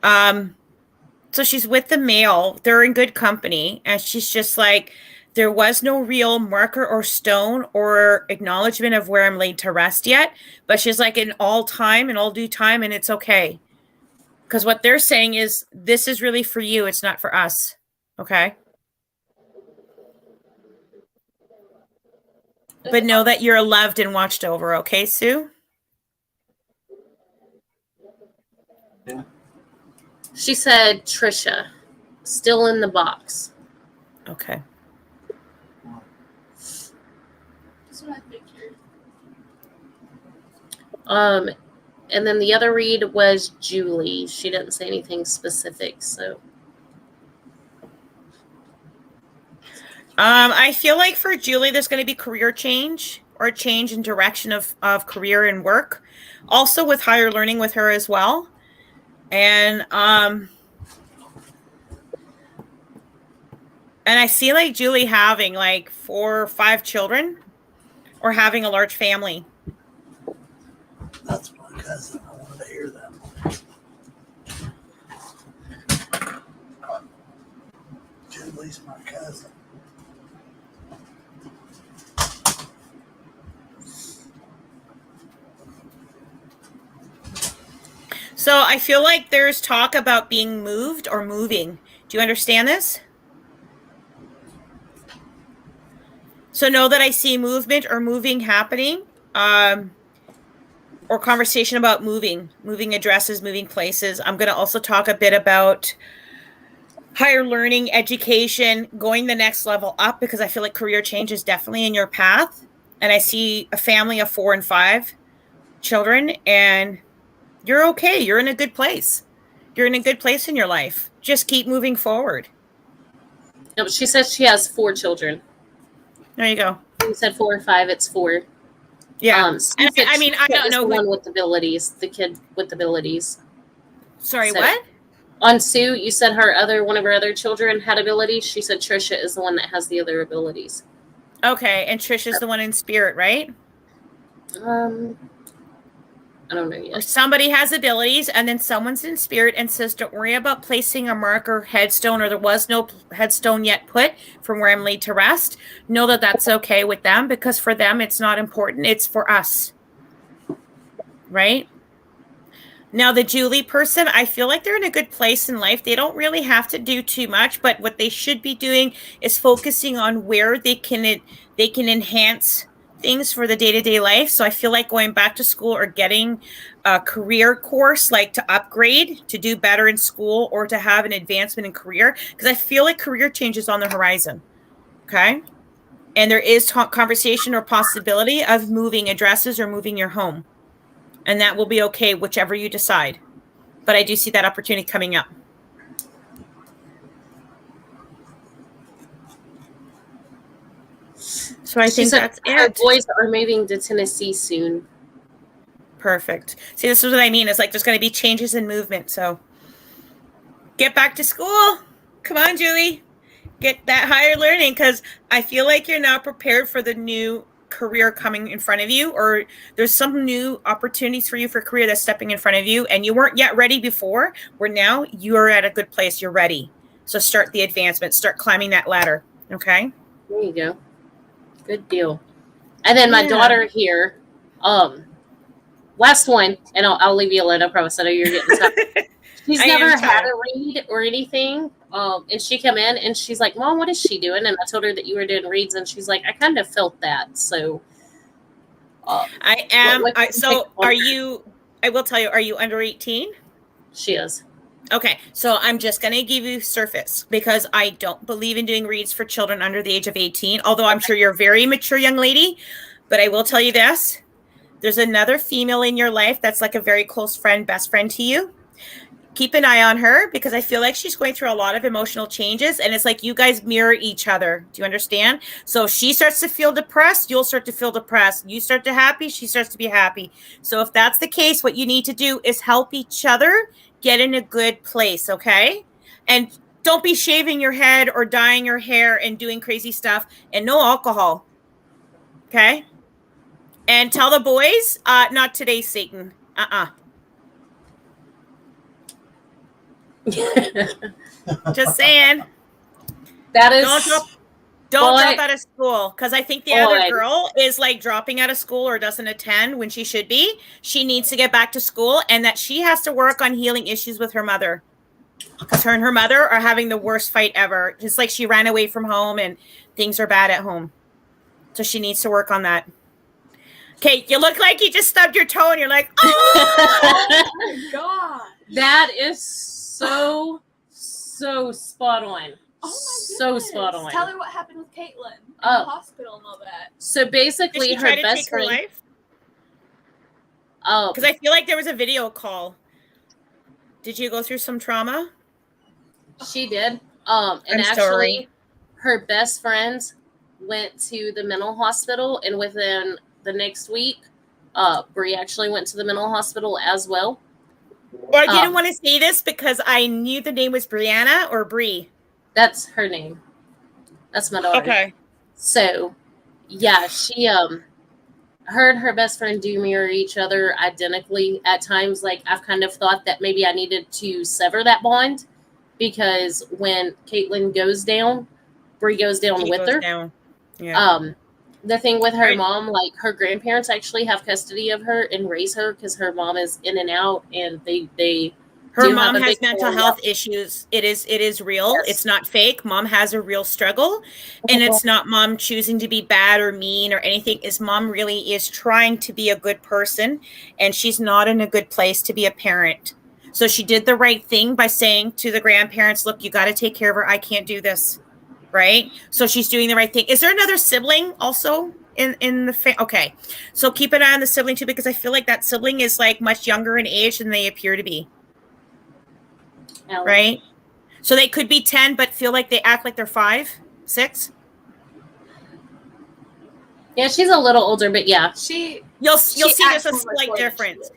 So she's with the male. They're in good company, and she's just like, there was no real marker or stone or acknowledgement of where I'm laid to rest yet. But she's like, in all time, in all due time, and it's okay. Because what they're saying is, this is really for you. It's not for us. Okay? But know that you're loved and watched over. Okay, Sue? Yeah. She said, Trisha, still in the box. Okay. That's what I figured. And then the other read was Julie. She didn't say anything specific, so. I feel like for Julie, there's going to be career change or change in direction of career and work. Also with higher learning with her as well. And And I see like Julie having like 4 or 5 children or having a large family. That's my cousin. I wanted to hear that. Julie's my cousin. So I feel like there's talk about being moved or moving. Do you understand this? So know that I see movement or moving happening, or conversation about moving addresses, moving places. I'm going to also talk a bit about higher learning, education, going the next level up, because I feel like career change is definitely in your path. And I see a family of 4 and 5 children, and you're okay. You're in a good place. You're in a good place in your life. Just keep moving forward. No, she says she has 4 children. There you go. You said 4 or 5. It's 4. Yeah. I mean, I don't know. The one with abilities, the kid with abilities. Sorry, what? On Sue, you said one of her other children had abilities. She said Trisha is the one that has the other abilities. Okay, and Trisha's the one in spirit, right? I don't know yet. Or somebody has abilities, and then someone's in spirit and says, don't worry about placing a marker headstone, or there was no headstone yet put from where I'm laid to rest. Know that that's okay with them, because for them, it's not important. It's for us. Right? Now, the Julie person, I feel like they're in a good place in life. They don't really have to do too much, but what they should be doing is focusing on where they can enhance things for the day-to-day life. So I feel like going back to school or getting a career course, like to upgrade, to do better in school, or to have an advancement in career, because I feel like career change is on the horizon. Okay. And there is conversation or possibility of moving addresses or moving your home. And that will be okay, whichever you decide. But I do see that opportunity coming up. So I think that's it. Our boys are moving to Tennessee soon. Perfect. See, this is what I mean. It's like there's going to be changes in movement. So get back to school. Come on, Julie. Get that higher learning, because I feel like you're now prepared for the new career coming in front of you, or there's some new opportunities for you for career that's stepping in front of you, and you weren't yet ready before, where now you're at a good place. You're ready. So start the advancement. Start climbing that ladder. Okay? There you go. Good deal. And then my daughter here, last one, and I'll leave you alone. I promise. I know you're getting stuff. She's never had a read or anything. And she came in and she's like, Mom, what is she doing? And I told her that you were doing reads, and she's like, I kind of felt that. So I am. Are you, I will tell you, are you under 18? She is. Okay, so I'm just going to give you surface, because I don't believe in doing reads for children under the age of 18, although I'm sure you're a very mature young lady. But I will tell you this. There's another female in your life that's like a very close friend, best friend to you. Keep an eye on her, because I feel like she's going through a lot of emotional changes, and it's like you guys mirror each other. Do you understand? So if she starts to feel depressed, you'll start to feel depressed. You start to happy, she starts to be happy. So if that's the case, what you need to do is help each other get in a good place, okay? And don't be shaving your head or dyeing your hair and doing crazy stuff, and no alcohol, okay? And tell the boys, not today, Satan. Just saying. That is. Don't drop out of school, because I think the other girl is like dropping out of school or doesn't attend when she should be. She needs to get back to school, and that she has to work on healing issues with her mother, because her and her mother are having the worst fight ever. Just like she ran away from home and things are bad at home. So she needs to work on that. Okay, you look like you just stubbed your toe and you're like, oh my God. That is so spot on. Oh my goodness. Spot on. Tell her what happened with Caitlin in the hospital and all that. So basically, did she try to take her life? Oh, because I feel like there was a video call. Did you go through some trauma? She did. And actually, her best friends went to the mental hospital, and within the next week, Bree actually went to the mental hospital as well. Well, I didn't want to say this because I knew the name was Brianna or Bree. That's her name. That's my daughter. Okay. So, yeah, she her and her best friend do mirror each other identically. At times, like I've kind of thought that maybe I needed to sever that bond because when Caitlin goes down, Bree goes down She with goes her. down. Yeah. The thing with her Right. mom, like her grandparents actually have custody of her and raise her because her mom is in and out, and they Her do mom have a has big mental family. health issues. It is real. Yes. It's not fake. Mom has a real struggle, and it's not mom choosing to be bad or mean or anything. Is mom really is trying to be a good person, and she's not in a good place to be a parent. So she did the right thing by saying to the grandparents, "Look, you got to take care of her. I can't do this." Right? So she's doing the right thing. Is there another sibling also in the okay? So keep an eye on the sibling too, because I feel like that sibling is like much younger in age than they appear to be. Ellen. Right? So they could be 10, but feel like they act like they're 5, 6. Yeah, she's a little older, but yeah, You'll see there's a acts slight more difference.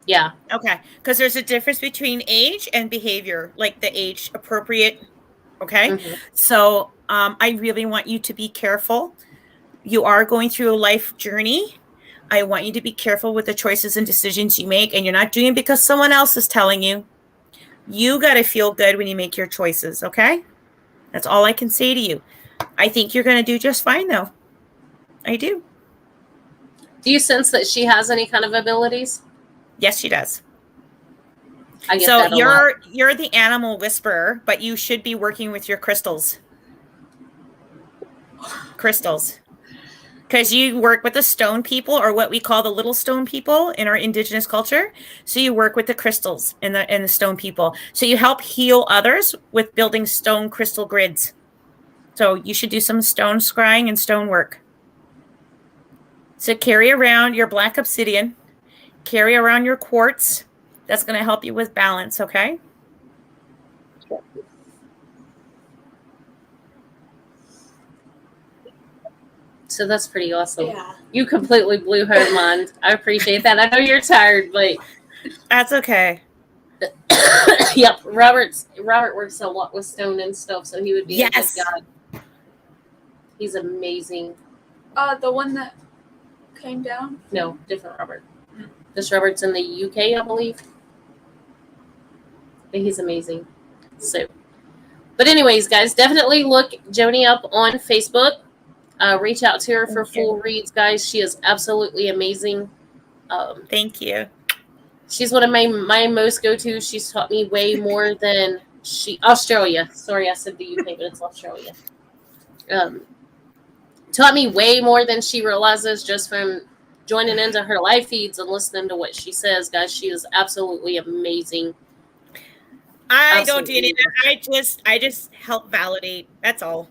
yeah. Okay, because there's a difference between age and behavior, like the age appropriate. Okay, Mhm. so I really want you to be careful. You are going through a life journey. I want you to be careful with the choices and decisions you make, and you're not doing it because someone else is telling you. You got to feel good when you make your choices, okay? That's all I can say to you. I think you're going to do just fine, though. I do. Do you sense that she has any kind of abilities? Yes, she does. I get So that a lot. you're the animal whisperer, but you should be working with your crystals. Crystals. Because you work with the stone people, or what we call the little stone people in our indigenous culture. So you work with the crystals and the stone people. So you help heal others with building stone crystal grids. So you should do some stone scrying and stone work. So carry around your black obsidian, carry around your quartz. That's going to help you with balance, okay? So that's pretty awesome. Yeah. You completely blew her mind. I appreciate that. I know you're tired, but That's okay. yep. Robert works a lot with stone and stuff, so he would be a good Yes. guy. He's amazing. The one that came down. No, different Robert. This Robert's in the UK, I believe. But he's amazing. So, but anyways, guys, definitely look Joanie up on Facebook. Reach out to her for full reads, guys. She is absolutely amazing. Thank you. She's one of my most go-to. She's taught me way more than Australia. Sorry, I said the UK, but it's Australia. Taught me way more than she realizes just from joining into her live feeds and listening to what she says, guys. She is absolutely amazing. I don't do any of that. I just help validate. That's all.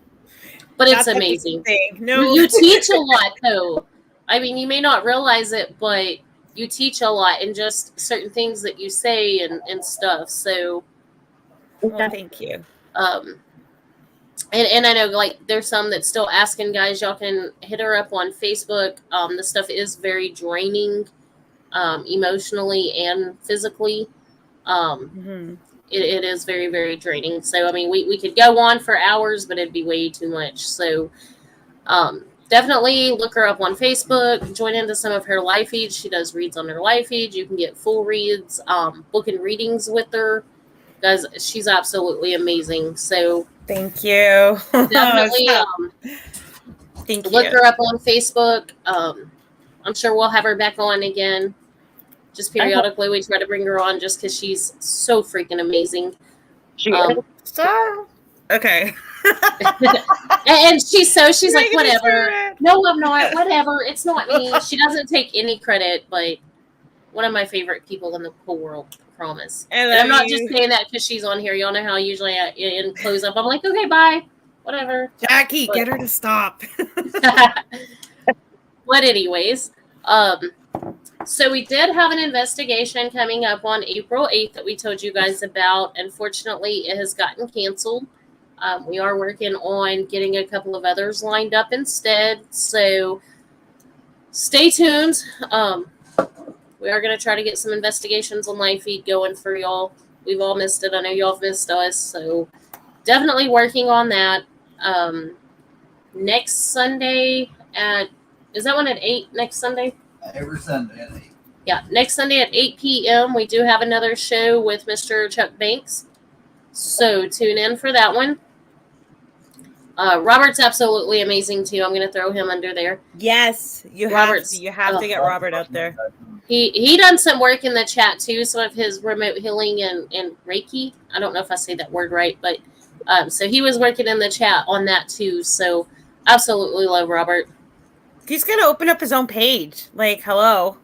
But it's amazing. No, you teach a lot, though. I mean, you may not realize it, but you teach a lot in just certain things that you say and stuff. So, well, thank you. And I know, like, there's some that's still asking, guys. Y'all can hit her up on Facebook. The stuff is very draining, emotionally and physically. It is very, very draining. So, I mean, we could go on for hours, but it'd be way too much. So, definitely look her up on Facebook. Join into some of her live feeds. She does reads on her live feed. You can get full reads, booking readings with her. Guys, she's absolutely amazing. So, thank you. Definitely thank you. Look her up on Facebook. I'm sure we'll have her back on again. Just periodically, we try to bring her on just because she's so freaking amazing. Okay. and she's like, whatever. No, I'm not. Whatever. It's not me. She doesn't take any credit, but one of my favorite people in the whole world. I promise. And I'm not just saying that because she's on here. Y'all know how usually in close up, I'm like, okay, bye. Whatever. Jackie, get her to stop. But anyways, so we did have an investigation coming up on April 8th that we told you guys about. Unfortunately, it has gotten canceled. We are working on getting a couple of others lined up instead. So stay tuned. We are going to try to get some investigations on live feed going for y'all. We've all missed it. I know y'all have missed us. So definitely working on that. Next Sunday is that one at 8 next Sunday? Every Sunday at 8. Yeah, next Sunday at 8 p.m. we do have another show with Mr. Chuck Banks. So tune in for that one. Robert's absolutely amazing too. I'm going to throw him under there. Yes, you have to get Robert out there. He done some work in the chat too, some of his remote healing and Reiki. I don't know if I say that word right, but so he was working in the chat on that too. So absolutely love Robert. He's going to open up his own page. Like, hello.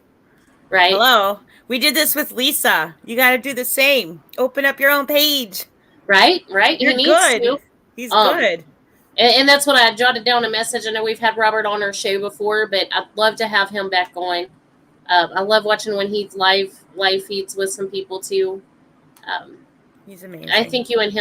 Right. Hello. We did this with Lisa. You got to do the same. Open up your own page. Right. You're he needs good. to. He's good. And that's what I jotted down a message. I know we've had Robert on our show before, but I'd love to have him back on. I love watching when he's live feeds with some people too. He's amazing. I think you and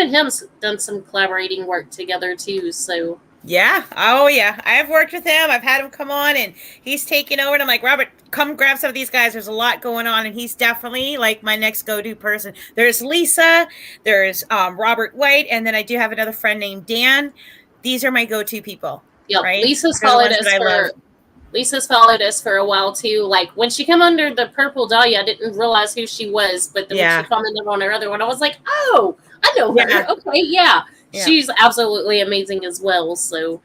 him's done some collaborating work together too. So yeah. Oh yeah. I have worked with him. I've had him come on and he's taken over and I'm like, Robert, come grab some of these guys. There's a lot going on. And he's definitely like my next go-to person. There's Lisa, there's Robert White. And then I do have another friend named Dan. These are my go-to people. Yeah. Right? Lisa's followed us for a while too. Like when she came under the Purple Dahlia, I didn't realize who she was, but then when she commented on her other one, I was like, oh, I know her. Yeah. Okay, yeah. She's absolutely amazing as well. So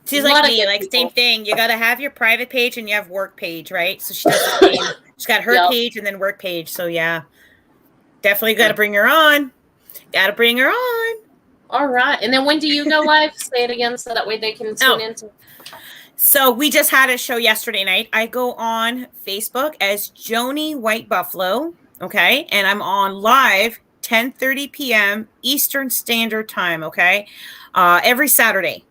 she's like me, like same thing. You got to have your private page and you have work page, right? So she does the same. She's got her page and then work page. So yeah, definitely got to bring her on. All right. And then when do you go live? Say it again so that way they can tune into. So we just had a show yesterday night. I go on Facebook as Joannie White Buffalo, okay? And I'm on live 10:30 p.m. Eastern Standard Time, okay? Every Saturday.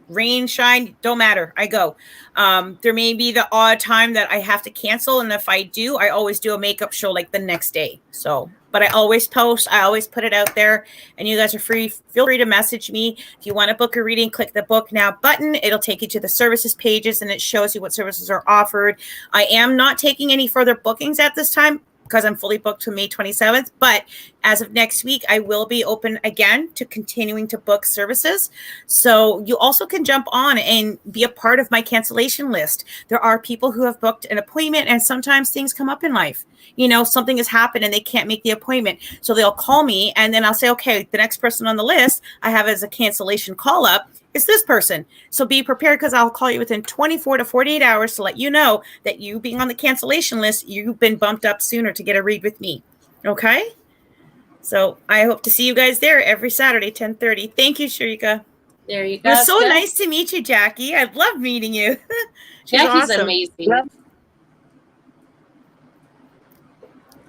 Rain, shine, don't matter. I go. There may be the odd time that I have to cancel, and if I do, I always do a makeup show like the next day. So, but I always post. I always put it out there, and you guys are free. Feel free to message me. If you want to book a reading, click the book now button. It'll take you to the services pages, and it shows you what services are offered. I am not taking any further bookings at this time because I'm fully booked to May 27th. But as of next week, I will be open again to continuing to book services. So you also can jump on and be a part of my cancellation list. There are people who have booked an appointment and sometimes things come up in life. You know, something has happened and they can't make the appointment. So they'll call me and then I'll say, okay, the next person on the list I have as a cancellation call up is this person. So be prepared because I'll call you within 24 to 48 hours to let you know that you being on the cancellation list, you've been bumped up sooner to get a read with me. Okay? So I hope to see you guys there every Saturday, 10:30. Thank you, Sharika. There you go. It was so nice to meet you, Jackie. I love meeting you. Jackie's awesome. Amazing. Yep.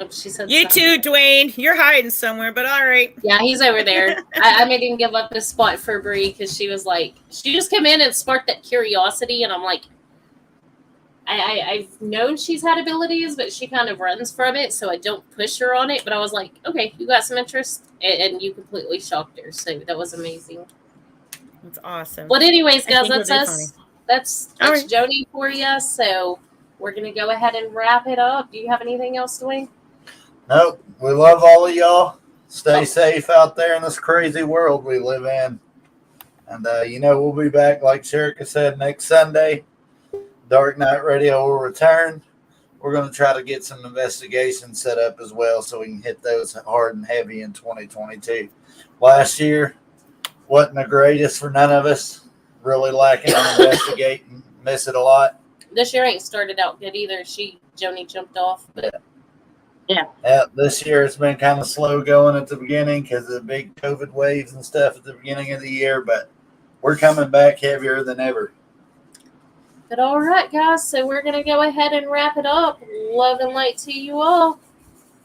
Oh, she said you too, Dwayne. You're hiding somewhere, but all right. Yeah, he's over there. I made him give up his spot for Bree because she was like, she just came in and sparked that curiosity, and I'm like, I've known she's had abilities, but she kind of runs from it, so I don't push her on it. But I was like, okay, you got some interest, and you completely shocked her, so that was amazing. That's awesome. But anyways, guys, that's us. That's right. Joannie for you. So we're gonna go ahead and wrap it up. Do you have anything else, Dwayne? Nope. We love all of y'all. Stay safe out there in this crazy world we live in. And, we'll be back, like Sharika said, next Sunday. Darknite Radio will return. We're going to try to get some investigations set up as well so we can hit those hard and heavy in 2022. Last year wasn't the greatest for none of us. Really lacking on investigating. Miss it a lot. This year ain't started out good either. Joannie jumped off, but... Yeah. This year it's been kind of slow going at the beginning because of the big COVID waves and stuff at the beginning of the year, but we're coming back heavier than ever. But all right, guys, so we're going to go ahead and wrap it up. Love and light to you all.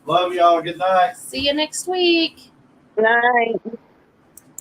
Love y'all. Good night. See you next week. Night.